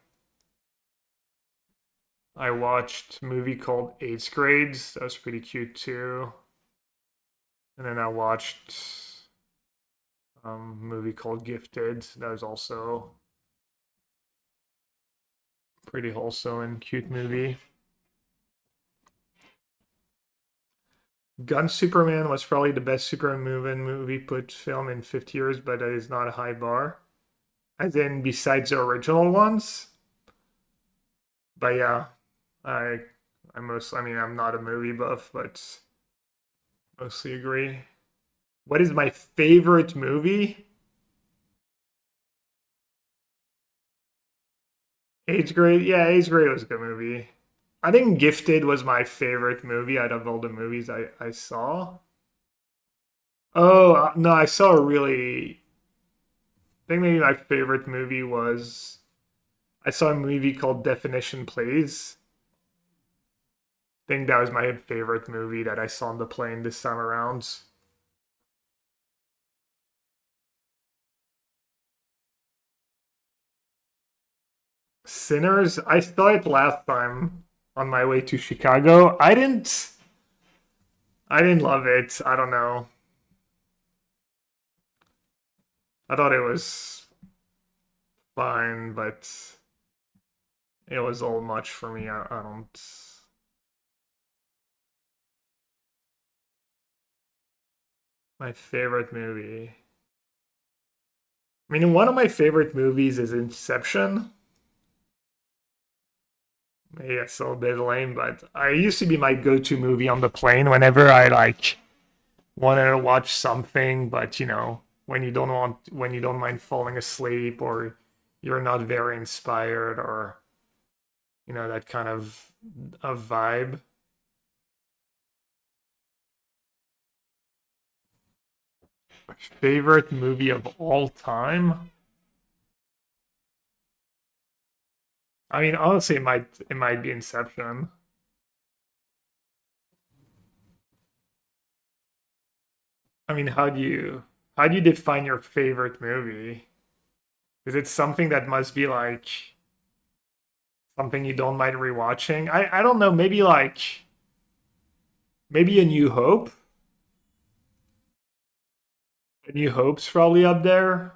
I watched a movie called 8th Grade. That was pretty cute too. And then I watched a movie called Gifted. That was also pretty wholesome and cute movie. Gun Superman was probably the best Superman movie put film in 50 years, but that is not a high bar. As in, besides the original ones. But yeah, I'm not a movie buff, but mostly agree. What is my favorite movie? 8th Grade? Yeah, 8th Grade was a good movie. I think Gifted was my favorite movie out of all the movies I saw. Oh, no, I saw a really... I think maybe my favorite movie was... I saw a movie called Definition Plays. I think that was my favorite movie that I saw on the plane this time around. Sinners? I saw it last time on my way to Chicago. I didn't love it. I don't know. I thought it was fine, but it was all much for me. I don't... My favorite movie. I mean, one of my favorite movies is Inception. Maybe that's a little bit lame, but it used to be my go-to movie on the plane whenever I wanted to watch something, but when you don't mind falling asleep or you're not very inspired or that kind of vibe. Favorite movie of all time? I mean, honestly, it might be Inception. I mean, how do you define your favorite movie? Is it something that must be something you don't mind rewatching? I don't know, maybe Maybe A New Hope. A New Hope's probably up there.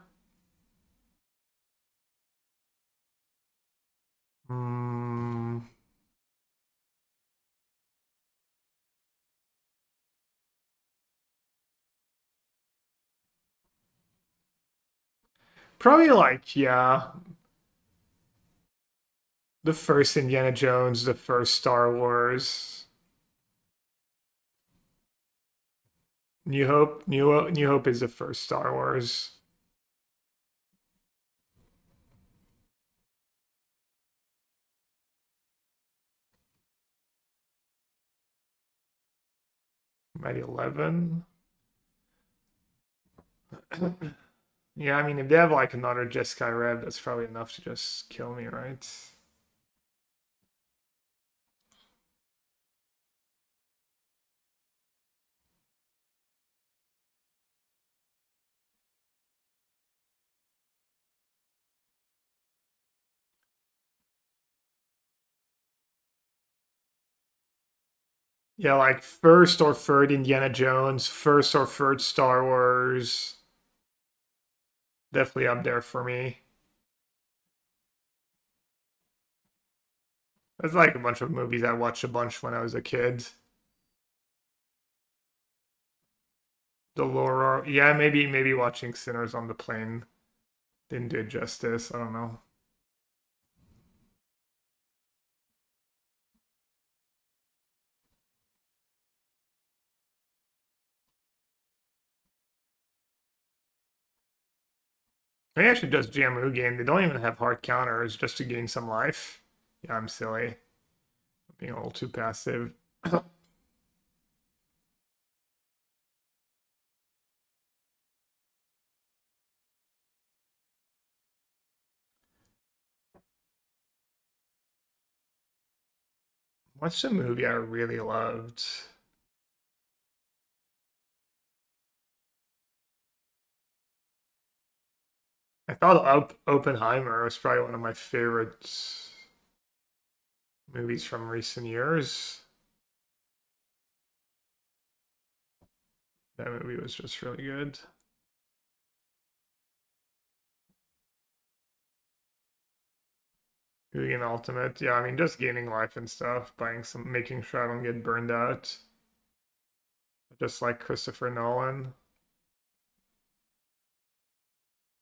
Hmm. Probably like, yeah, the first Indiana Jones, the first Star Wars. New Hope is the first Star Wars. Maybe 11. Yeah, I mean, if they have like another Jeskai Rev, that's probably enough to just kill me, right? Yeah, like first or third Indiana Jones, first or third Star Wars. Definitely up there for me. That's like a bunch of movies I watched a bunch when I was a kid. The lore, yeah, maybe watching Sinners on the Plane didn't do it justice. I don't know. Maybe I should just jam Mugen. They don't even have hard counters just to gain some life. Yeah, I'm silly. I'm being a little too passive. What's the movie I really loved? I thought Oppenheimer was probably one of my favorite movies from recent years. That movie was just really good. Mugen Ultimate, yeah, I mean just gaining life and stuff, making sure I don't get burned out. Just like Christopher Nolan.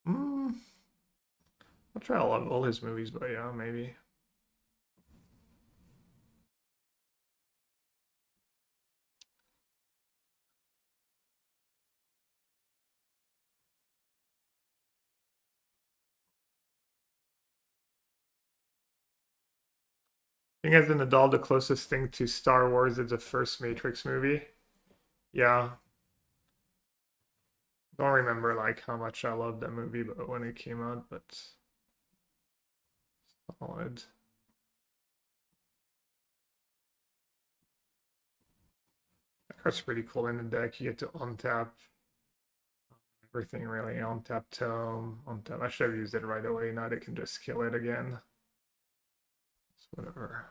Mm, I'll try to love all his movies, but yeah, maybe. I think as an adult, the closest thing to Star Wars is the first Matrix movie. Yeah. Don't remember like how much I loved that movie, but when it came out, but solid. That card's pretty cool in the deck. You get to untap everything really. Untap Tome, untap. I should have used it right away. Now they can just kill it again. It's whatever.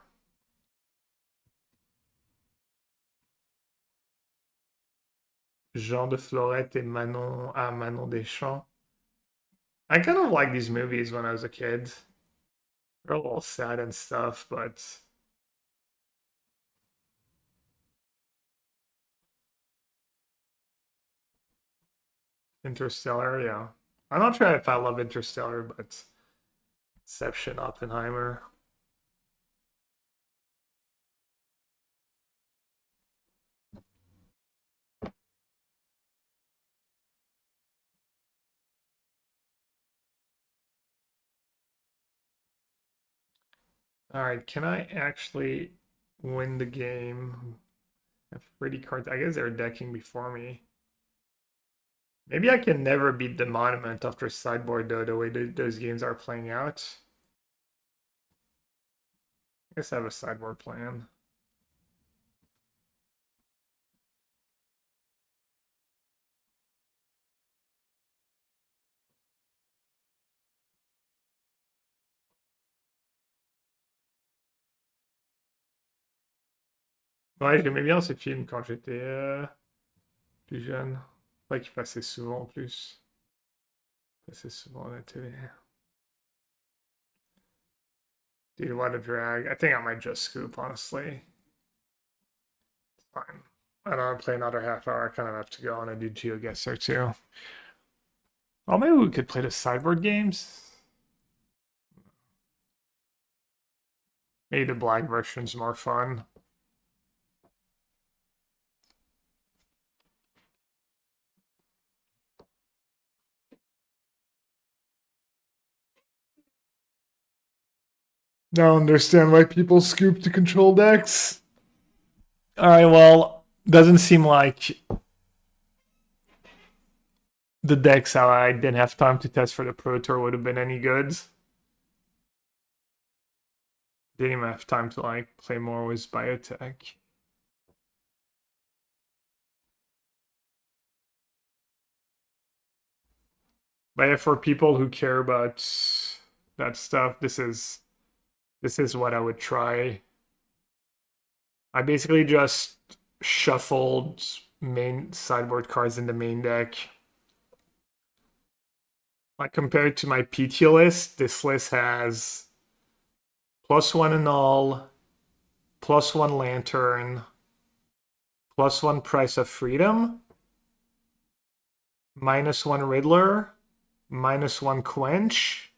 Jean de Florette et Manon Deschamps. I kind of like these movies when I was a kid. They're a little sad and stuff, but Interstellar, yeah. I'm not sure if I love Interstellar, but Inception, Oppenheimer. All right, can I actually win the game? Have pretty cards. I guess they're decking before me. Maybe I can never beat the Monument after sideboard, though, the way those games are playing out. I guess I have a sideboard plan. Ouais, j'aimais bien ce film quand j'étais plus jeune. Ouais, qui passait souvent en plus. Il passait souvent à la télé. Dude, what a drag. I think I might just scoop, honestly. It's fine. I don't want to play another half hour. I kind of have to go on and do GeoGuessr too. Oh, maybe we could play the sideboard games. Maybe the black version's more fun. Don't understand why people scoop to control decks. Alright, well, doesn't seem like the decks I didn't have time to test for the Pro Tour would have been any good. Didn't even have time to like play more with Biotech. But yeah, for people who care about that stuff, this is what I would try. I basically just shuffled main sideboard cards in the main deck. Like compared to my PT list, this list has +1 Annul, +1 Lantern, +1 Price of Freedom, -1 Riddler, -1 Quench.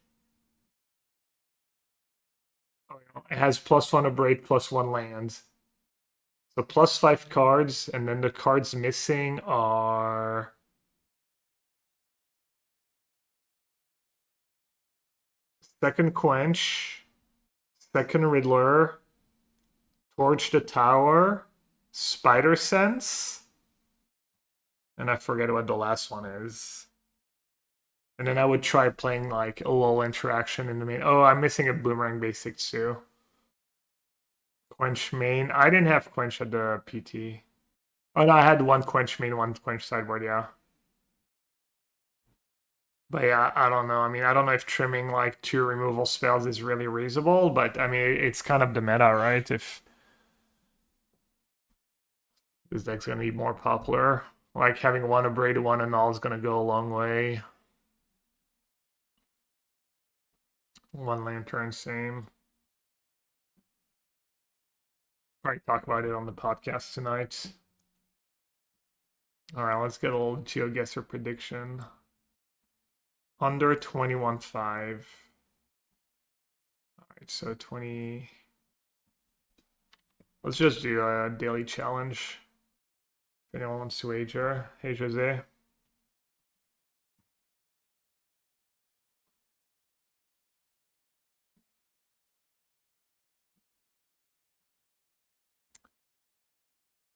Oh, no. It has +1 Abrade, +1 lands. So +5 cards, and then the cards missing are second Quench, second Riddler, Torch the Tower, Spider Sense, and I forget what the last one is. And then I would try playing like a little interaction in the main. Oh, I'm missing a Boomerang Basic too. Quench main. I didn't have Quench at the PT. Oh, no, I had one Quench main, one Quench sideboard, yeah. But yeah, I don't know. I mean, I don't know if trimming like 2 removal spells is really reasonable, but I mean, it's kind of the meta, right? If this deck's gonna be more popular, like having 1 Abrade, 1 Annul is gonna go a long way. 1 Lantern, same. Probably talk about it on the podcast tonight. All right, let's get a little GeoGuessr prediction. Under 21.5. All right, so 20. Let's just do a daily challenge. If anyone wants to wager. Hey, Jose.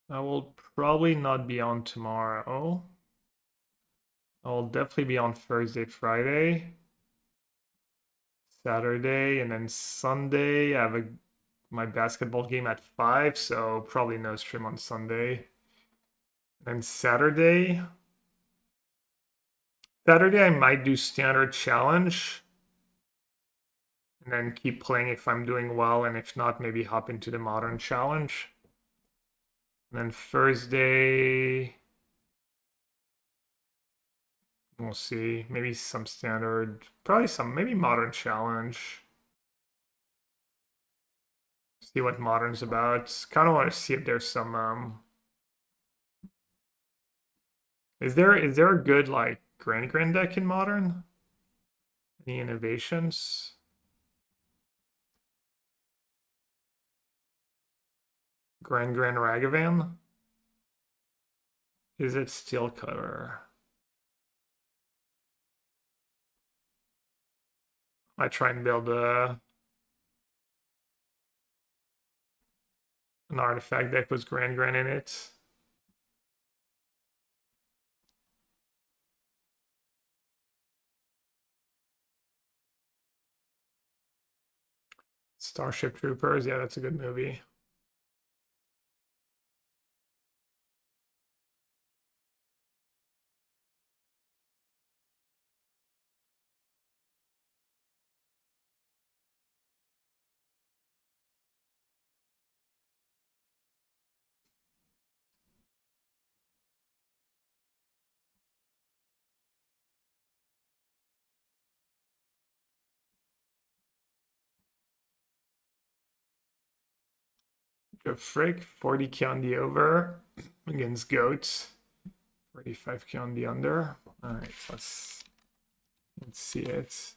I will probably not be on tomorrow. I will definitely be on Thursday, Friday, Saturday, and then Sunday. I have my basketball game at 5, so probably no stream on Sunday. And Saturday, I might do standard challenge. And then keep playing if I'm doing well, and if not, maybe hop into the modern challenge. And then Thursday, we'll see. Maybe some standard, probably some, maybe modern challenge. See what modern's about. Kind of want to see if there's some. Is there a good like Grand deck in modern? Any innovations? Grand Ragavan? Is it Steel Cutter? I try and build an artifact deck with Grand in it. Starship Troopers, yeah, that's a good movie. The frick, 40k on the over against goats. 45k on the under. Alright, let's see it.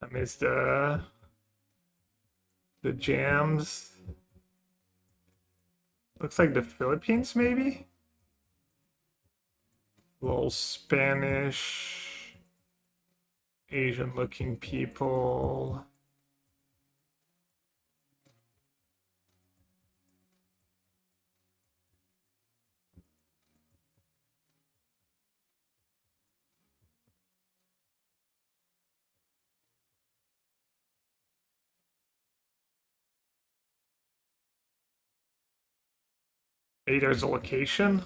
I missed the jams. Looks like the Philippines, maybe? Little Spanish, Asian looking people. Hey, there's a location.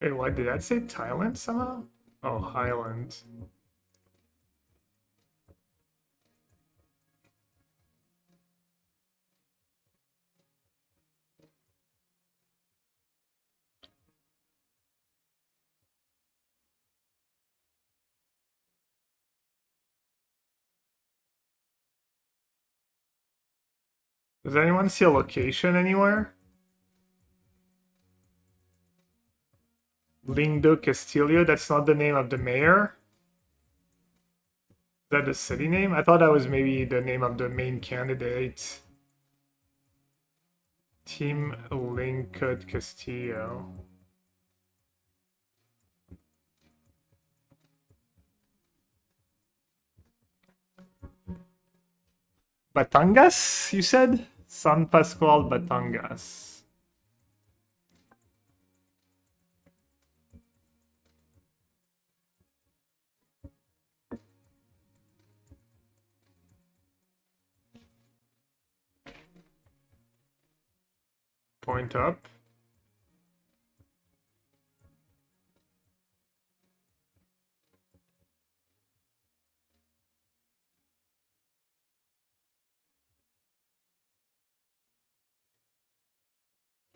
Wait, why did that say Thailand somehow? Oh, Highland. Does anyone see a location anywhere? Lindo Castillo, that's not the name of the mayor? Is that the city name? I thought that was maybe the name of the main candidate. Team Lincott Castillo. Batangas, you said? San Pascual Batangas. Point up.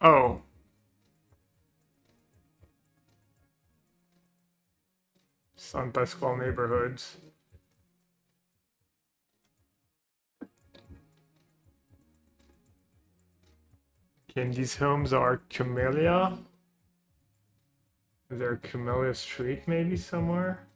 Oh. San Pascual neighborhoods. Okay, and these homes are Camellia. Is there a Camellia Street maybe somewhere?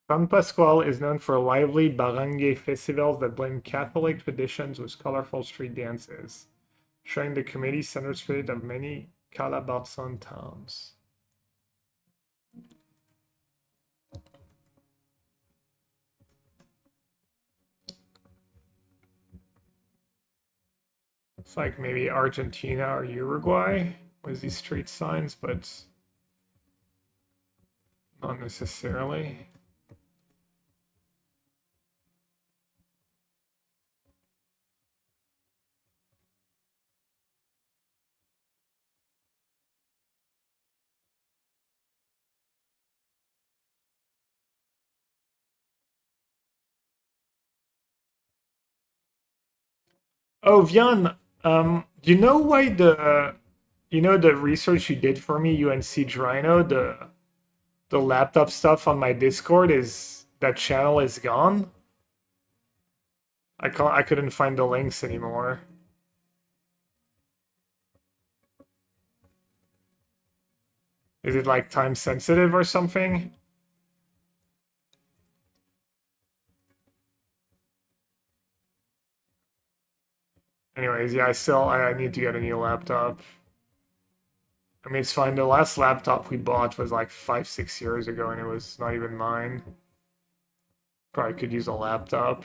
San Pascual is known for lively barangay festivals that blend Catholic traditions with colorful street dances, showing the community-centered spirit of many Calabarzon towns. It's like maybe Argentina or Uruguay with these street signs, but not necessarily. Oh, Vian, you know why the research you did for me, UNC Drino, the laptop stuff on my Discord is that channel is gone? I couldn't find the links anymore. Is it like time sensitive or something? Anyways, yeah, I need to get a new laptop. I mean, it's fine. The last laptop we bought was like 5-6 years ago, and it was not even mine. Probably could use a laptop.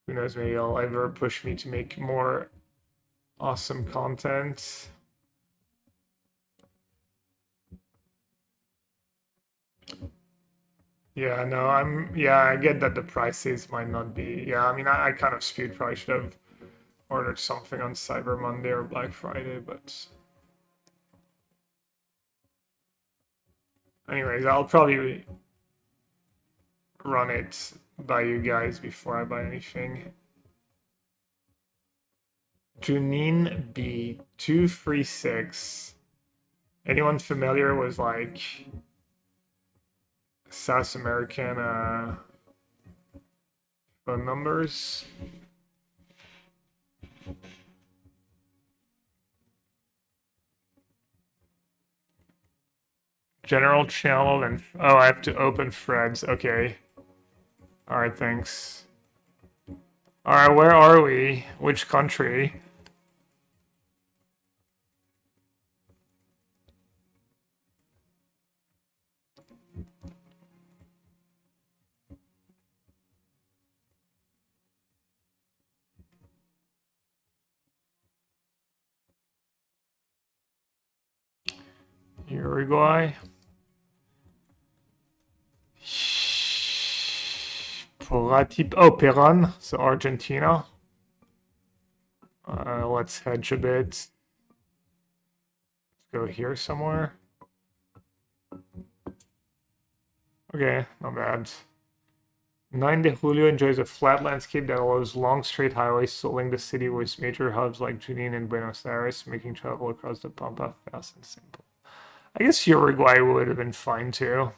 Who knows, maybe it'll ever push me to make more Awesome content. Yeah, no, I get that the prices might not be. Yeah, I mean, I kind of spewed. Probably should have ordered something on Cyber Monday or Black Friday, but. Anyways, I'll probably run it by you guys before I buy anything. Junine B236. Anyone familiar with like South American phone numbers? General channel and oh, I have to open threads. Okay. All right, thanks. All right, where are we? Which country? Uruguay. Oh, Peron, so Argentina. Let's hedge a bit. Let's go here somewhere. Okay, not bad. 9 de Julio enjoys a flat landscape that allows long straight highways to link the city with major hubs like Junín and Buenos Aires, making travel across the Pampa fast and simple. I guess Uruguay would have been fine too.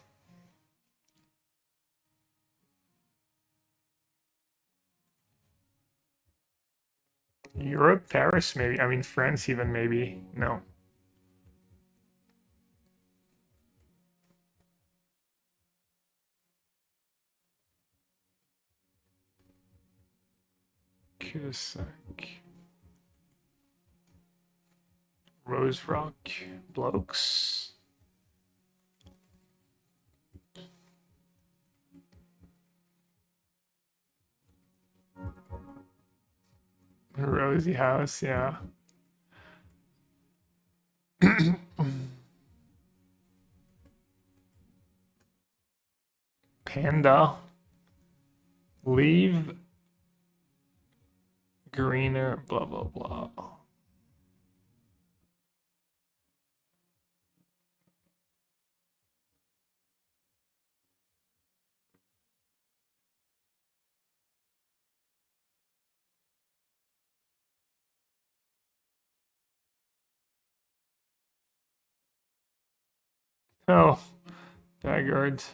Europe, Paris, maybe. I mean, France, even maybe. No. Cusack. Rose Rock, Blokes. Rosie House, yeah. Panda. Leave. Greener, blah, blah, blah. Oh, Daggard.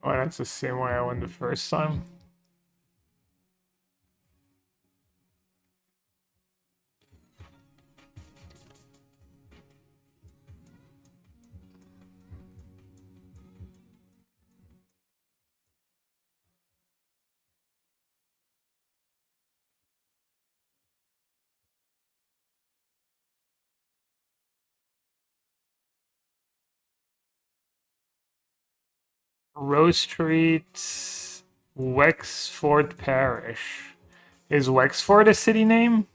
Oh, that's the same way I went the first time. Rose Street, Wexford Parish. Is Wexford a city name?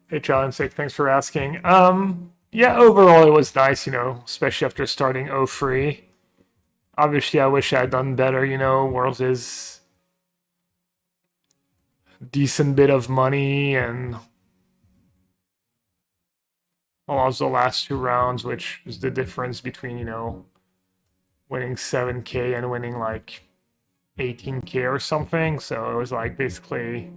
Hey, Challenge Sick, thanks for asking. Yeah, overall it was nice, especially after starting 03. Obviously, I wish I had done better, Worlds is decent bit of money and also the last 2 rounds, which is the difference between, winning 7K and winning like 18K or something. So it was like basically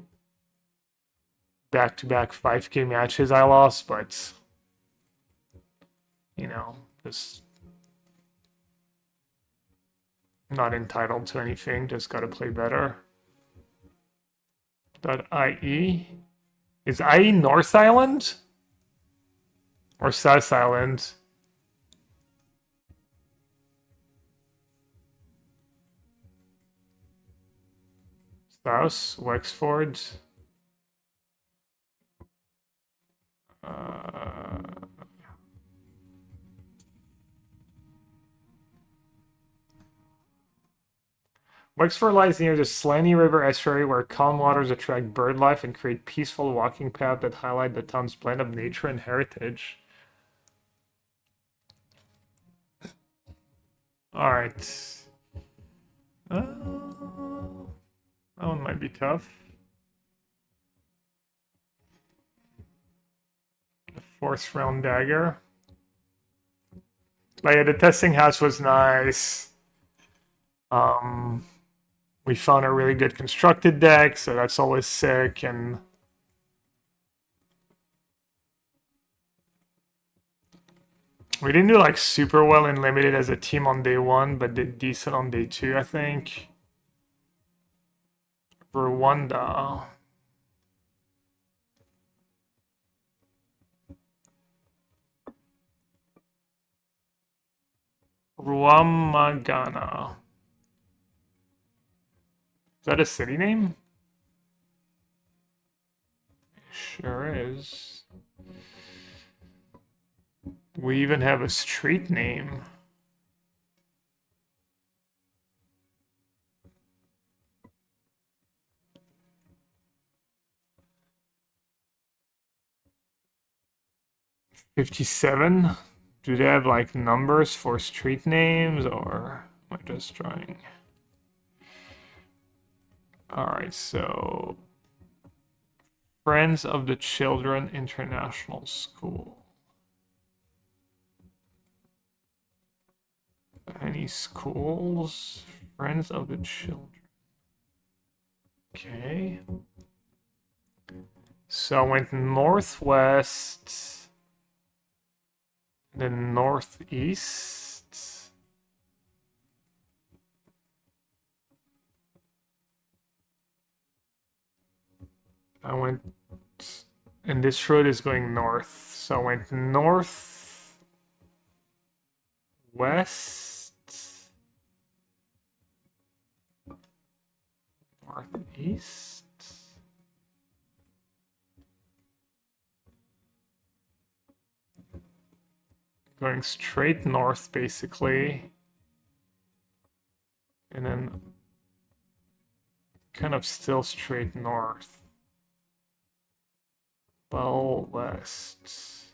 back-to-back 5K matches I lost, but just not entitled to anything, just gotta play better. .ie? Is IE North Island? Or South Island? South, Wexford. Wexford lies near the Slaney River estuary where calm waters attract bird life and create peaceful walking paths that highlight the town's blend of nature and heritage. Alright. That one might be tough. The fourth round dagger. But yeah, the testing house was nice. We found a really good constructed deck, so that's always sick. And we didn't do like super well in limited as a team on day one, but did decent on day two, I think. Rwanda. Rwamagana. Is that a city name? Sure is. We even have a street name. $57. Do they have like numbers for street names, or am I just trying? Alright, so Friends of the Children International School. Any schools? Friends of the Children. Okay. So I went northwest, then northeast. I went, and this road is going north, so I went north, west, northeast. Going straight north, basically. And then kind of still straight north. Well, west.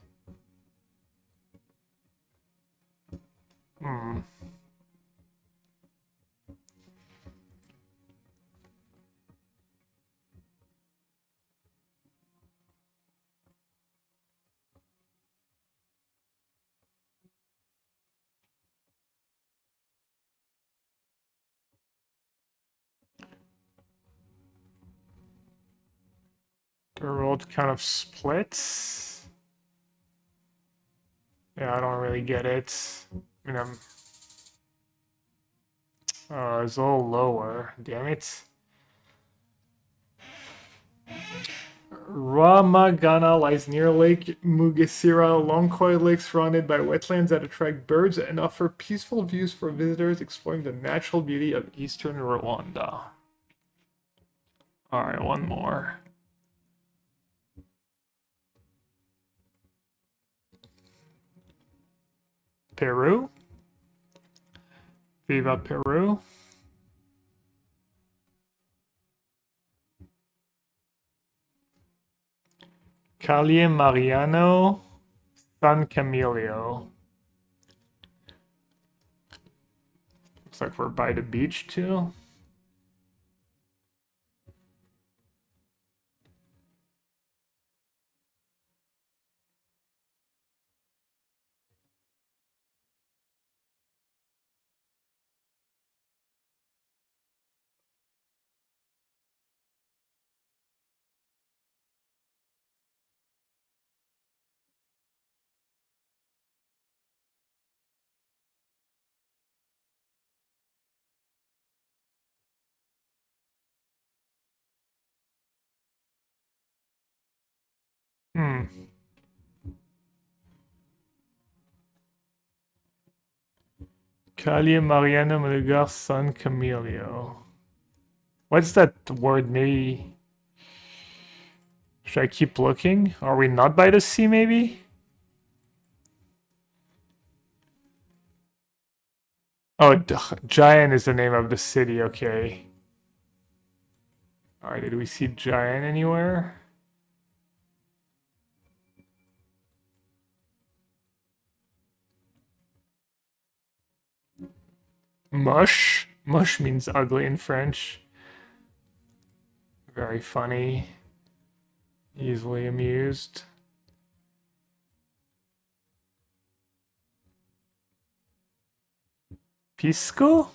The road kind of splits. Yeah, I don't really get it. I mean, it's a little lower. Damn it. Ramagana lies near Lake Mugesera, long quiet lakes surrounded by wetlands that attract birds and offer peaceful views for visitors exploring the natural beauty of eastern Rwanda. Alright, one more. Peru. Viva Peru. Calle Mariano, San Camilio. Looks like we're by the beach too. Calle Mariano Melgar San Camilio. What's that word? Maybe. Should I keep looking? Are we not by the sea, maybe? Oh, Giant is the name of the city. Okay. All right. Did we see Giant anywhere? Mush. Mush means ugly in French. Very funny. Easily amused. Pisco?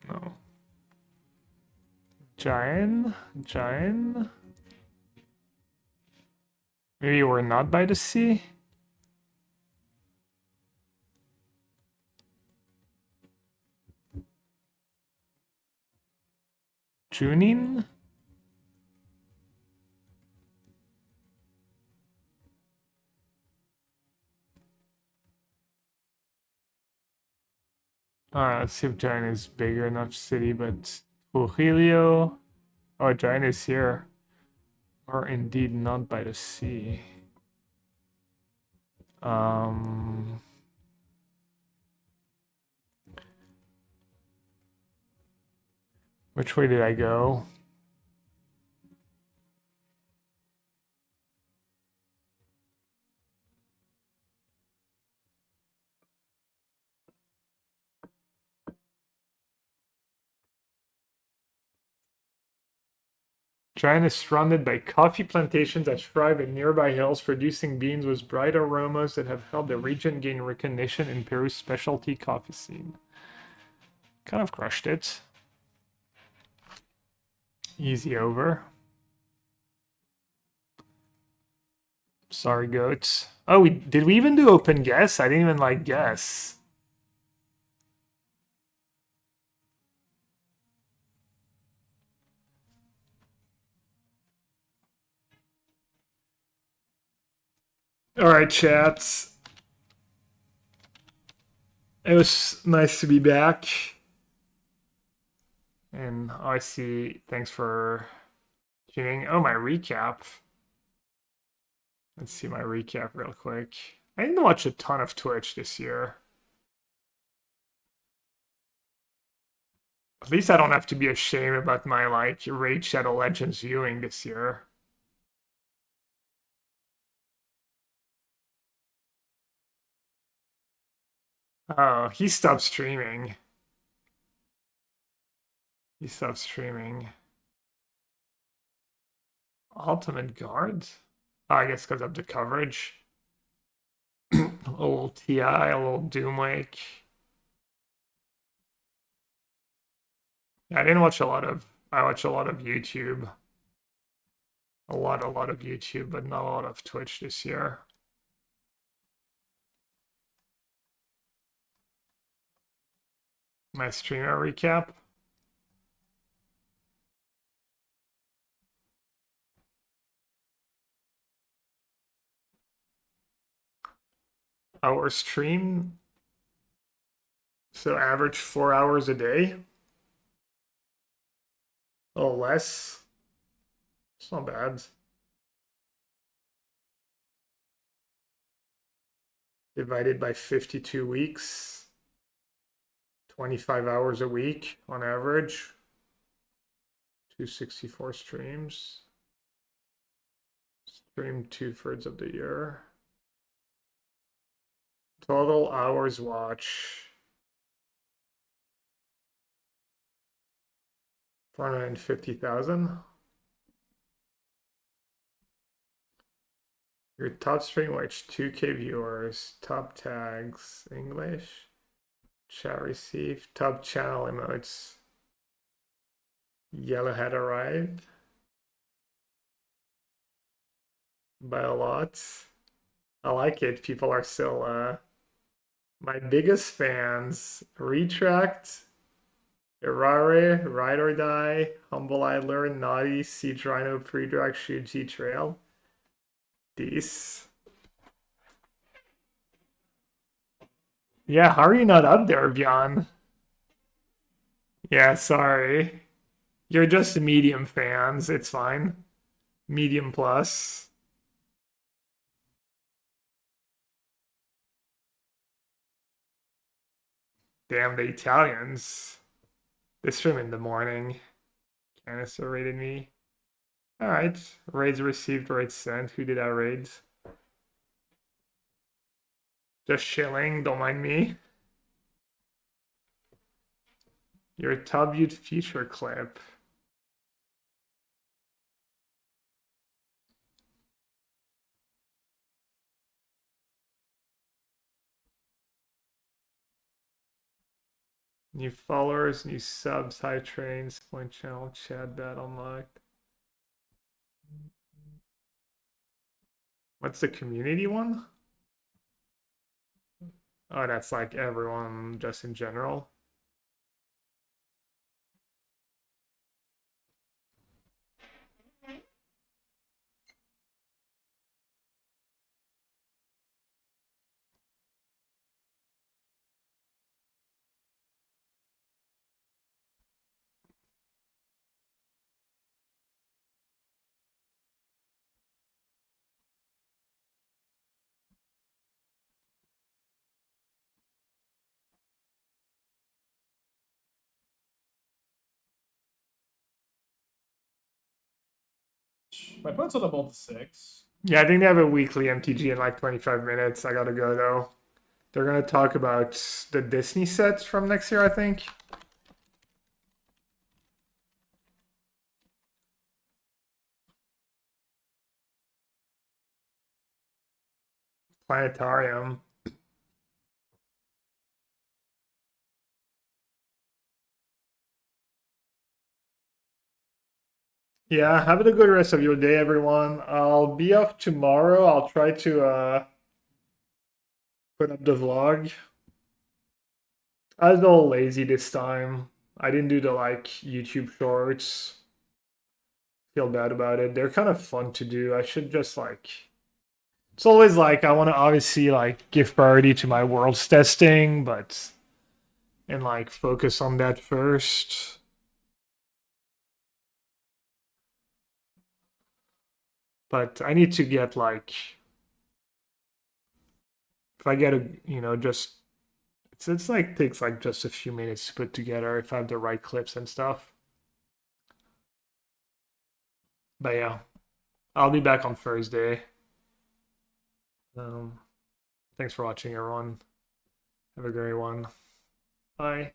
No. Giant? Giant? Maybe we're not by the sea? Junin? Alright, let's see if Giant is bigger enough city, but Trujillo. Oh, Giant is here. Or indeed not by the sea. Which way did I go? Giant is surrounded by coffee plantations that thrive in nearby hills, producing beans with bright aromas that have helped the region gain recognition in Peru's specialty coffee scene. Kind of crushed it. Easy over. Sorry, goats. Oh, did we even do open guess? I didn't even like guess. All right, chats. It was nice to be back. And I see. Thanks for tuning. Oh, my recap. Let's see my recap real quick. I didn't watch a ton of Twitch this year. At least I don't have to be ashamed about my like Raid Shadow Legends viewing this year. Oh, he stopped streaming. He stopped streaming. Ultimate Guard? Oh, I guess because of the coverage. A little TI, a little Doomwake. Yeah, I didn't watch a lot of. I watch a lot of YouTube. A lot of YouTube, but not a lot of Twitch this year. My streamer recap. Our stream. So average 4 hours a day. A little less. It's not bad. Divided by 52 weeks. 25 hours a week on average. 264 streams. Stream 2/3 of the year. Total hours watch. 450,000. Your top stream watch 2K viewers, top tags, English, chat received, top channel emotes. Yellowhead arrived by a lot. I like it. People are still my biggest fans. Retract, Irare, Ride or Die, Humble Idler, Naughty, Siege Rhino, Pre-Drag, Shuji Trail. These. Yeah, how are you not up there, Bjorn? Yeah, sorry. You're just medium fans. It's fine. Medium plus. Damn the Italians. This stream in the morning. Canister raided me. Alright. Raids received, raids sent. Who did our raids? Just chilling, don't mind me. Your top viewed feature clip. New followers, new subs, high trains, point channel, chat that unlocked. What's the community one? Oh, that's like everyone just in general. My points on the bolt is 6. Yeah, I think they have a weekly MTG in like 25 minutes. I gotta go though. They're gonna talk about the Disney sets from next year, I think. Planetarium. Yeah, have a good rest of your day, everyone. I'll be off tomorrow. I'll try to put up the vlog. I was a little lazy this time. I didn't do the like YouTube shorts. Feel bad about it. They're kind of fun to do. I should just like. It's always like I want to obviously like give priority to my worlds testing, but and like focus on that first. But I need to get like if I get a just it's like takes like just a few minutes to put together if I have the right clips and stuff. But yeah, I'll be back on Thursday. Thanks for watching, everyone. Have a great one. Bye.